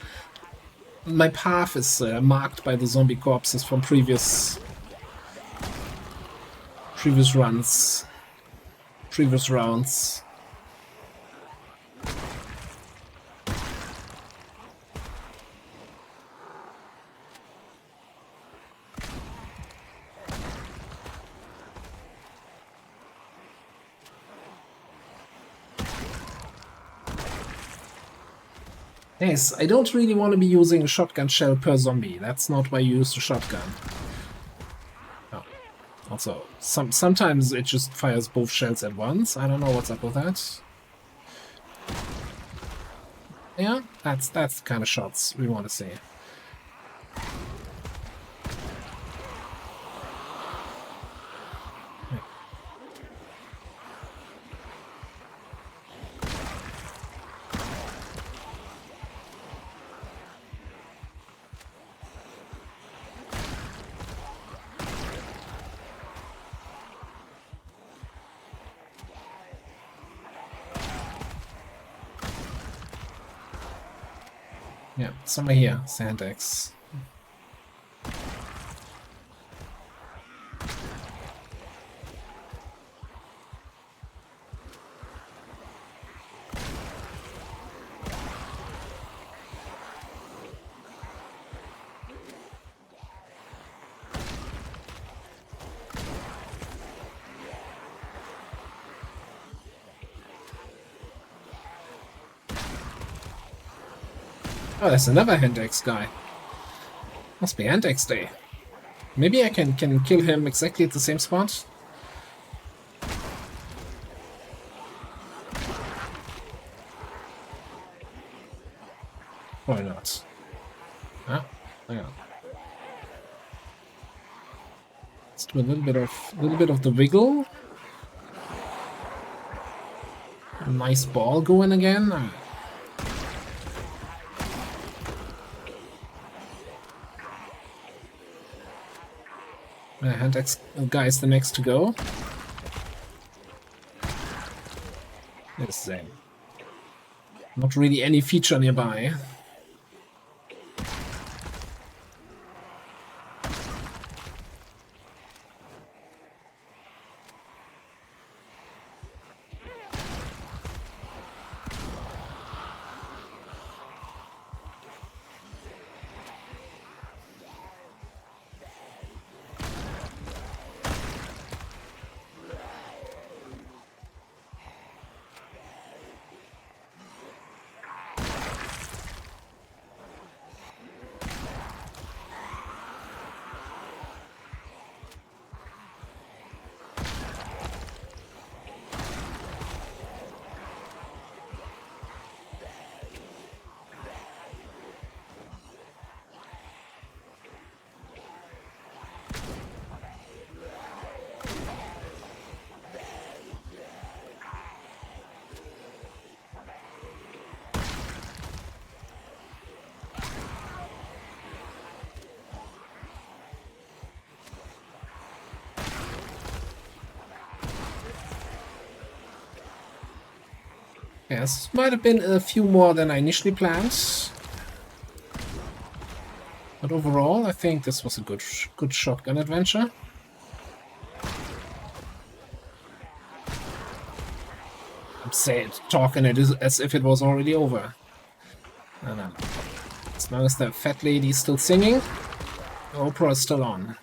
my path is marked by the zombie corpses from previous runs, previous rounds. Yes, I don't really want to be using a shotgun shell per zombie. That's not why you use the shotgun. Oh. Also, sometimes it just fires both shells at once. I don't know what's up with that. Yeah, that's the kind of shots we want to see. Yeah, somewhere here, Sandex. Oh, there's another Handex guy. Must be Handex Day. Maybe I can kill him exactly at the same spot? Why not? Ah, hang on. Let's do a little bit of the wiggle. A nice ball going again. Handex guy is the next to go. It's the same. Not really any feature nearby. Yes, might have been a few more than I initially planned. But overall, I think this was a good shotgun adventure. I'm talking it as if it was already over. No. As long as the fat lady is still singing, the opera is still on.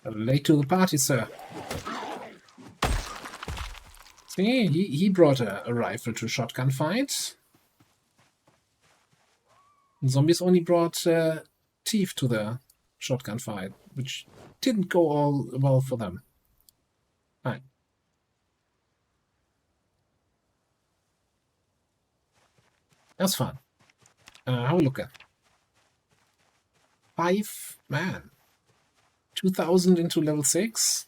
Late to the party, sir. See, he brought a rifle to shotgun fight. And zombies only brought teeth to the shotgun fight, which didn't go all well for them. Right. That's fun. Have a look at 5 man. 2000 into level 6.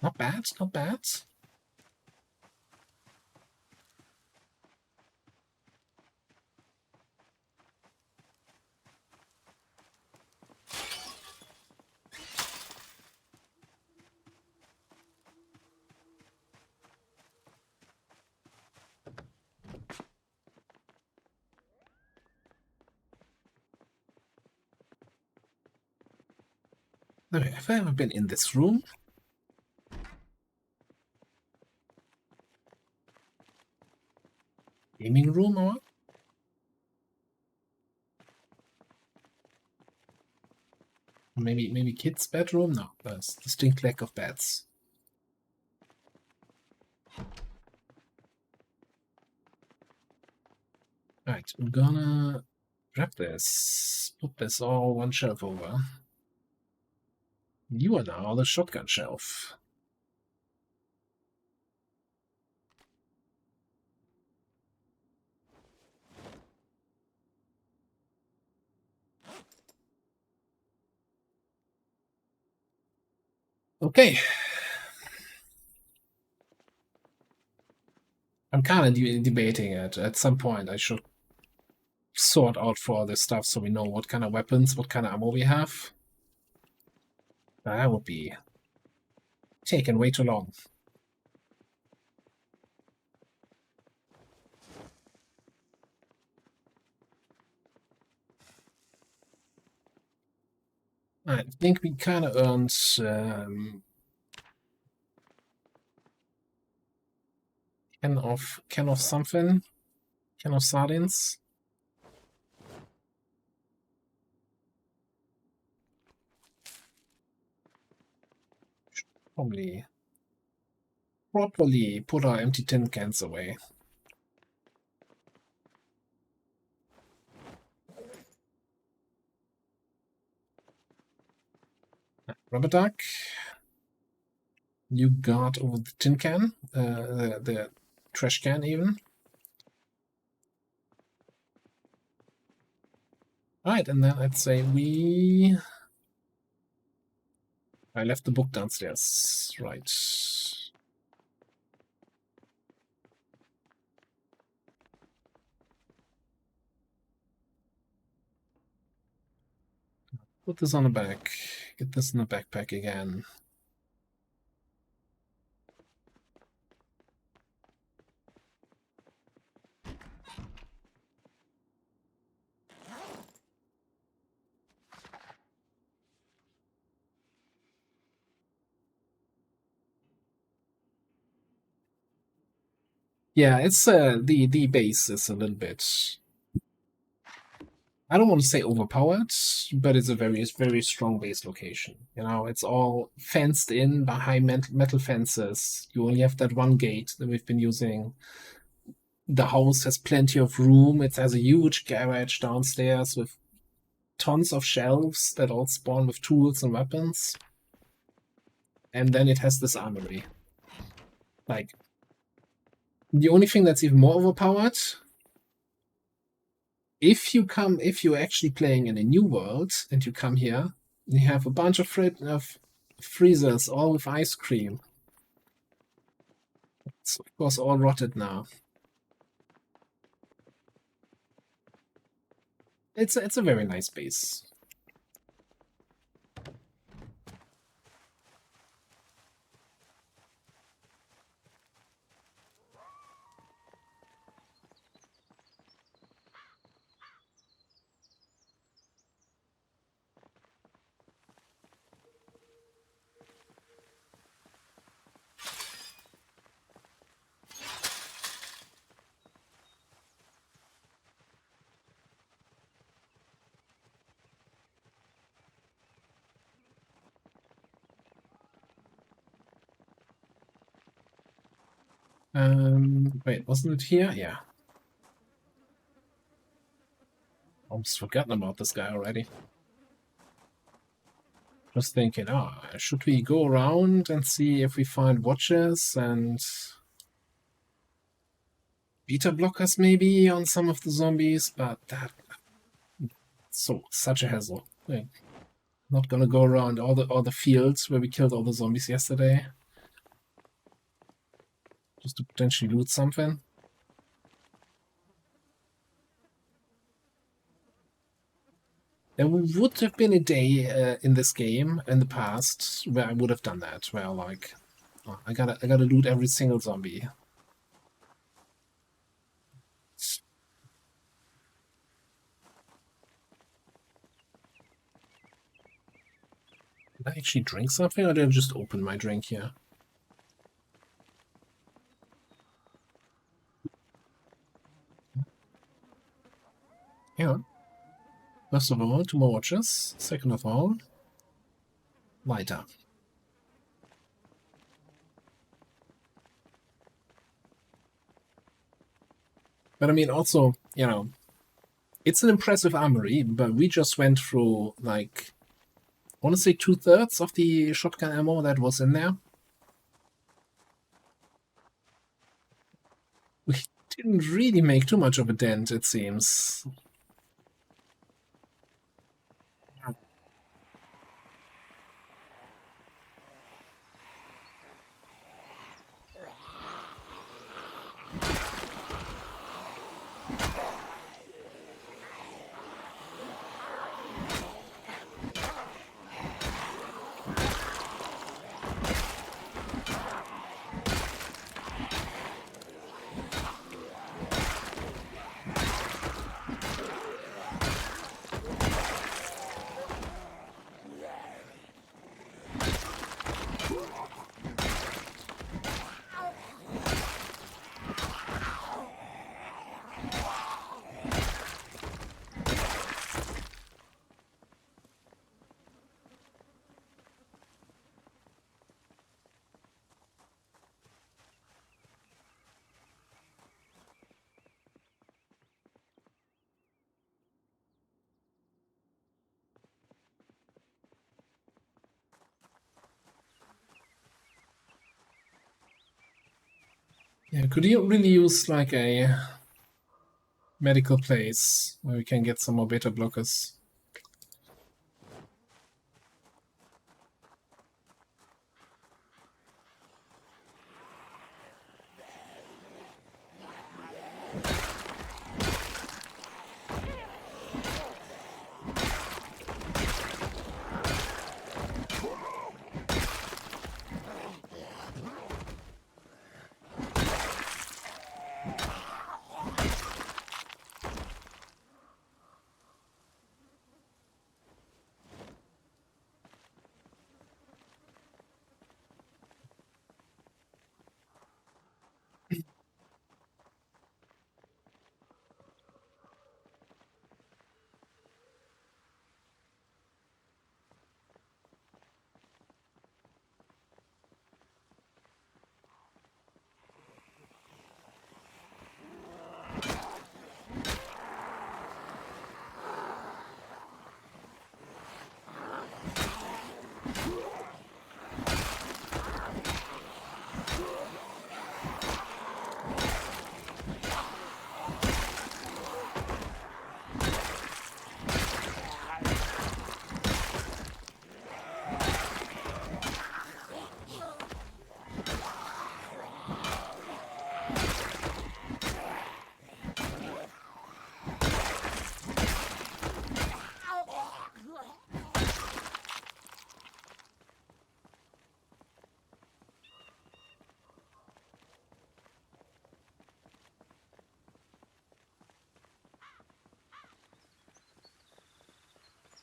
Not bad, not bad. Have I ever been in this room? Gaming room or? Maybe kids' bedroom? No, there's distinct lack of beds. Right, I'm gonna grab this, put this all one shelf over. You are now the shotgun shelf. Okay. I'm kind of debating it. At some point, I should sort out for all this stuff so we know what kind of weapons, what kind of ammo we have. That would be taking way too long. I think we kind of earned can of something, can of sardines. Probably properly put our empty tin cans away. Rubber duck. You got over the tin can, the trash can even. Alright, and then I'd say I left the book downstairs, right. Put this on the back. Get this in the backpack again. Yeah, it's the base is a little bit, I don't want to say overpowered, but it's a very strong base location. You know, it's all fenced in by high metal fences. You only have that one gate that we've been using. The house has plenty of room. It has a huge garage downstairs with tons of shelves that all spawn with tools and weapons. And then it has this armory. Like, the only thing that's even more overpowered, if you're actually playing in a new world and you come here, you have a bunch of freezers, all with ice cream. It's of course all rotted now. It's a very nice base. Wait, wasn't it here? Yeah. Almost forgotten about this guy already. Just thinking, should we go around and see if we find watches and beta blockers maybe on some of the zombies? But such a hassle. Like, not gonna go around all the fields where we killed all the zombies yesterday. Just to potentially loot something. There would have been a day in this game in the past where I would have done that, where like, I gotta loot every single zombie. Did I actually drink something, or did I just open my drink here? Hang on. First of all, 2 more watches. Second of all, lighter. But I mean, also, you know, it's an impressive armory, but we just went through, like, I want to say 2/3 of the shotgun ammo that was in there. We didn't really make too much of a dent, it seems. Yeah, could you really use like a medical place where we can get some more beta blockers?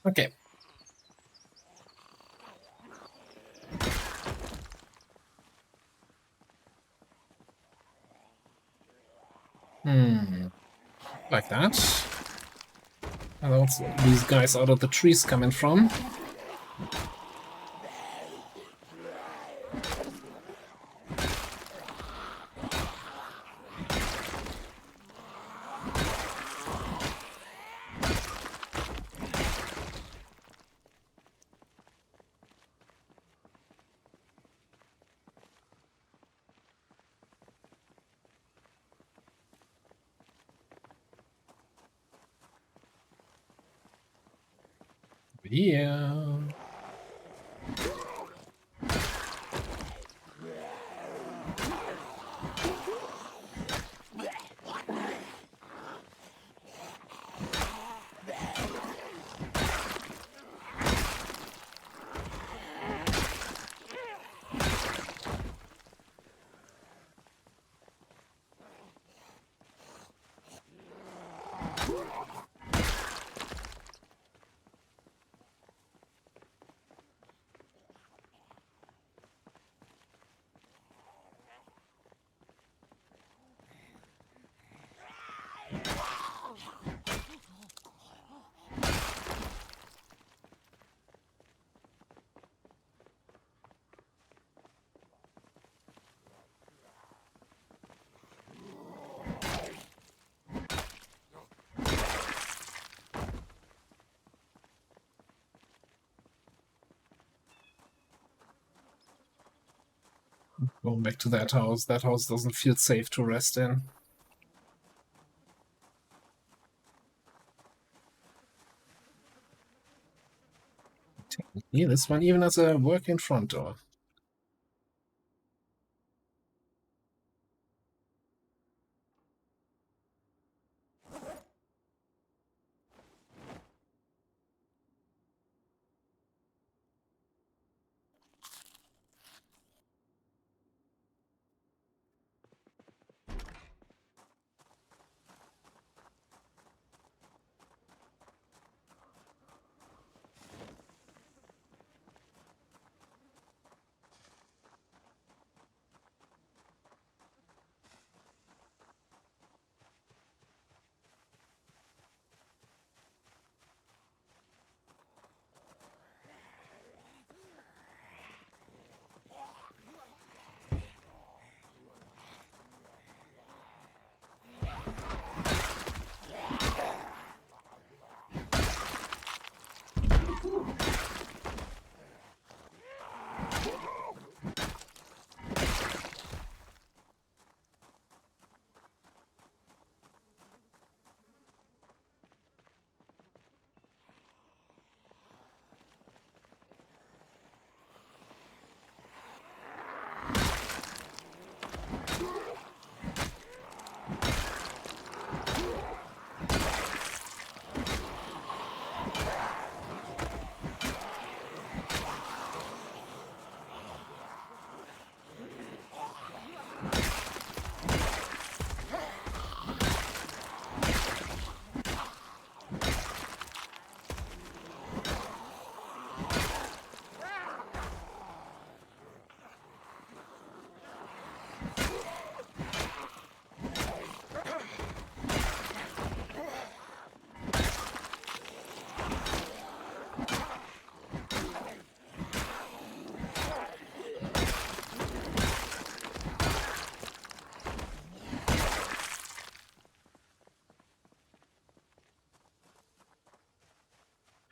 Okay. Like that. And also these guys out of the trees coming from. Yeah. Going back to that house. That house doesn't feel safe to rest in. Technically, this one even has a working front door.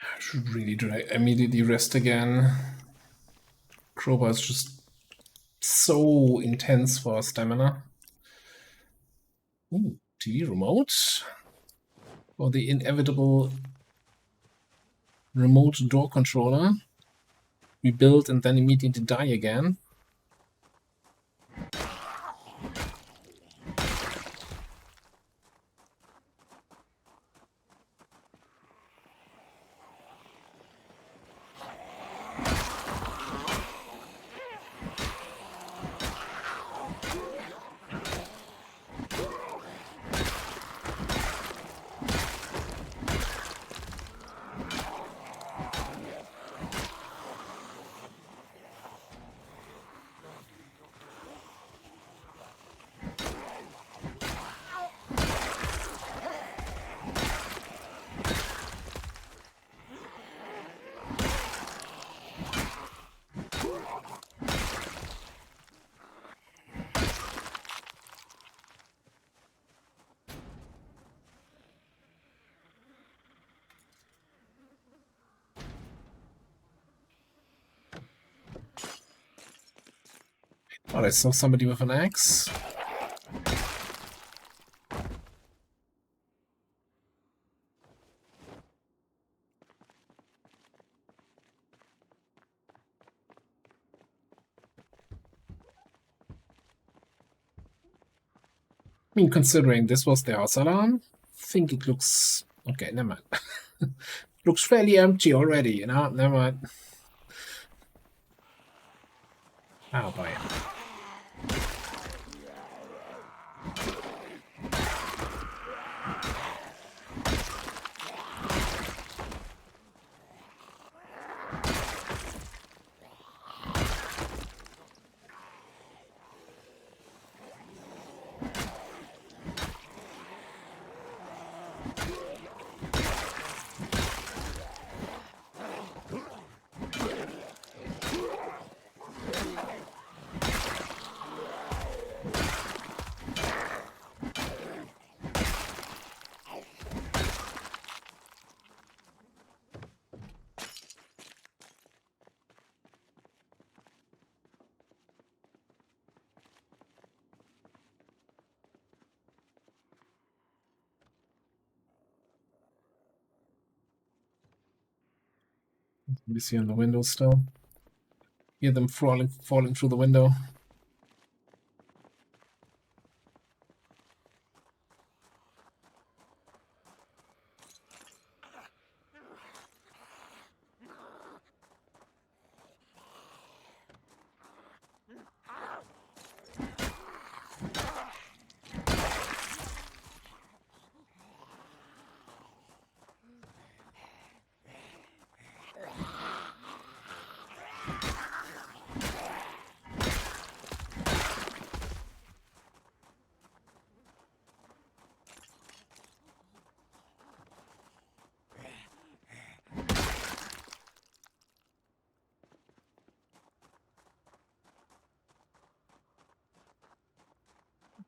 I should really immediately rest again. Crowbar is just so intense for stamina. Ooh, TV remote. For the inevitable remote door controller. We build and then immediately die again. Oh, I saw somebody with an axe. I mean, considering this was the house alarm, I think it looks... Okay, never mind. Looks fairly empty already, you know? Never mind. Oh, boy. We see on the window still. Hear them falling through the window.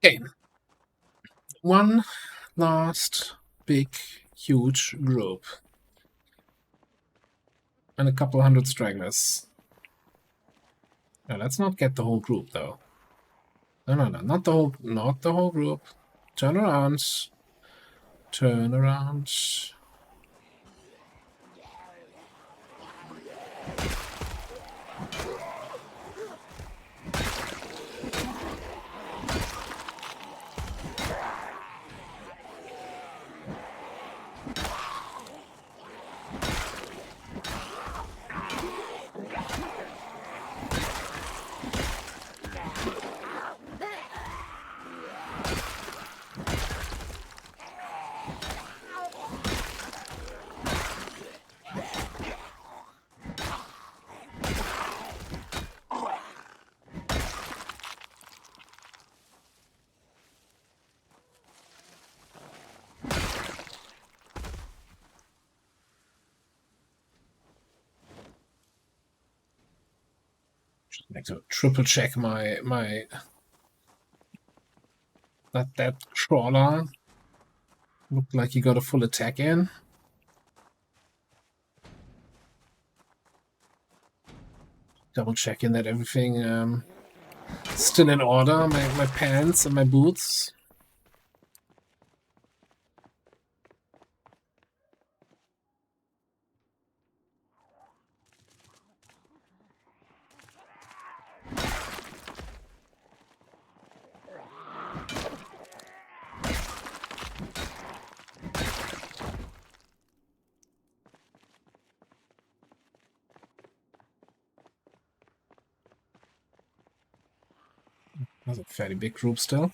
Okay. One last big, huge group. And a couple hundred stragglers. No, let's not get the whole group, though. No, not the whole group. Turn around. Turn around. Like to triple check my that crawler looked like he got a full attack in. Double checking that everything still in order. My pants and my boots. That's a fairly big group still.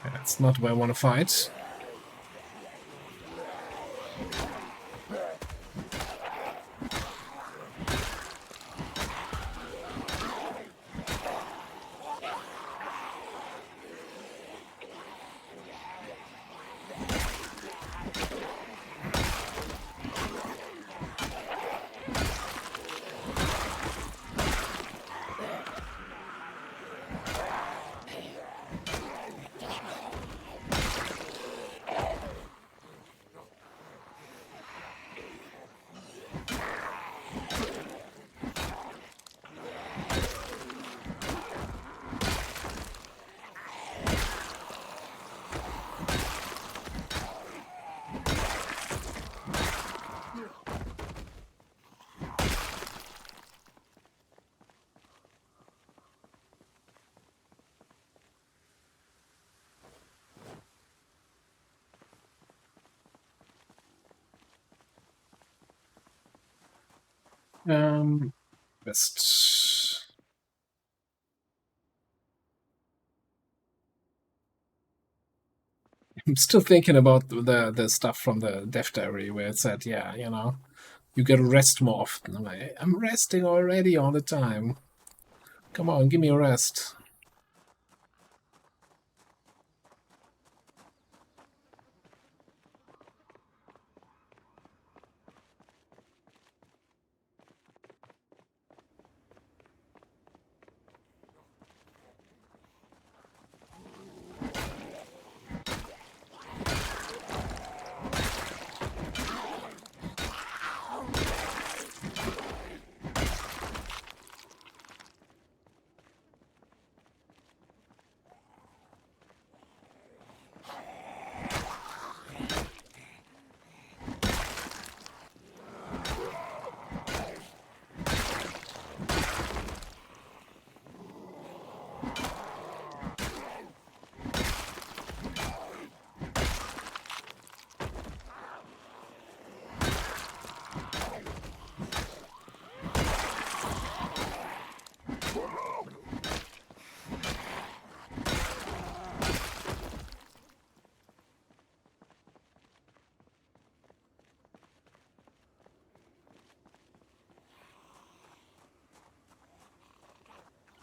That's not where I want to fight. West. I'm still thinking about the stuff from the Death Diary where it said, yeah, you know, you get to rest more often. I'm like, I'm resting already all the time. Come on, give me a rest.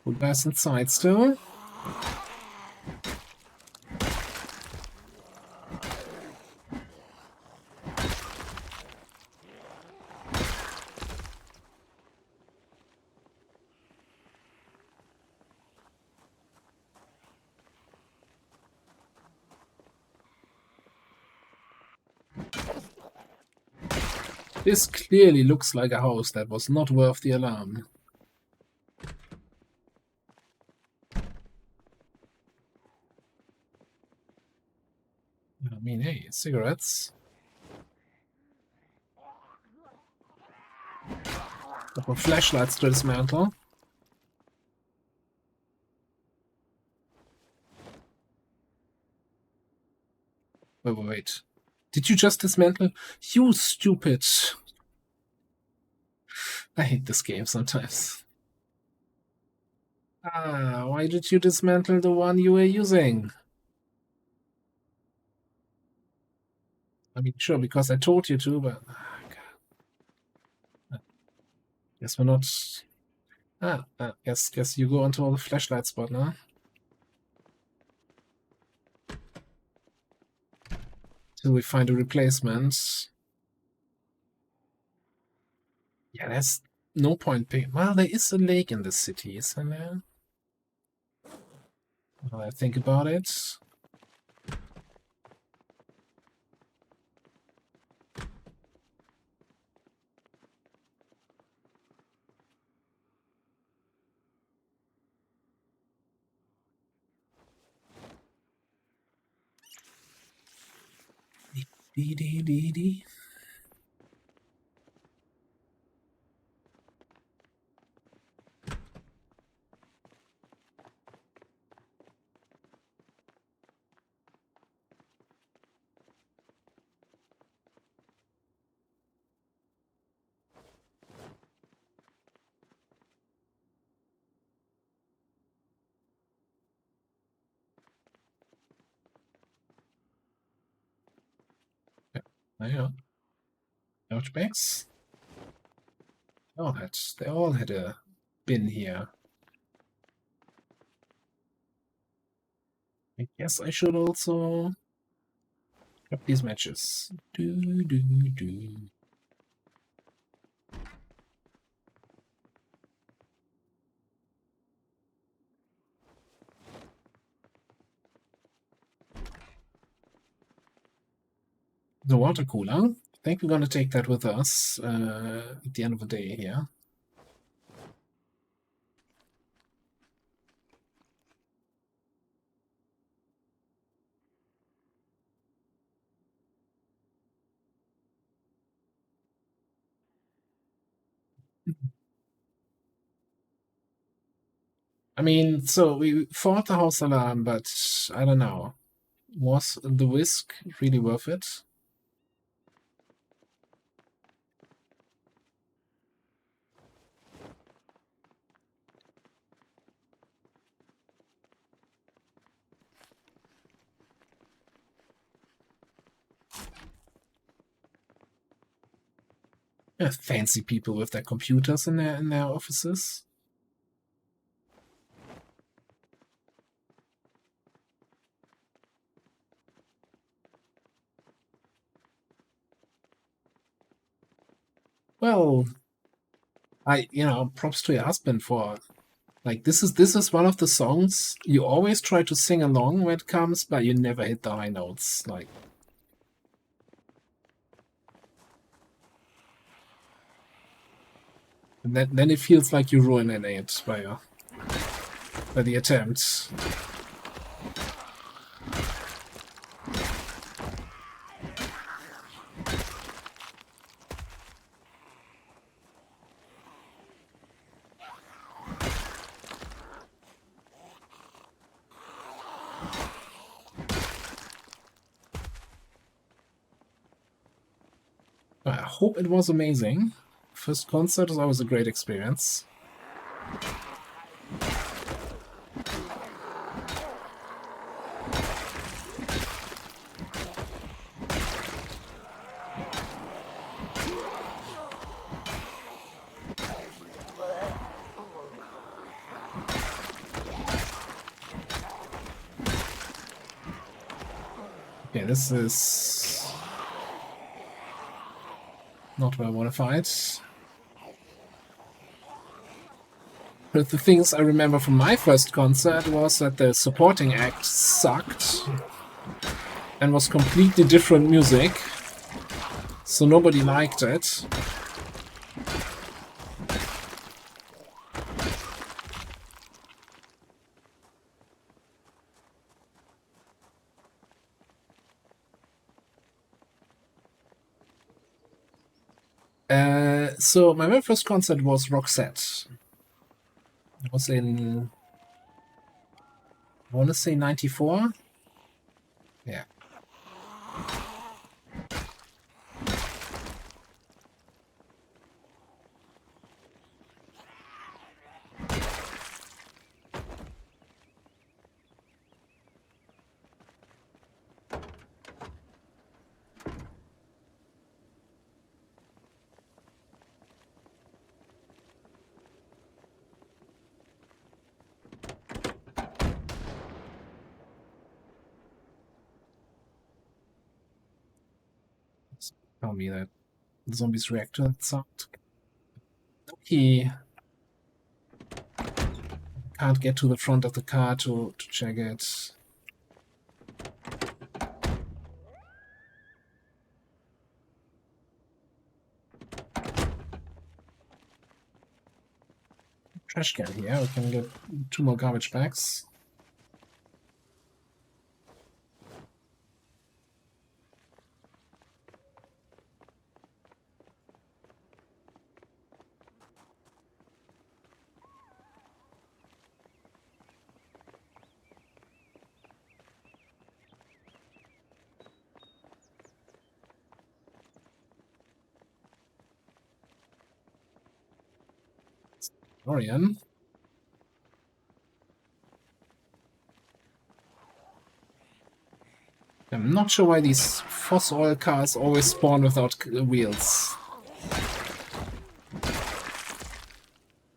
Good guys inside still. This clearly looks like a house that was not worth the alarm. I mean, hey, cigarettes. Couple of flashlights to dismantle. Wait. Did you just dismantle? You stupid. I hate this game sometimes. Ah, why did you dismantle the one you were using? I mean, sure, because I told you to, but... God. Guess we're not... guess you go onto all the flashlight spot now. Till we find a replacement. Yeah, there's no point paying. Well, there is a lake in the city, isn't there? Now I think about it. Dee. Yeah, there you go. Garbage bags. They all had a bin here. I guess I should also grab these matches. Do. The water cooler. I think we're gonna take that with us at the end of the day here. I mean, so we fought the house alarm, but I don't know. Was the whisk really worth it? Fancy people with their computers in their offices. Well, props to your husband for, like, this is one of the songs you always try to sing along when it comes, but you never hit the high notes. Like, and then it feels like you ruining it by the attempt. I hope it was amazing. First concert is always a great experience. Okay, this is not where I want to fight. But the things I remember from my first concert was that the supporting act sucked and was completely different music, so nobody liked it. So my very first concert was Roxette. It was in, I want to say 94. Yeah. Tell me that the zombies react to that sound. He can't get to the front of the car to check it. Trash can here. We can get 2 more garbage bags. Orion. I'm not sure why these fossil oil cars always spawn without wheels.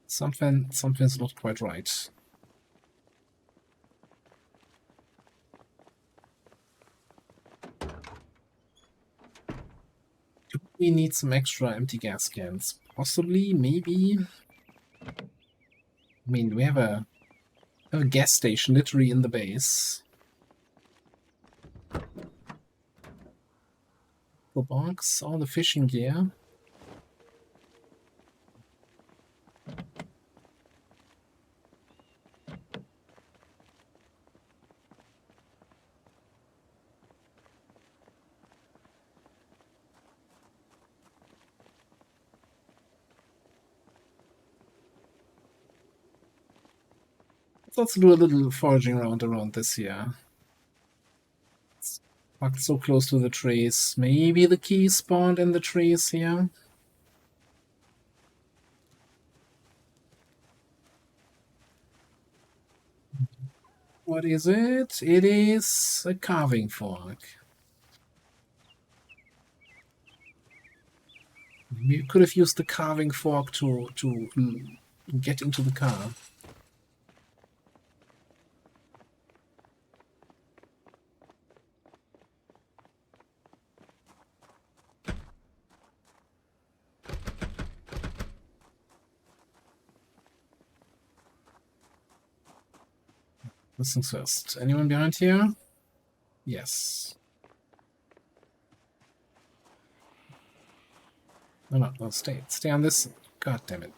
Something's not quite right. Do we need some extra empty gas cans? Possibly, maybe. I mean, we have a gas station literally in the base. The box, all the fishing gear. Let's do a little foraging around this here. It's parked so close to the trees. Maybe the key spawned in the trees here. What is it? It is a carving fork. We could have used the carving fork to get into the car. Listen first. Anyone behind here? Yes. No, stay on this. God damn it.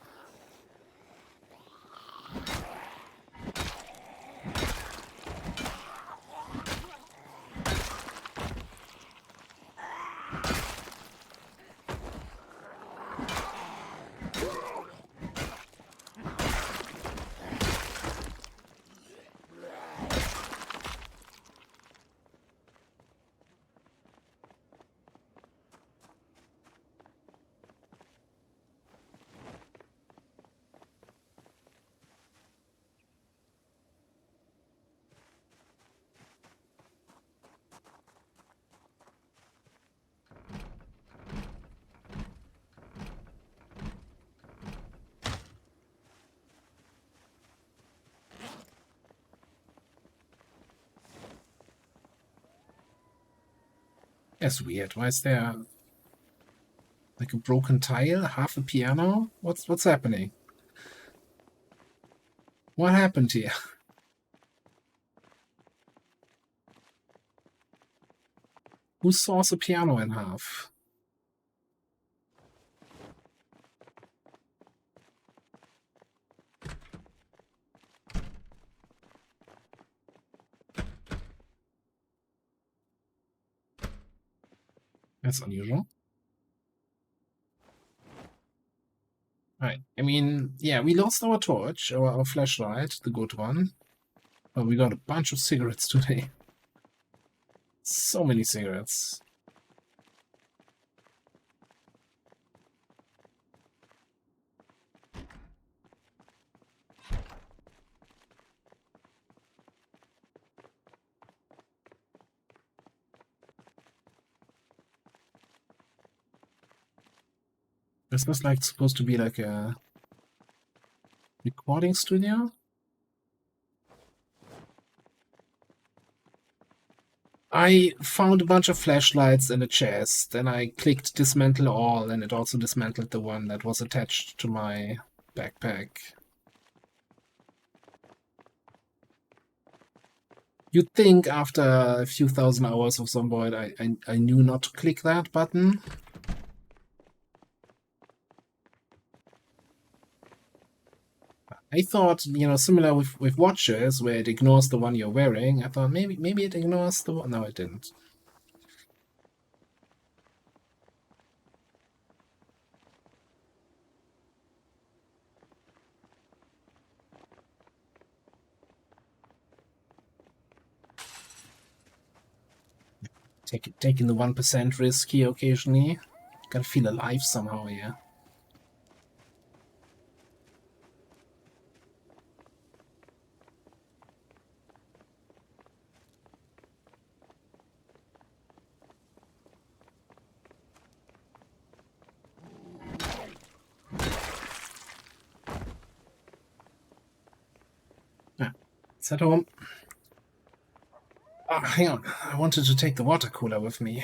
That's weird. Why is there like a broken tile, half a piano? What's happening? What happened here? Who saws a piano in half? That's unusual. Right. I mean, yeah, we lost our torch, our flashlight, the good one. But we got a bunch of cigarettes today. So many cigarettes. Is this like supposed to be like a recording studio? I found a bunch of flashlights in a chest, and I clicked dismantle all, and it also dismantled the one that was attached to my backpack. You'd think after a few thousand hours of Zomboid, I knew not to click that button. I thought, similar with watches, where it ignores the one you're wearing. I thought maybe it ignores the one. No, it didn't. Taking the 1% risk here occasionally. Gotta feel alive somehow here. It's at home. Oh, hang on. I wanted to take the water cooler with me.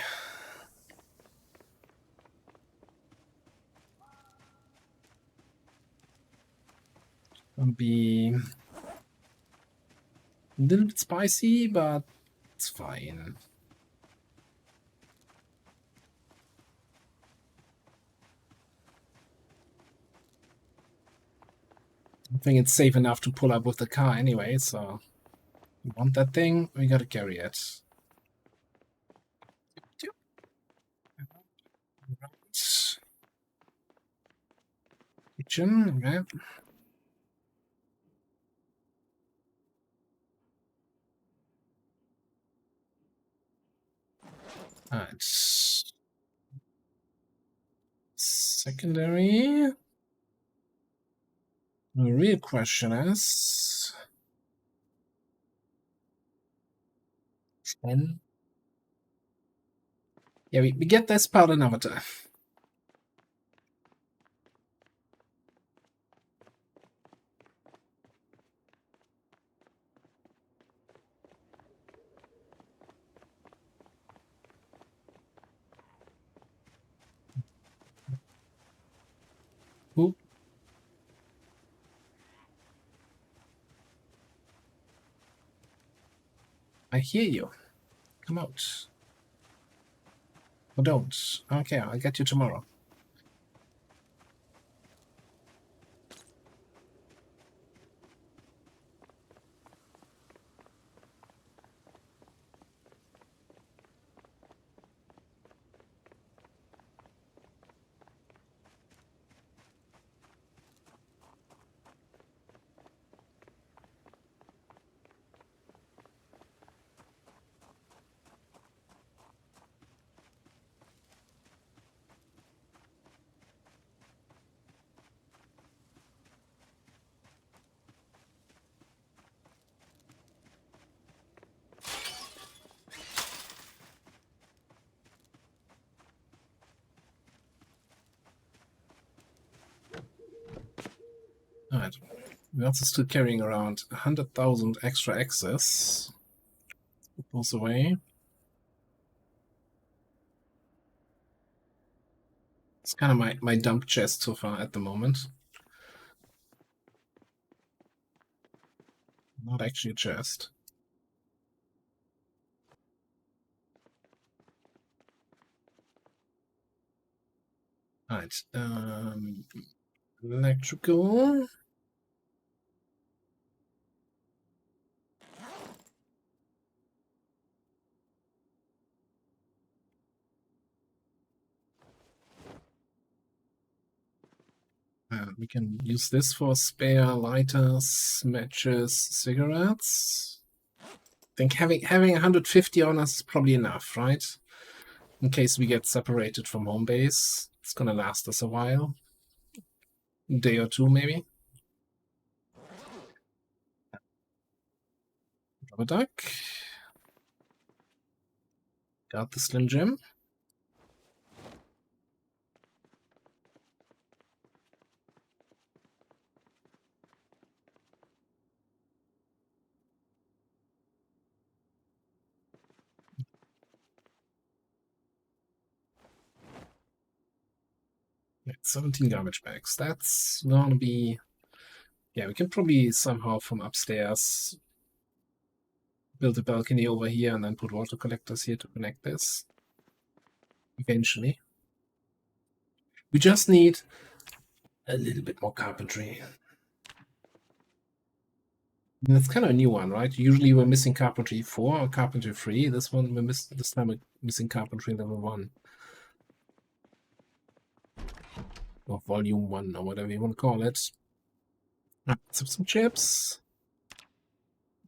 It'll be a little bit spicy, but it's fine. I think it's safe enough to pull up with the car anyway, so we want that thing, we gotta carry it. Kitchen, okay. Alright. Secondary. The real question is... 10? Yeah, we get this part another time. I hear you. Come out. Or don't. Okay, I'll get you tomorrow. Alright. We're also still carrying around 100,000 extra access. Put those away. It's kind of my dump chest so far at the moment. Not actually a chest. Alright. Electrical. We can use this for spare lighters, matches, cigarettes. I think having 150 on us is probably enough, right? In case we get separated from home base. It's gonna last us a while. A day or two, maybe. Rubber duck. Got the Slim Jim. Yeah, 17 garbage bags. That's gonna be... Yeah, we can probably somehow from upstairs build a balcony over here and then put water collectors here to connect this. Eventually. We just need a little bit more carpentry. And it's kind of a new one, right? Usually we're missing carpentry 4 or carpentry 3. This time we're missing carpentry level 1. Or volume 1 or whatever you want to call it. Some chips.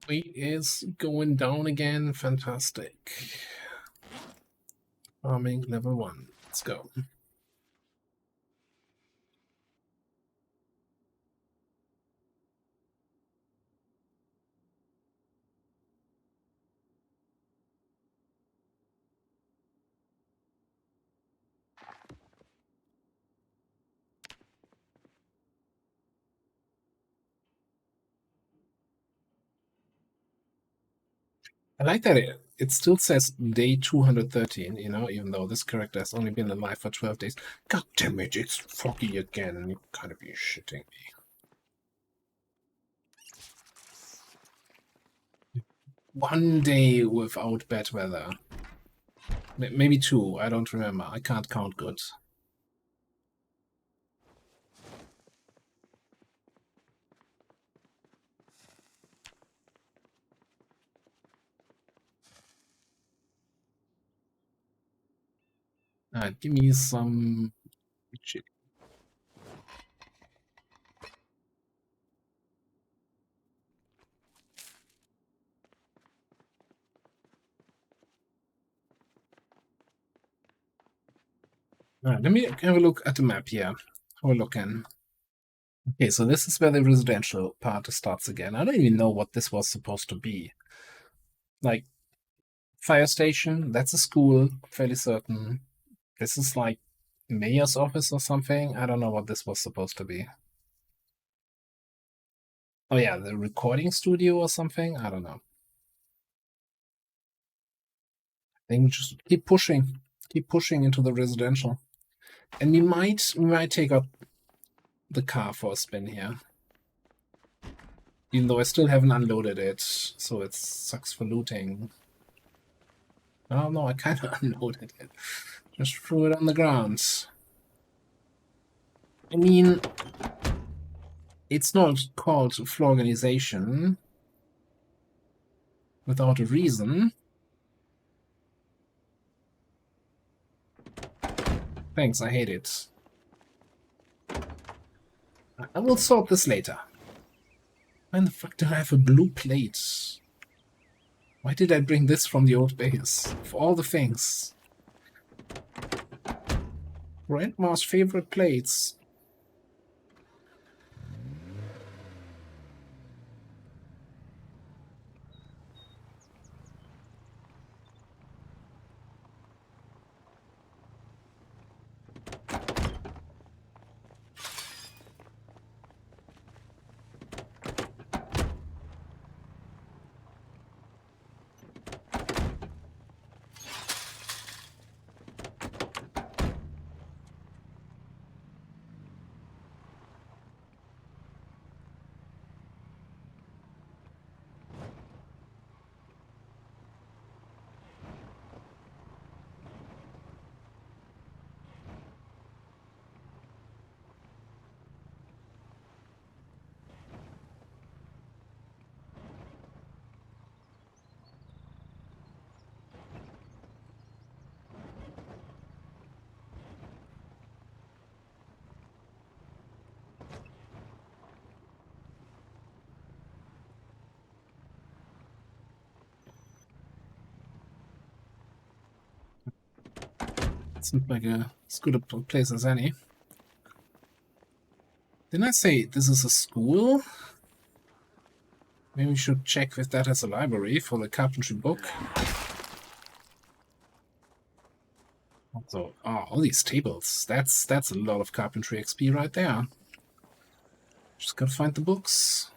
Weight is going down again. Fantastic. Farming level 1. Let's go. I like that it still says day 213, you know, even though this character has only been alive for 12 days. God damn it, it's foggy again. You gotta be shitting me. 1 day without bad weather. Maybe 2, I don't remember. I can't count good. Give me some chicken. Let me have a look at the map here. How we're looking. Okay, so this is where the residential part starts again. I don't even know what this was supposed to be. Like, fire station, that's a school, fairly certain. This is like mayor's office or something. I don't know what this was supposed to be. Oh yeah, the recording studio or something. I don't know. I think just keep pushing into the residential, and we might take out the car for a spin here. Even though I still haven't unloaded it, so it sucks for looting. Oh no, I kind of unloaded it. Just threw it on the ground. I mean, it's not called floor organization without a reason. Thanks, I hate it. I will sort this later. Why in the fuck do I have a blue plate? Why did I bring this from the old base? Of all the things. Grandma's favorite plates. Seems like as good a place as any. Didn't I say this is a school? Maybe we should check if that has a library for the carpentry book. So, all these tables. That's a lot of carpentry XP right there. Just gotta find the books.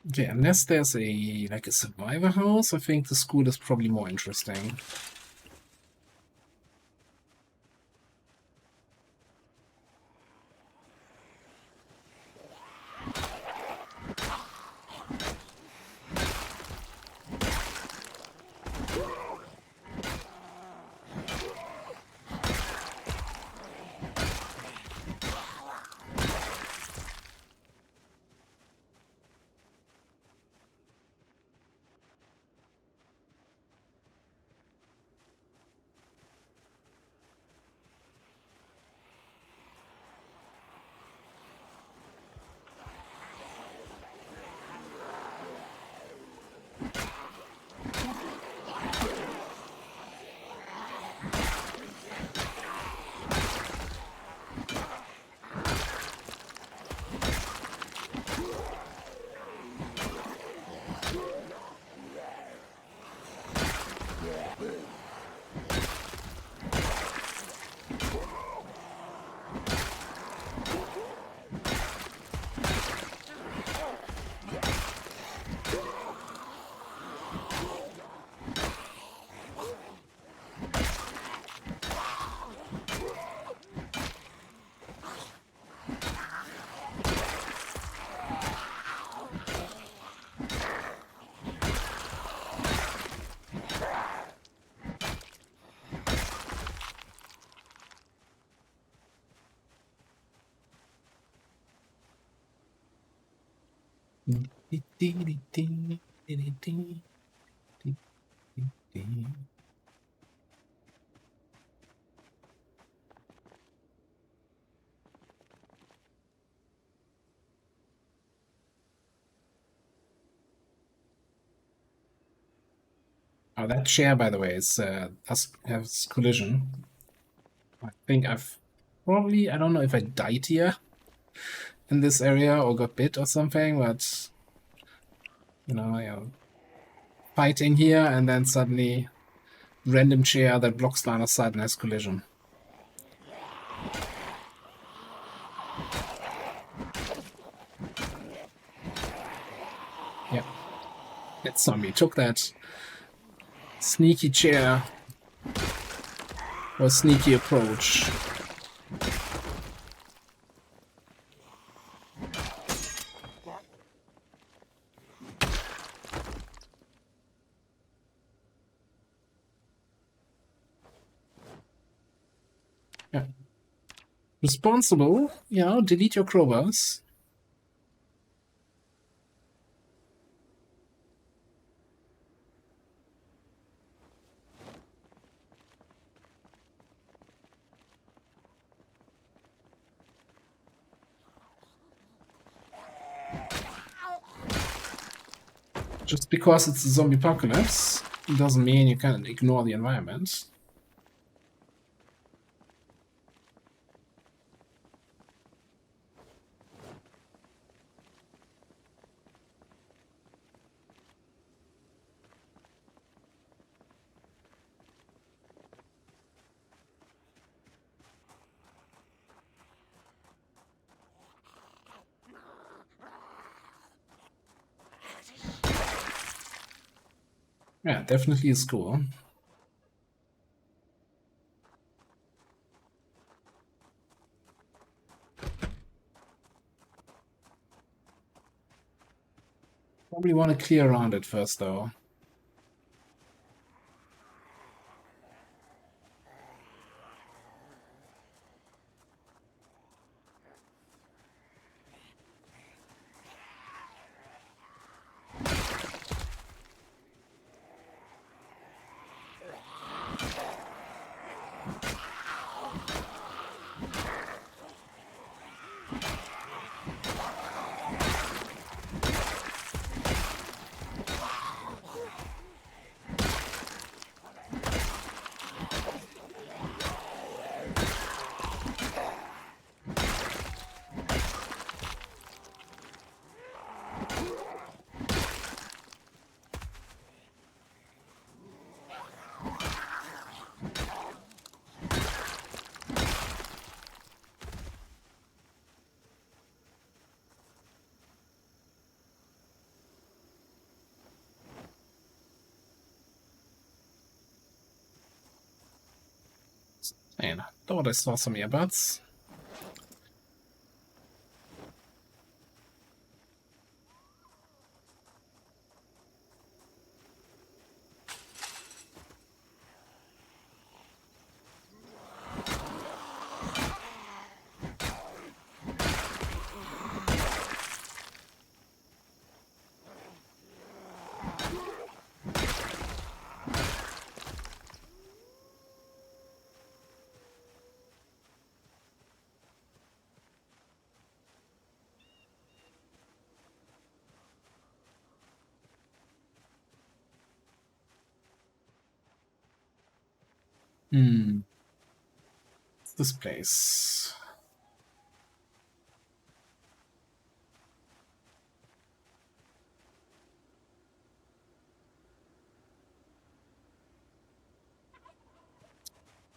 Okay, unless there's a survivor house, I think the school is probably more interesting. Oh, that chair, by the way, is has collision. I think I've probably, I don't know if I died here in this area or got bit or something, but you know, fighting here and then suddenly random chair that blocks line of sight and has collision. Yeah, that zombie took that sneaky chair or sneaky approach. Yeah. Responsible, delete your crowbars. Just because it's a zombie apocalypse, it doesn't mean you can ignore the environment. Yeah, definitely a school. Probably want to clear around it first, though. And I thought I saw some earbuds. What's this place?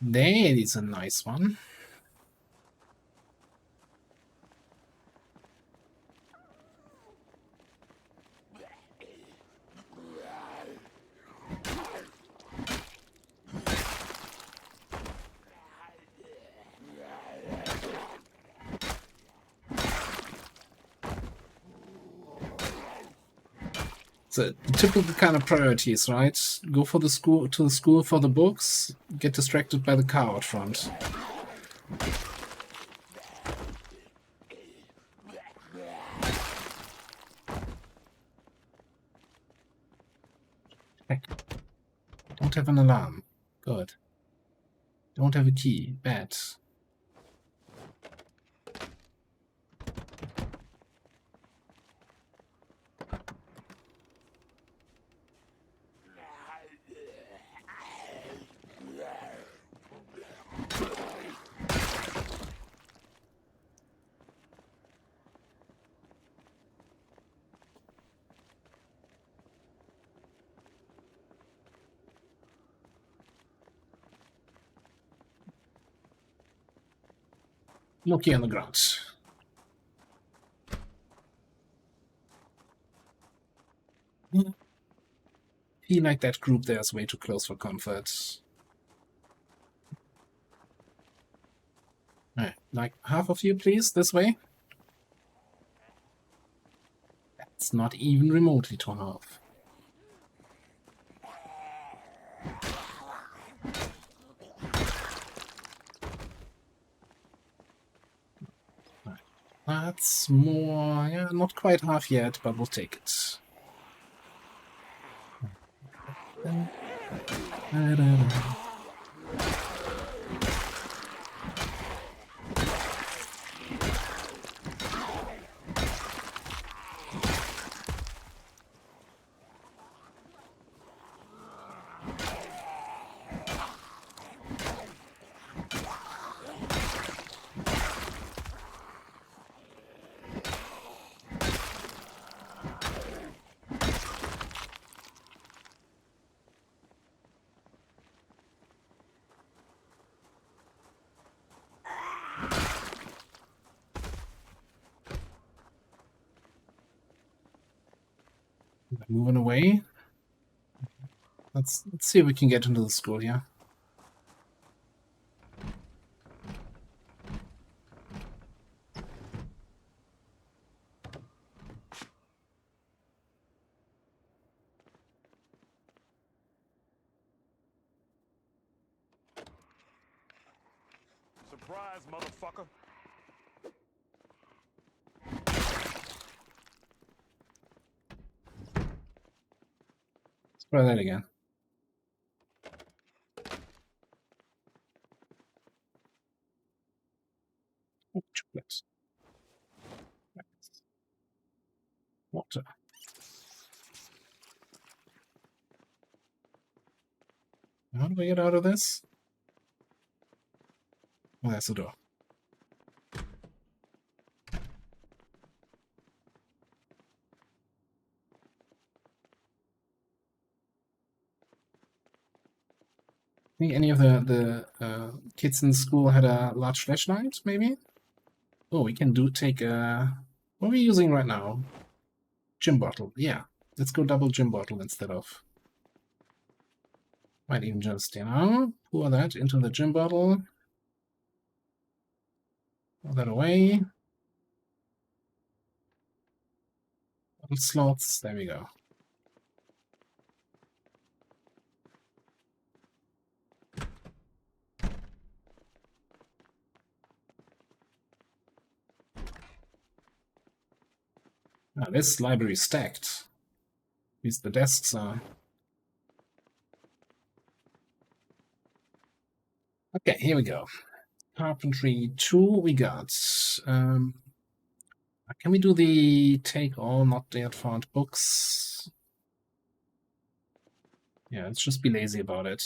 That is a nice one. The typical kind of priorities, right? Go for the school to the school for the books, get distracted by the car out front. have an alarm. Good. Don't have a key. Bad. Loki on the ground. Feel like that group there is way too close for comfort. Alright, like half of you, please, this way. That's not even remotely to half. Right. That's more, yeah, not quite half yet, but we'll take it. Moving away. Let's see if we can get into the school here. Surprise, motherfucker. Let's try that again. Oh, chocolate. Water. How do we get out of this? Oh, there's the door. Think any of the kids in school had a large flashlight, maybe? Oh, we can take a... What are we using right now? Gym bottle. Yeah, let's go double gym bottle instead of... Might even just, pour that into the gym bottle. Pour that away. Little slots. There we go. Now, this library is stacked. At least the desks are. Okay, here we go. Carpentry 2 we got. Can we do the take all not yet found books? Yeah, let's just be lazy about it.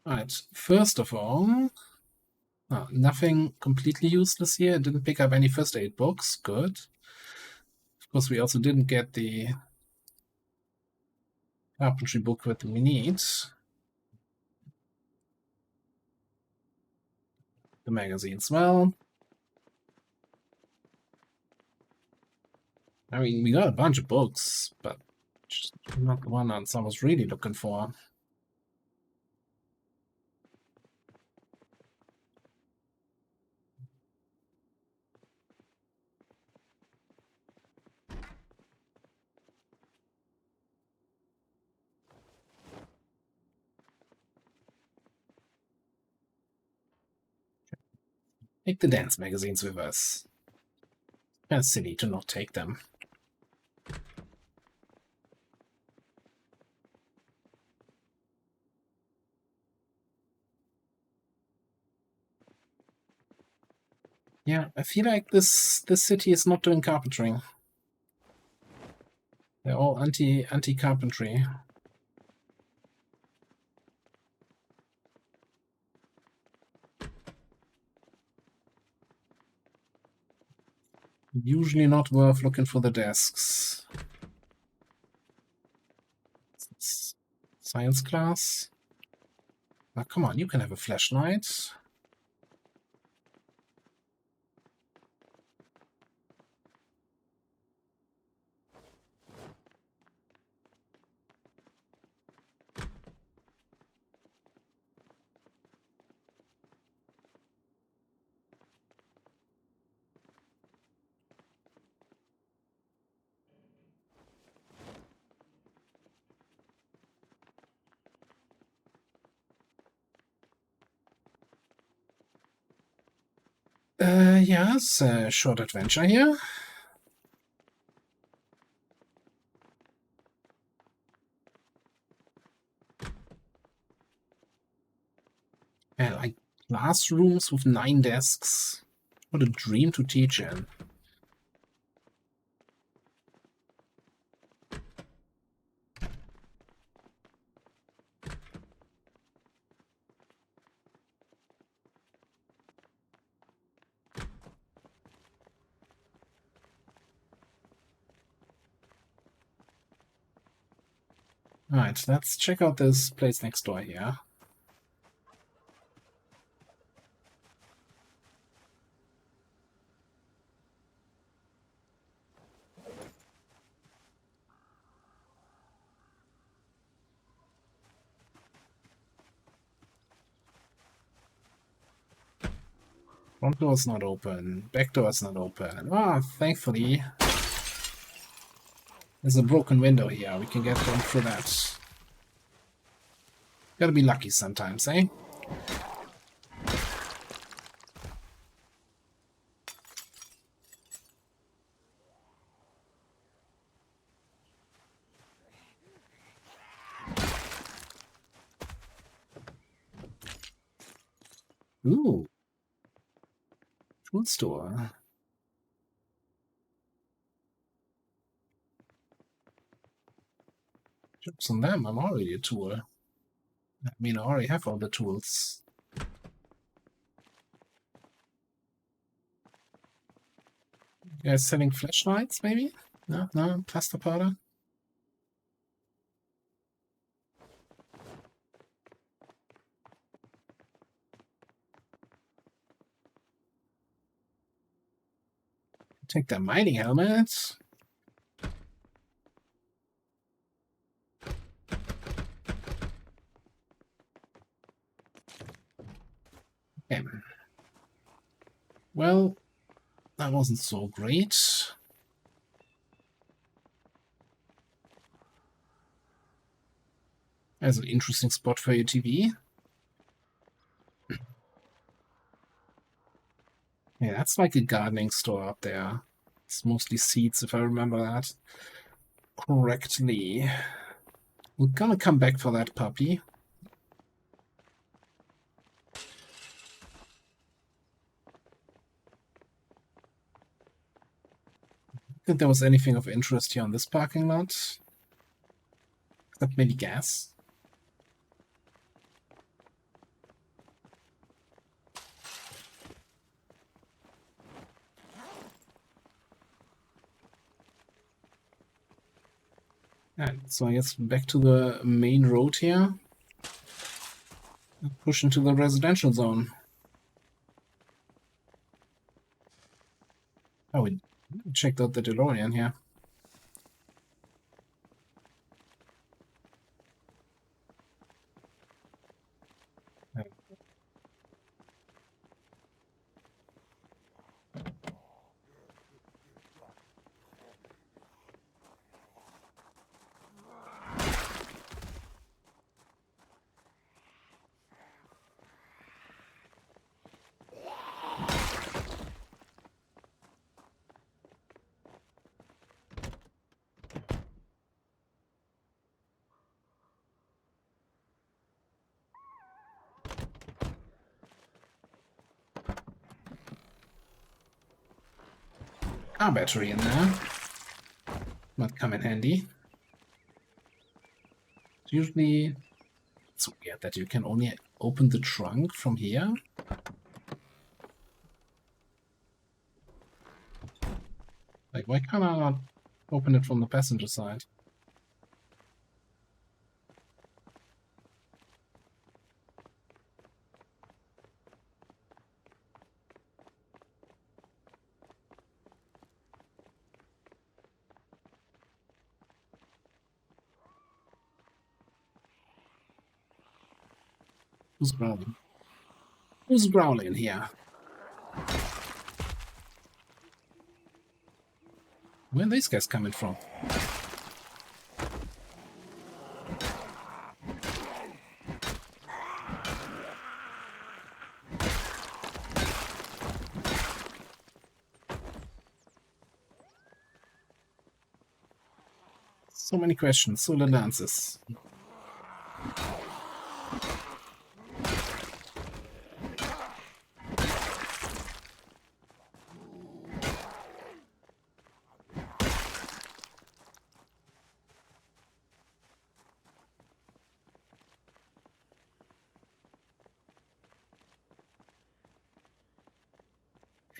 Alright, first of all, nothing completely useless here. Didn't pick up any first aid books. Good. Of course, we also didn't get the carpentry book that we need. The magazines, well. I mean, we got a bunch of books, but just not the ones I was really looking for. Take the dance magazines with us. Kind of silly to not take them. Yeah, I feel like this city is not doing carpentering. They're all anti carpentry. Usually not worth looking for the desks. Science class. Now, come on, you can have a flashlight. Yeah, it's a short adventure here. Yeah, like classrooms with 9 desks. What a dream to teach in. Alright, let's check out this place next door here. Front door's not open. Back door's not open. Ah, thankfully there's a broken window here. We can get in through that. Gotta be lucky sometimes, eh? Ooh. Tool store. Jokes on them, I'm already a tool. I mean, I already have all the tools. You guys selling flashlights, maybe? No? No? Plaster powder? Take the mining helmet. Okay. Well, that wasn't so great. There's an interesting spot for your TV. Yeah, that's like a gardening store up there. It's mostly seeds, if I remember that correctly. We're gonna come back for that puppy. Think there was anything of interest here on this parking lot? Except maybe gas. Alright, so I guess back to the main road here. Push into the residential zone. Oh, we checked out the DeLorean here. car battery in there. Might come in handy. Usually, it's weird that you can only open the trunk from here. Like, why can't I not open it from the passenger side? Who's growling? Who's growling here? Where are these guys coming from? So many questions, so little answers.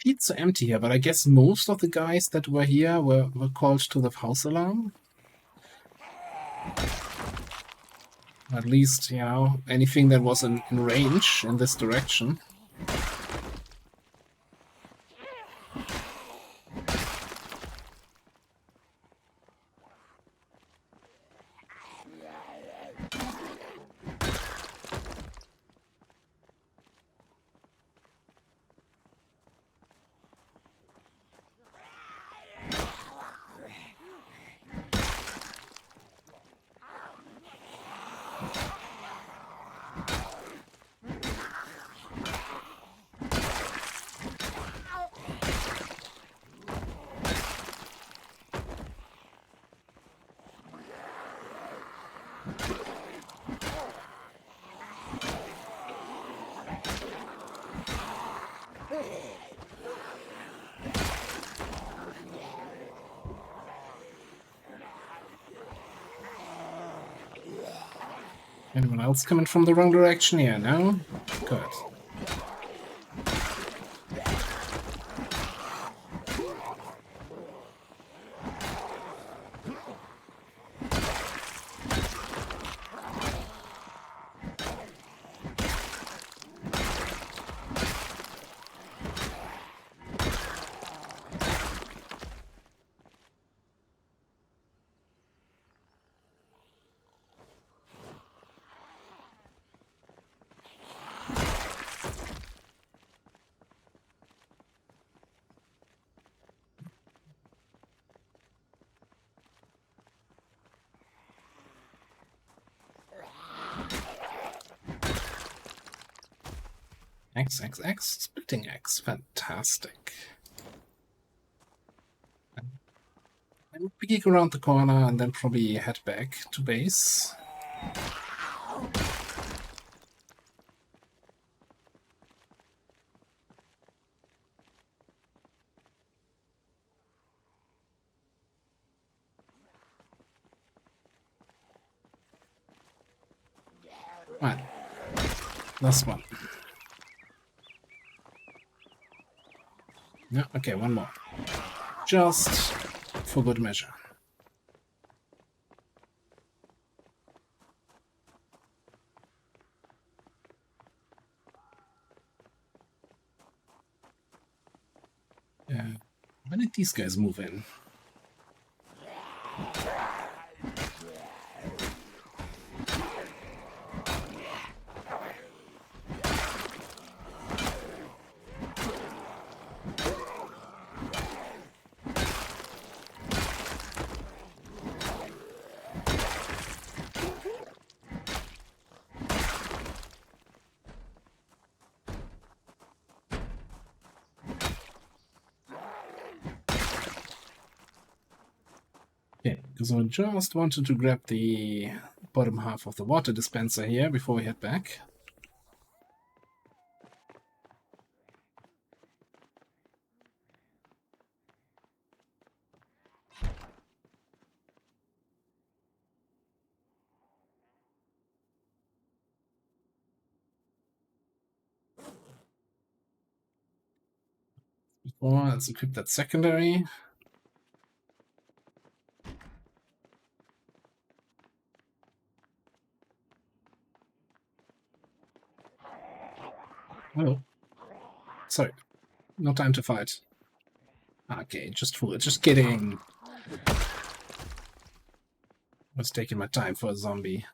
It's so empty here, but I guess most of the guys that were here were called to the house alarm. At least, you know, anything that was in range in this direction. Anyone else coming from the wrong direction here? No? Good. XXX, splitting X, fantastic. I'm peek around the corner and then probably head back to base. Right, last one. Yeah, okay, one more. Just for good measure. Yeah, when did these guys move in? Okay, because I just wanted to grab the bottom half of the water dispenser here before we head back. Or let's equip that secondary. Oh. Sorry. No time to fight. Okay, just fool it. Just kidding. I was taking my time for a zombie.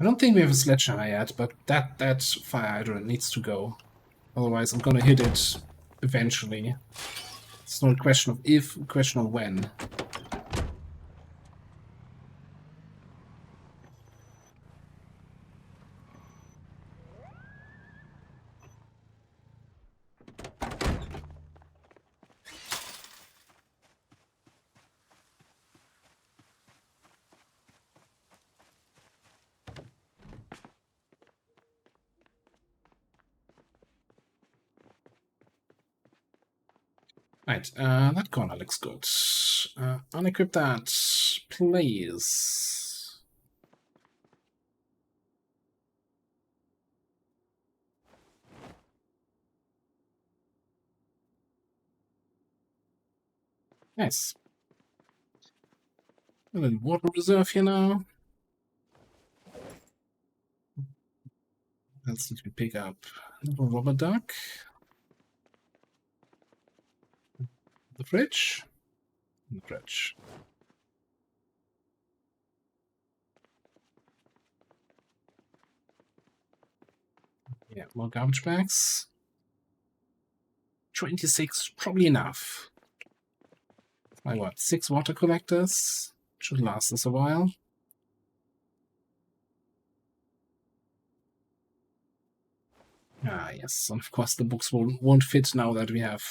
I don't think we have a sledgehammer yet, but that fire hydrant needs to go. Otherwise, I'm gonna hit it eventually. It's not a question of if, a question of when. Right, that corner looks good. Unequip that, please. Nice. A little water reserve here now. Else need to pick up a little rubber duck. The fridge. The fridge. Yeah, more garbage bags. 26, probably enough. I got 6 water collectors. Should last us a while. Ah, yes, and of course the books won't fit now that we have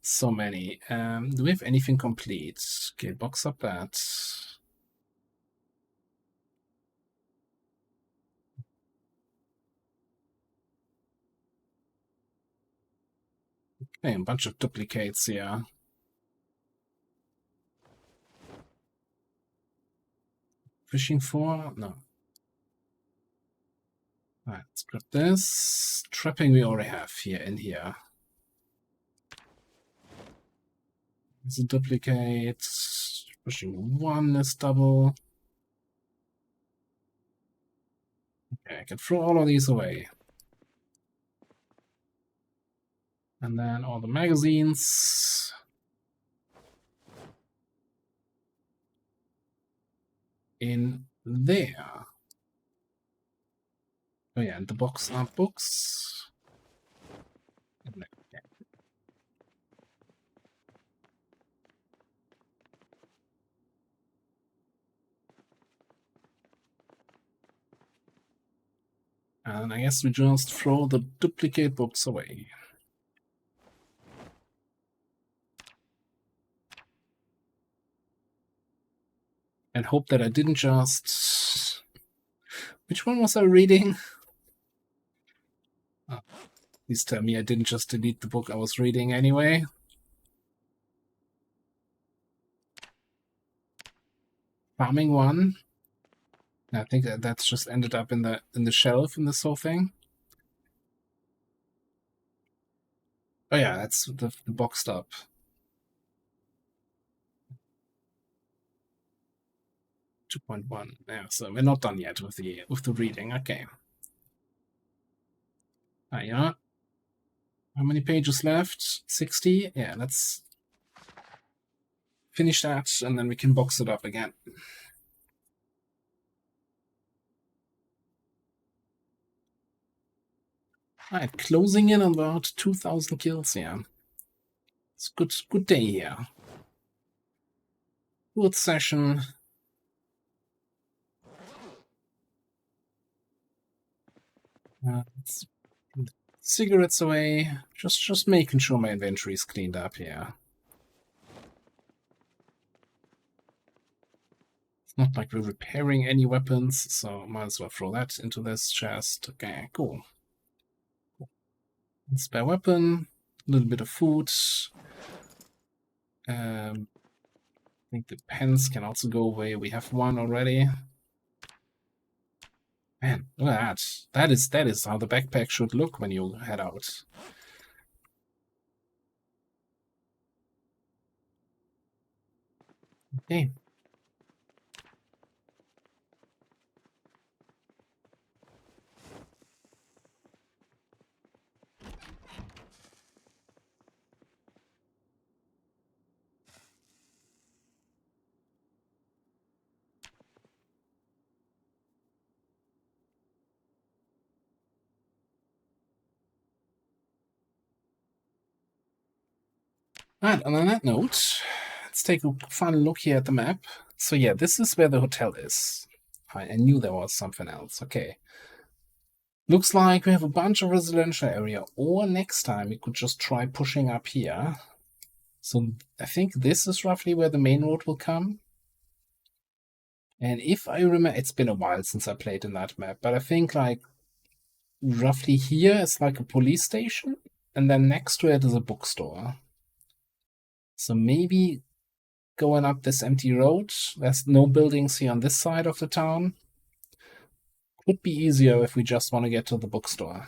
so many. Do we have anything complete? Okay, box up that. Okay, a bunch of duplicates here. Fishing for? No. Alright, let's grab this. Trapping we already have here and here. It's a duplicate. Fishing 1 is double. Okay, I can throw all of these away. And then all the magazines. In there. Oh yeah, and the box are books. Okay. And I guess we just throw the duplicate books away. And hope that I didn't just... Which one was I reading? Oh, please tell me I didn't just delete the book I was reading anyway. Farming 1. I think that's just ended up in the shelf in this whole thing. Oh yeah, that's the boxed up. .1. Yeah, so we're not done yet with the reading. Okay. Yeah. How many pages left? 60? Yeah, let's finish that and then we can box it up again. Alright, closing in on about 2,000 kills here. It's good day here. Food session. Let's put the cigarettes away. Just making sure my inventory is cleaned up here. It's not like we're repairing any weapons, so might as well throw that into this chest. Okay, cool. Spare weapon, a little bit of food. I think the pens can also go away. We have one already. Man, look at that. That is how the backpack should look when you head out. Okay. Right, and on that note, let's take a final look here at the map. So yeah, this is where the hotel is. I knew there was something else. Okay. Looks like we have a bunch of residential area, or next time we could just try pushing up here. So I think this is roughly where the main road will come. And if I remember, it's been a while since I played in that map, but I think like roughly here is like a police station, and then next to it is a bookstore. So maybe going up this empty road, there's no buildings here on this side of the town. Could be easier if we just want to get to the bookstore.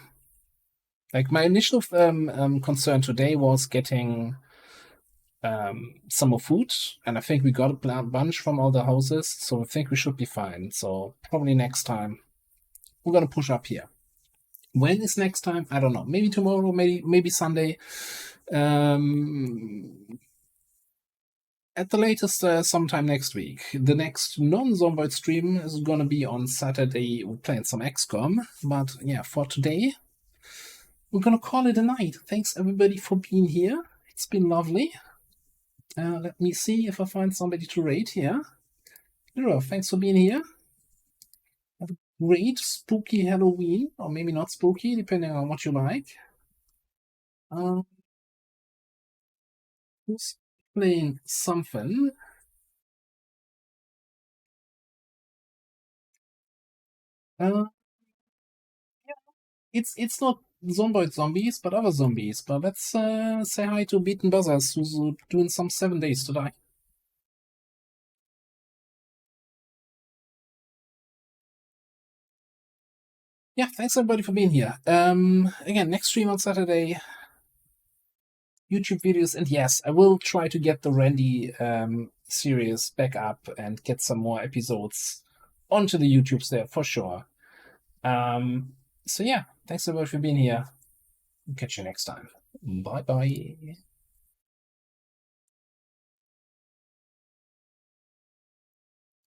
Like my initial concern today was getting some more food, and I think we got a bunch from all the houses, so I think we should be fine. So probably next time we're gonna push up here. When is next time? I don't know. Maybe tomorrow, maybe Sunday. At the latest, sometime next week. The next non-Zomboid stream is gonna be on Saturday. We're playing some XCOM, but yeah, for today, we're gonna call it a night. Thanks everybody for being here. It's been lovely. Let me see if I find somebody to rate here. Lira, thanks for being here. Have a great spooky Halloween, or maybe not spooky, depending on what you like. Who's playing something? Yeah, it's not Zomboid zombies, but other zombies. But let's say hi to Beaten Buzzers, who's doing some 7 days to die. Yeah, thanks everybody for being here. Again, next stream on Saturday. YouTube videos, and yes, I will try to get the Randy series back up and get some more episodes onto the YouTubes there for sure. So yeah, thanks so much for being here. Catch you next time. Bye bye.